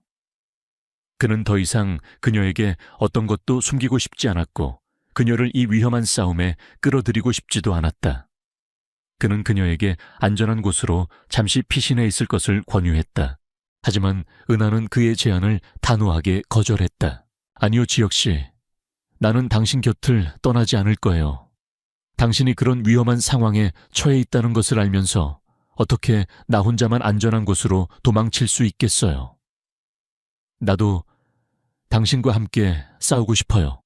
그는 더 이상 그녀에게 어떤 것도 숨기고 싶지 않았고 그녀를 이 위험한 싸움에 끌어들이고 싶지도 않았다. 그는 그녀에게 안전한 곳으로 잠시 피신해 있을 것을 권유했다. 하지만 은하는 그의 제안을 단호하게 거절했다. 아니요, 지혁 씨. 나는 당신 곁을 떠나지 않을 거예요. 당신이 그런 위험한 상황에 처해 있다는 것을 알면서 어떻게 나 혼자만 안전한 곳으로 도망칠 수 있겠어요. 나도 당신과 함께 싸우고 싶어요.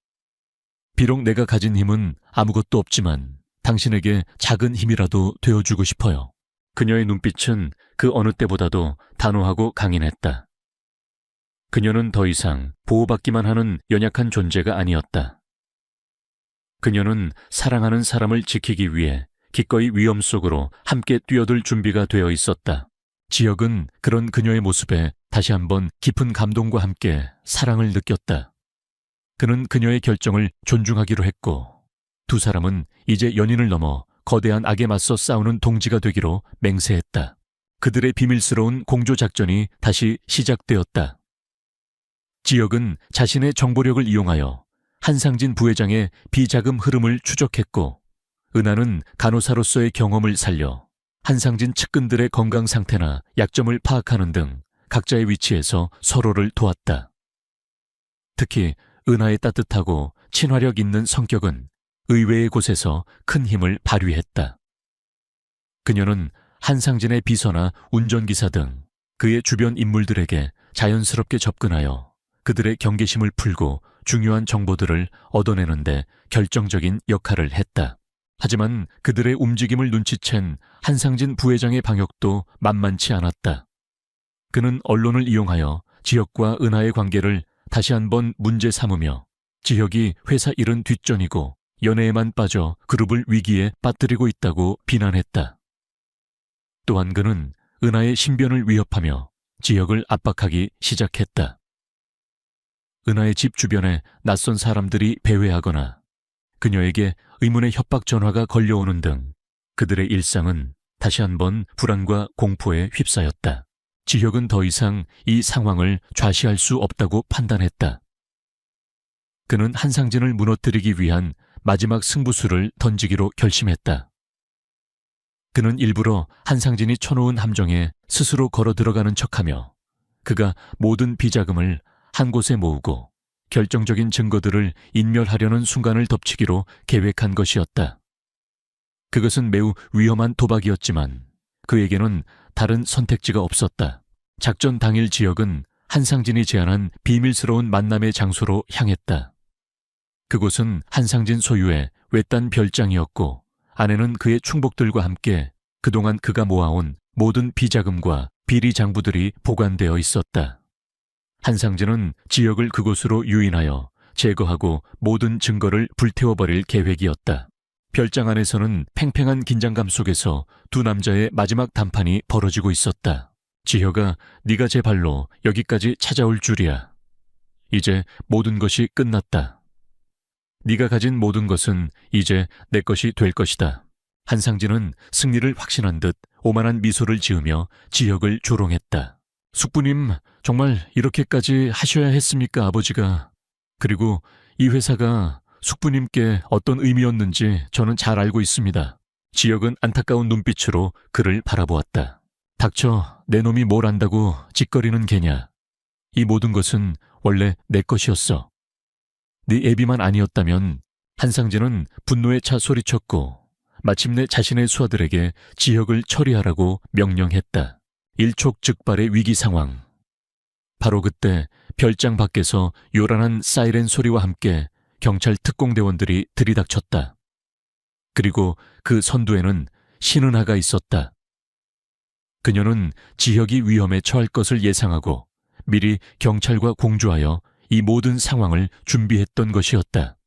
비록 내가 가진 힘은 아무것도 없지만 당신에게 작은 힘이라도 되어주고 싶어요. 그녀의 눈빛은 그 어느 때보다도 단호하고 강인했다. 그녀는 더 이상 보호받기만 하는 연약한 존재가 아니었다. 그녀는 사랑하는 사람을 지키기 위해 기꺼이 위험 속으로 함께 뛰어들 준비가 되어 있었다. 지혁은 그런 그녀의 모습에 다시 한번 깊은 감동과 함께 사랑을 느꼈다. 그는 그녀의 결정을 존중하기로 했고 두 사람은 이제 연인을 넘어 거대한 악에 맞서 싸우는 동지가 되기로 맹세했다. 그들의 비밀스러운 공조작전이 다시 시작되었다. 지혁은 자신의 정보력을 이용하여 한상진 부회장의 비자금 흐름을 추적했고 은하는 간호사로서의 경험을 살려 한상진 측근들의 건강 상태나 약점을 파악하는 등 각자의 위치에서 서로를 도왔다. 특히 은하의 따뜻하고 친화력 있는 성격은 의외의 곳에서 큰 힘을 발휘했다. 그녀는 한상진의 비서나 운전기사 등 그의 주변 인물들에게 자연스럽게 접근하여 그들의 경계심을 풀고 중요한 정보들을 얻어내는데 결정적인 역할을 했다. 하지만 그들의 움직임을 눈치챈 한상진 부회장의 방역도 만만치 않았다. 그는 언론을 이용하여 지혁과 은하의 관계를 다시 한번 문제 삼으며 지혁이 회사 일은 뒷전이고 연애에만 빠져 그룹을 위기에 빠뜨리고 있다고 비난했다. 또한 그는 은하의 신변을 위협하며 지혁을 압박하기 시작했다. 은하의 집 주변에 낯선 사람들이 배회하거나 그녀에게 의문의 협박 전화가 걸려오는 등 그들의 일상은 다시 한번 불안과 공포에 휩싸였다. 지혁은 더 이상 이 상황을 좌시할 수 없다고 판단했다. 그는 한상진을 무너뜨리기 위한 마지막 승부수를 던지기로 결심했다. 그는 일부러 한상진이 쳐놓은 함정에 스스로 걸어 들어가는 척하며 그가 모든 비자금을 한 곳에 모으고 결정적인 증거들을 인멸하려는 순간을 덮치기로 계획한 것이었다. 그것은 매우 위험한 도박이었지만 그에게는 다른 선택지가 없었다. 작전 당일 지역은 한상진이 제안한 비밀스러운 만남의 장소로 향했다. 그곳은 한상진 소유의 외딴 별장이었고 안에는 그의 충복들과 함께 그동안 그가 모아온 모든 비자금과 비리 장부들이 보관되어 있었다. 한상진은 지역을 그곳으로 유인하여 제거하고 모든 증거를 불태워버릴 계획이었다. 별장 안에서는 팽팽한 긴장감 속에서 두 남자의 마지막談판이 벌어지고 있었다. 지혁아, 네가 제 발로 여기까지 찾아올 줄이야. 이제 모든 것이 끝났다. 네가 가진 모든 것은 이제 내 것이 될 것이다. 한상진은 승리를 확신한 듯 오만한 미소를 지으며 지혁을 조롱했다. 숙부님, 정말 이렇게까지 하셔야 했습니까, 아버지가? 그리고 이 회사가 숙부님께 어떤 의미였는지 저는 잘 알고 있습니다. 지혁은 안타까운 눈빛으로 그를 바라보았다. 닥쳐, 내 놈이 뭘 안다고 짓거리는 개냐. 이 모든 것은 원래 내 것이었어. 네 애비만 아니었다면. 한상진은 분노에 차 소리쳤고 마침내 자신의 수하들에게 지혁을 처리하라고 명령했다. 일촉즉발의 위기 상황. 바로 그때 별장 밖에서 요란한 사이렌 소리와 함께 경찰 특공대원들이 들이닥쳤다. 그리고 그 선두에는 신은하가 있었다. 그녀는 지혁이 위험에 처할 것을 예상하고 미리 경찰과 공조하여 이 모든 상황을 준비했던 것이었다.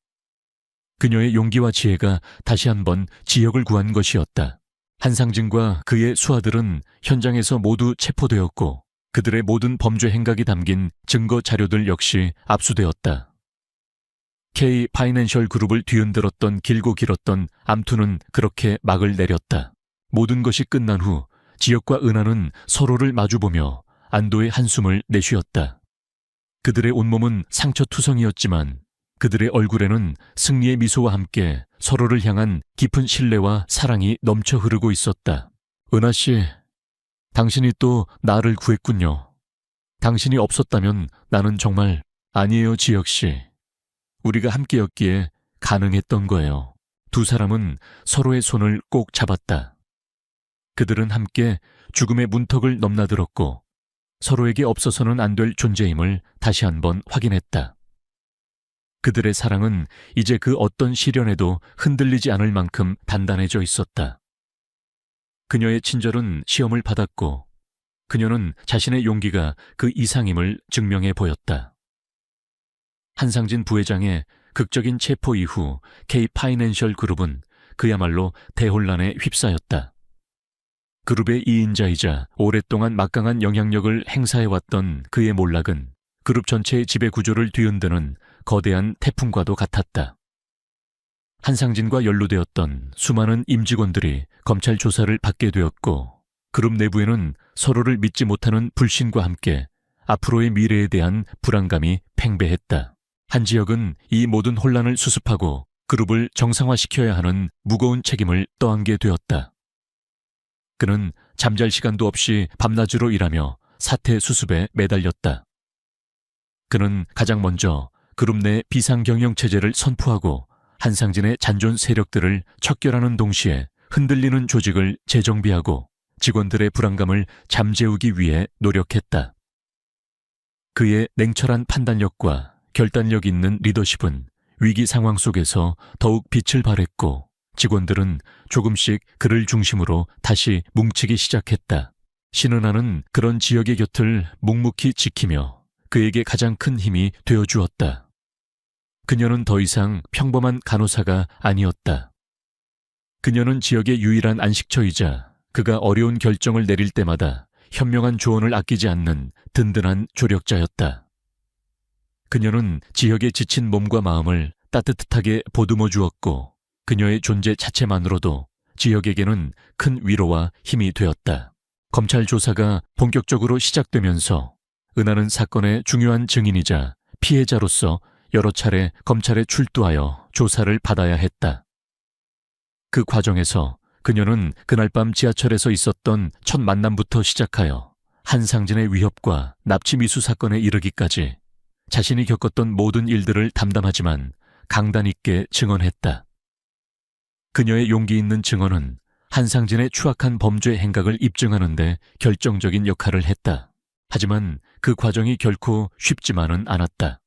그녀의 용기와 지혜가 다시 한번 지역을 구한 것이었다. 한상진과 그의 수하들은 현장에서 모두 체포되었고 그들의 모든 범죄 행각이 담긴 증거 자료들 역시 압수되었다. K 파이낸셜 그룹을 뒤흔들었던 길고 길었던 암투는 그렇게 막을 내렸다. 모든 것이 끝난 후 지역과 은하는 서로를 마주보며 안도의 한숨을 내쉬었다. 그들의 온몸은 상처투성이었지만 그들의 얼굴에는 승리의 미소와 함께 서로를 향한 깊은 신뢰와 사랑이 넘쳐 흐르고 있었다. 은하 씨, 당신이 또 나를 구했군요. 당신이 없었다면 나는 정말 아니에요, 지혁 씨. 우리가 함께였기에 가능했던 거예요. 두 사람은 서로의 손을 꼭 잡았다. 그들은 함께 죽음의 문턱을 넘나들었고 서로에게 없어서는 안 될 존재임을 다시 한번 확인했다. 그들의 사랑은 이제 그 어떤 시련에도 흔들리지 않을 만큼 단단해져 있었다. 그녀의 친절은 시험을 받았고 그녀는 자신의 용기가 그 이상임을 증명해 보였다. 한상진 부회장의 극적인 체포 이후 K 파이낸셜 그룹은 그야말로 대혼란에 휩싸였다. 그룹의 2인자이자 오랫동안 막강한 영향력을 행사해왔던 그의 몰락은 그룹 전체의 지배 구조를 뒤흔드는 거대한 태풍과도 같았다. 한상진과 연루되었던 수많은 임직원들이 검찰 조사를 받게 되었고 그룹 내부에는 서로를 믿지 못하는 불신과 함께 앞으로의 미래에 대한 불안감이 팽배했다. 한지혁은 이 모든 혼란을 수습하고 그룹을 정상화시켜야 하는 무거운 책임을 떠안게 되었다. 그는 잠잘 시간도 없이 밤낮으로 일하며 사태 수습에 매달렸다. 그는 가장 먼저 그룹 내 비상경영체제를 선포하고 한상진의 잔존 세력들을 척결하는 동시에 흔들리는 조직을 재정비하고 직원들의 불안감을 잠재우기 위해 노력했다. 그의 냉철한 판단력과 결단력 있는 리더십은 위기 상황 속에서 더욱 빛을 발했고 직원들은 조금씩 그를 중심으로 다시 뭉치기 시작했다. 신은하는 그런 지역의 곁을 묵묵히 지키며 그에게 가장 큰 힘이 되어주었다. 그녀는 더 이상 평범한 간호사가 아니었다. 그녀는 지역의 유일한 안식처이자 그가 어려운 결정을 내릴 때마다 현명한 조언을 아끼지 않는 든든한 조력자였다. 그녀는 지역의 지친 몸과 마음을 따뜻하게 보듬어 주었고 그녀의 존재 자체만으로도 지역에게는 큰 위로와 힘이 되었다. 검찰 조사가 본격적으로 시작되면서 은하는 사건의 중요한 증인이자 피해자로서 여러 차례 검찰에 출두하여 조사를 받아야 했다. 그 과정에서 그녀는 그날 밤 지하철에서 있었던 첫 만남부터 시작하여 한상진의 위협과 납치 미수 사건에 이르기까지 자신이 겪었던 모든 일들을 담담하지만 강단 있게 증언했다. 그녀의 용기 있는 증언은 한상진의 추악한 범죄 행각을 입증하는 데 결정적인 역할을 했다. 하지만 그 과정이 결코 쉽지만은 않았다.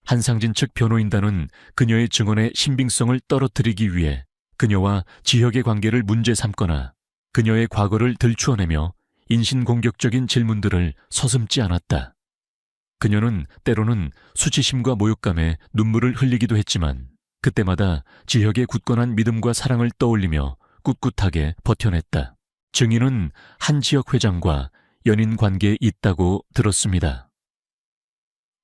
한상진 측 변호인단은 그녀의 증언의 신빙성을 떨어뜨리기 위해 그녀와 지혁의 관계를 문제 삼거나 그녀의 과거를 들추어내며 인신공격적인 질문들을 서슴지 않았다. 그녀는 때로는 수치심과 모욕감에 눈물을 흘리기도 했지만 그때마다 지혁의 굳건한 믿음과 사랑을 떠올리며 꿋꿋하게 버텨냈다. 증인은 한지혁 회장과 연인 관계에 있다고 들었습니다.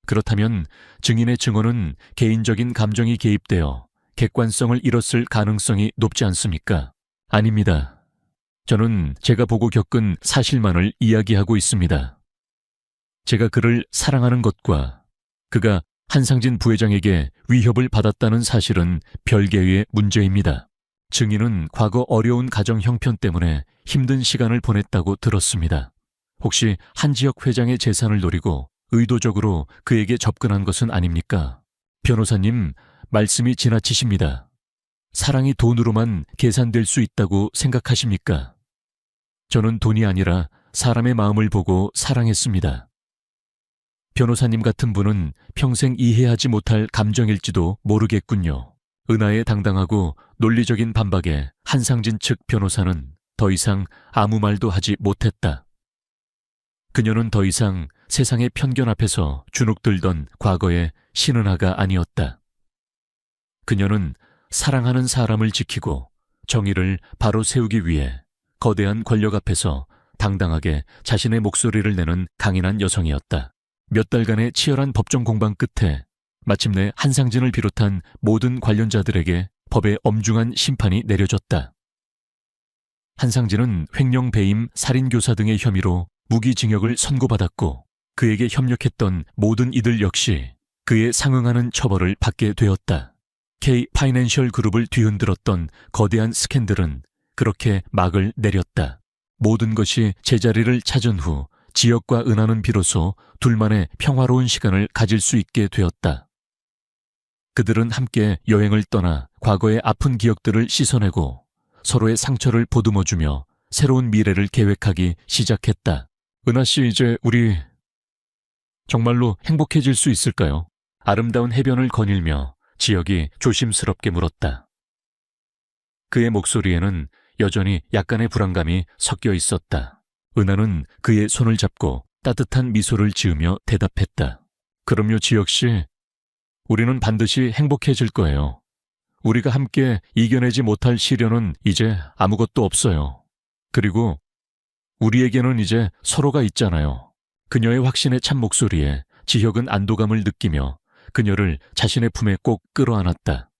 그렇다면 증인의 증언은 개인적인 감정이 개입되어 객관성을 잃었을 가능성이 높지 않습니까? 아닙니다. 저는 제가 보고 겪은 사실만을 이야기하고 있습니다. 제가 그를 사랑하는 것과 그가 한상진 부회장에게 위협을 받았다는 사실은 별개의 문제입니다. 증인은 과거 어려운 가정 형편 때문에 힘든 시간을 보냈다고 들었습니다. 혹시 한지혁 회장의 재산을 노리고 의도적으로 그에게 접근한 것은 아닙니까? 변호사님, 말씀이 지나치십니다. 사랑이 돈으로만 계산될 수 있다고 생각하십니까? 저는 돈이 아니라 사람의 마음을 보고 사랑했습니다. 변호사님 같은 분은 평생 이해하지 못할 감정일지도 모르겠군요. 은하의 당당하고 논리적인 반박에 한상진 측 변호사는 더 이상 아무 말도 하지 못했다. 그녀는 더 이상 세상의 편견 앞에서 주눅들던 과거의 신은하가 아니었다. 그녀는 사랑하는 사람을 지키고 정의를 바로 세우기 위해 거대한 권력 앞에서 당당하게 자신의 목소리를 내는 강인한 여성이었다. 몇 달간의 치열한 법정 공방 끝에 마침내 한상진을 비롯한 모든 관련자들에게 법의 엄중한 심판이 내려졌다. 한상진은 횡령, 배임, 살인교사 등의 혐의로 무기징역을 선고받았고 그에게 협력했던 모든 이들 역시 그에 상응하는 처벌을 받게 되었다. K 파이낸셜 그룹을 뒤흔들었던 거대한 스캔들은 그렇게 막을 내렸다. 모든 것이 제자리를 찾은 후 지역과 은하는 비로소 둘만의 평화로운 시간을 가질 수 있게 되었다. 그들은 함께 여행을 떠나 과거의 아픈 기억들을 씻어내고 서로의 상처를 보듬어주며 새로운 미래를 계획하기 시작했다. 은하씨, 이제 우리 정말로 행복해질 수 있을까요? 아름다운 해변을 거닐며 지역이 조심스럽게 물었다. 그의 목소리에는 여전히 약간의 불안감이 섞여 있었다. 은하는 그의 손을 잡고 따뜻한 미소를 지으며 대답했다. 그럼요, 지역씨. 우리는 반드시 행복해질 거예요. 우리가 함께 이겨내지 못할 시련은 이제 아무것도 없어요. 그리고 우리에게는 이제 서로가 있잖아요. 그녀의 확신에 찬 목소리에 지혁은 안도감을 느끼며 그녀를 자신의 품에 꼭 끌어안았다.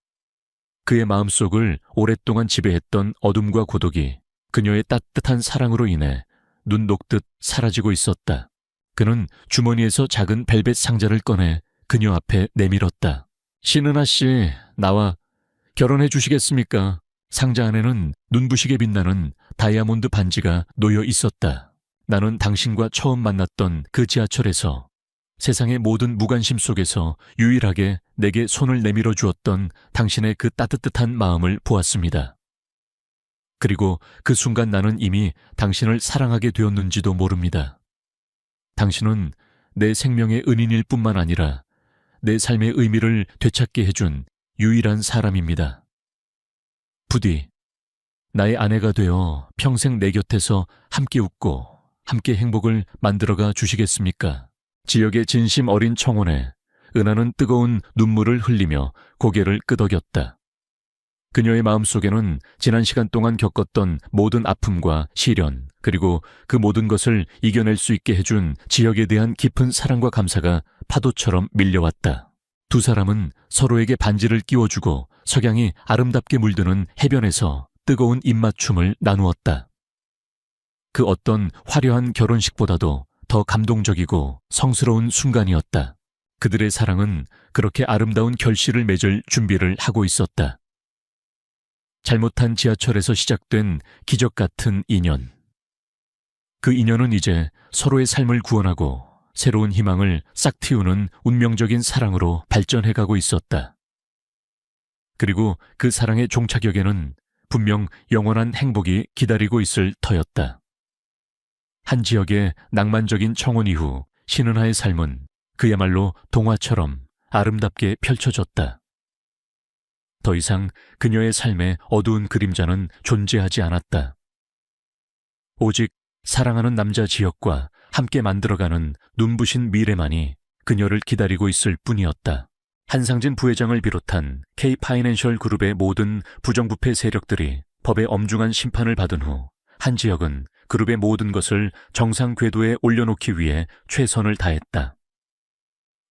그의 마음속을 오랫동안 지배했던 어둠과 고독이 그녀의 따뜻한 사랑으로 인해 눈 녹듯 사라지고 있었다. 그는 주머니에서 작은 벨벳 상자를 꺼내 그녀 앞에 내밀었다. 신은하 씨, 나와 결혼해 주시겠습니까? 상자 안에는 눈부시게 빛나는 다이아몬드 반지가 놓여 있었다. 나는 당신과 처음 만났던 그 지하철에서 세상의 모든 무관심 속에서 유일하게 내게 손을 내밀어 주었던 당신의 그 따뜻한 마음을 보았습니다. 그리고 그 순간 나는 이미 당신을 사랑하게 되었는지도 모릅니다. 당신은 내 생명의 은인일 뿐만 아니라 내 삶의 의미를 되찾게 해준 유일한 사람입니다. 부디 나의 아내가 되어 평생 내 곁에서 함께 웃고 함께 행복을 만들어가 주시겠습니까? 지역의 진심 어린 청혼에 은하는 뜨거운 눈물을 흘리며 고개를 끄덕였다. 그녀의 마음속에는 지난 시간 동안 겪었던 모든 아픔과 시련, 그리고 그 모든 것을 이겨낼 수 있게 해준 지역에 대한 깊은 사랑과 감사가 파도처럼 밀려왔다. 두 사람은 서로에게 반지를 끼워주고 석양이 아름답게 물드는 해변에서 뜨거운 입맞춤을 나누었다. 그 어떤 화려한 결혼식보다도 더 감동적이고 성스러운 순간이었다. 그들의 사랑은 그렇게 아름다운 결실을 맺을 준비를 하고 있었다. 잘못한 지하철에서 시작된 기적 같은 인연. 그 인연은 이제 서로의 삶을 구원하고 새로운 희망을 싹 틔우는 운명적인 사랑으로 발전해가고 있었다. 그리고 그 사랑의 종착역에는 분명 영원한 행복이 기다리고 있을 터였다. 한 지역의 낭만적인 청혼 이후 신은하의 삶은 그야말로 동화처럼 아름답게 펼쳐졌다. 더 이상 그녀의 삶에 어두운 그림자는 존재하지 않았다. 오직 사랑하는 남자 지역과 함께 만들어가는 눈부신 미래만이 그녀를 기다리고 있을 뿐이었다. 한상진 부회장을 비롯한 K 파이낸셜 그룹의 모든 부정부패 세력들이 법의 엄중한 심판을 받은 후 한 지역은 그룹의 모든 것을 정상 궤도에 올려놓기 위해 최선을 다했다.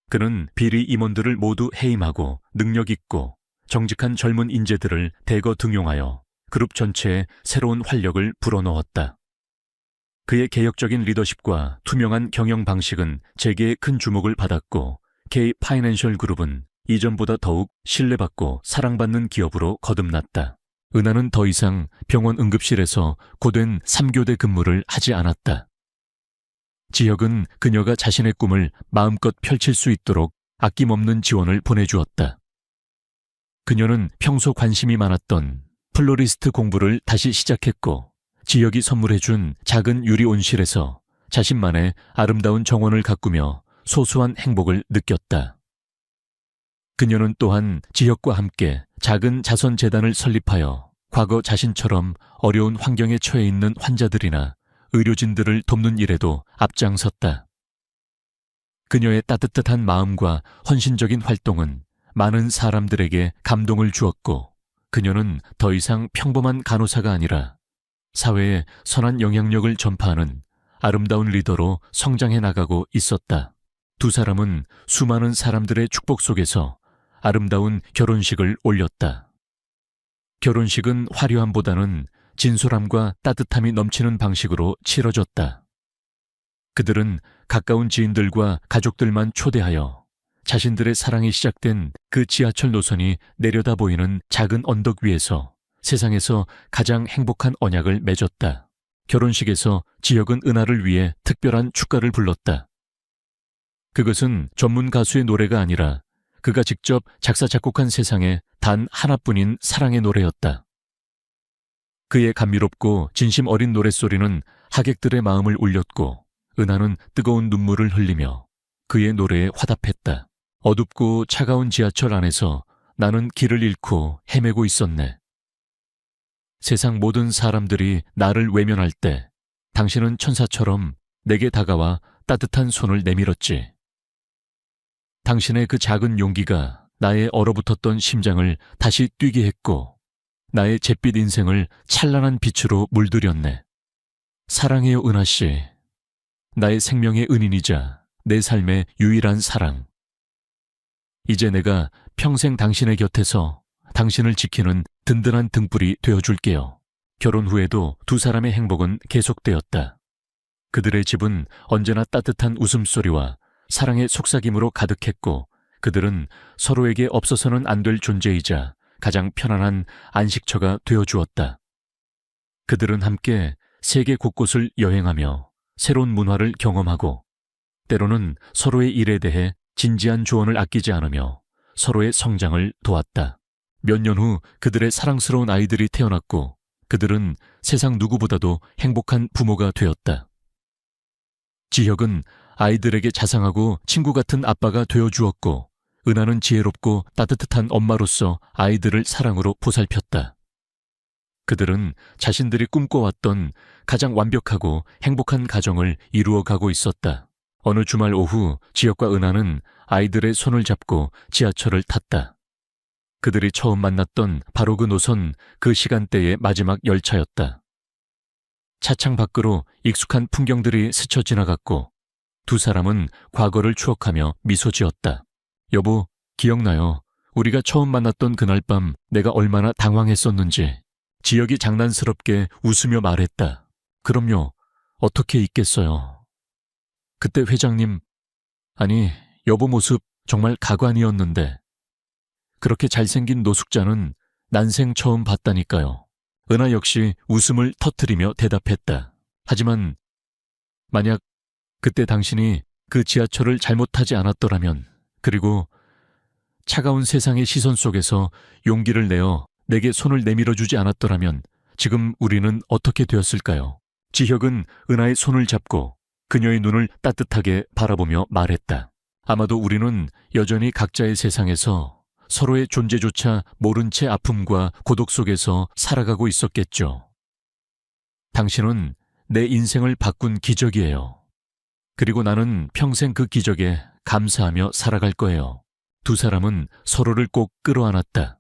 그는 비리 임원들을 모두 해임하고 능력 있고 정직한 젊은 인재들을 대거 등용하여 그룹 전체에 새로운 활력을 불어넣었다. 그의 개혁적인 리더십과 투명한 경영 방식은 재계의 큰 주목을 받았고 K 파이낸셜 그룹은 이전보다 더욱 신뢰받고 사랑받는 기업으로 거듭났다. 은하는 더 이상 병원 응급실에서 고된 3교대 근무를 하지 않았다. 지역은 그녀가 자신의 꿈을 마음껏 펼칠 수 있도록 아낌없는 지원을 보내주었다. 그녀는 평소 관심이 많았던 플로리스트 공부를 다시 시작했고 지역이 선물해준 작은 유리 온실에서 자신만의 아름다운 정원을 가꾸며 소소한 행복을 느꼈다. 그녀는 또한 지역과 함께 작은 자선재단을 설립하여 과거 자신처럼 어려운 환경에 처해 있는 환자들이나 의료진들을 돕는 일에도 앞장섰다. 그녀의 따뜻한 마음과 헌신적인 활동은 많은 사람들에게 감동을 주었고, 그녀는 더 이상 평범한 간호사가 아니라 사회에 선한 영향력을 전파하는 아름다운 리더로 성장해 나가고 있었다. 두 사람은 수많은 사람들의 축복 속에서 아름다운 결혼식을 올렸다. 결혼식은 화려함보다는 진솔함과 따뜻함이 넘치는 방식으로 치러졌다. 그들은 가까운 지인들과 가족들만 초대하여 자신들의 사랑이 시작된 그 지하철 노선이 내려다 보이는 작은 언덕 위에서 세상에서 가장 행복한 언약을 맺었다. 결혼식에서 지혁은 은하를 위해 특별한 축가를 불렀다. 그것은 전문 가수의 노래가 아니라 그가 직접 작사 작곡한 세상에 단 하나뿐인 사랑의 노래였다. 그의 감미롭고 진심 어린 노랫소리는 하객들의 마음을 울렸고, 은하는 뜨거운 눈물을 흘리며 그의 노래에 화답했다. 어둡고 차가운 지하철 안에서 나는 길을 잃고 헤매고 있었네. 세상 모든 사람들이 나를 외면할 때 당신은 천사처럼 내게 다가와 따뜻한 손을 내밀었지. 당신의 그 작은 용기가 나의 얼어붙었던 심장을 다시 뛰게 했고, 나의 잿빛 인생을 찬란한 빛으로 물들였네. 사랑해요, 은하씨. 나의 생명의 은인이자 내 삶의 유일한 사랑. 이제 내가 평생 당신의 곁에서 당신을 지키는 든든한 등불이 되어줄게요. 결혼 후에도 두 사람의 행복은 계속되었다. 그들의 집은 언제나 따뜻한 웃음소리와 사랑의 속삭임으로 가득했고, 그들은 서로에게 없어서는 안 될 존재이자 가장 편안한 안식처가 되어주었다. 그들은 함께 세계 곳곳을 여행하며 새로운 문화를 경험하고, 때로는 서로의 일에 대해 진지한 조언을 아끼지 않으며 서로의 성장을 도왔다. 몇 년 후 그들의 사랑스러운 아이들이 태어났고, 그들은 세상 누구보다도 행복한 부모가 되었다. 지혁은 아이들에게 자상하고 친구 같은 아빠가 되어주었고, 은하는 지혜롭고 따뜻한 엄마로서 아이들을 사랑으로 보살폈다. 그들은 자신들이 꿈꿔왔던 가장 완벽하고 행복한 가정을 이루어가고 있었다. 어느 주말 오후 지혁과 은하는 아이들의 손을 잡고 지하철을 탔다. 그들이 처음 만났던 바로 그 노선, 그 시간대의 마지막 열차였다. 차창 밖으로 익숙한 풍경들이 스쳐 지나갔고, 두 사람은 과거를 추억하며 미소 지었다. 여보, 기억나요? 우리가 처음 만났던 그날 밤 내가 얼마나 당황했었는지. 지혁이 장난스럽게 웃으며 말했다. 그럼요, 어떻게 잊겠어요. 그때 회장님, 아니, 여보 모습 정말 가관이었는데 그렇게 잘생긴 노숙자는 난생 처음 봤다니까요. 은하 역시 웃음을 터뜨리며 대답했다. 하지만 만약 그때 당신이 그 지하철을 잘못 타지 않았더라면, 그리고 차가운 세상의 시선 속에서 용기를 내어 내게 손을 내밀어주지 않았더라면 지금 우리는 어떻게 되었을까요? 지혁은 은하의 손을 잡고 그녀의 눈을 따뜻하게 바라보며 말했다. 아마도 우리는 여전히 각자의 세상에서 서로의 존재조차 모른 채 아픔과 고독 속에서 살아가고 있었겠죠. 당신은 내 인생을 바꾼 기적이에요. 그리고 나는 평생 그 기적에 감사하며 살아갈 거예요. 두 사람은 서로를 꼭 끌어안았다.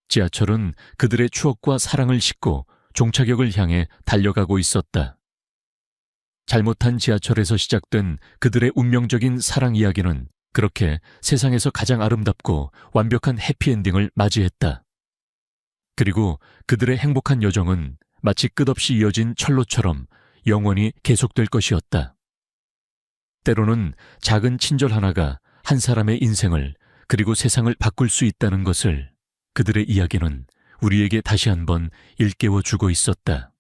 지하철은 그들의 추억과 사랑을 싣고 종착역을 향해 달려가고 있었다. 잘못한 지하철에서 시작된 그들의 운명적인 사랑 이야기는 그렇게 세상에서 가장 아름답고 완벽한 해피엔딩을 맞이했다. 그리고 그들의 행복한 여정은 마치 끝없이 이어진 철로처럼 영원히 계속될 것이었다. 때로는 작은 친절 하나가 한 사람의 인생을, 그리고 세상을 바꿀 수 있다는 것을 그들의 이야기는 우리에게 다시 한번 일깨워 주고 있었다.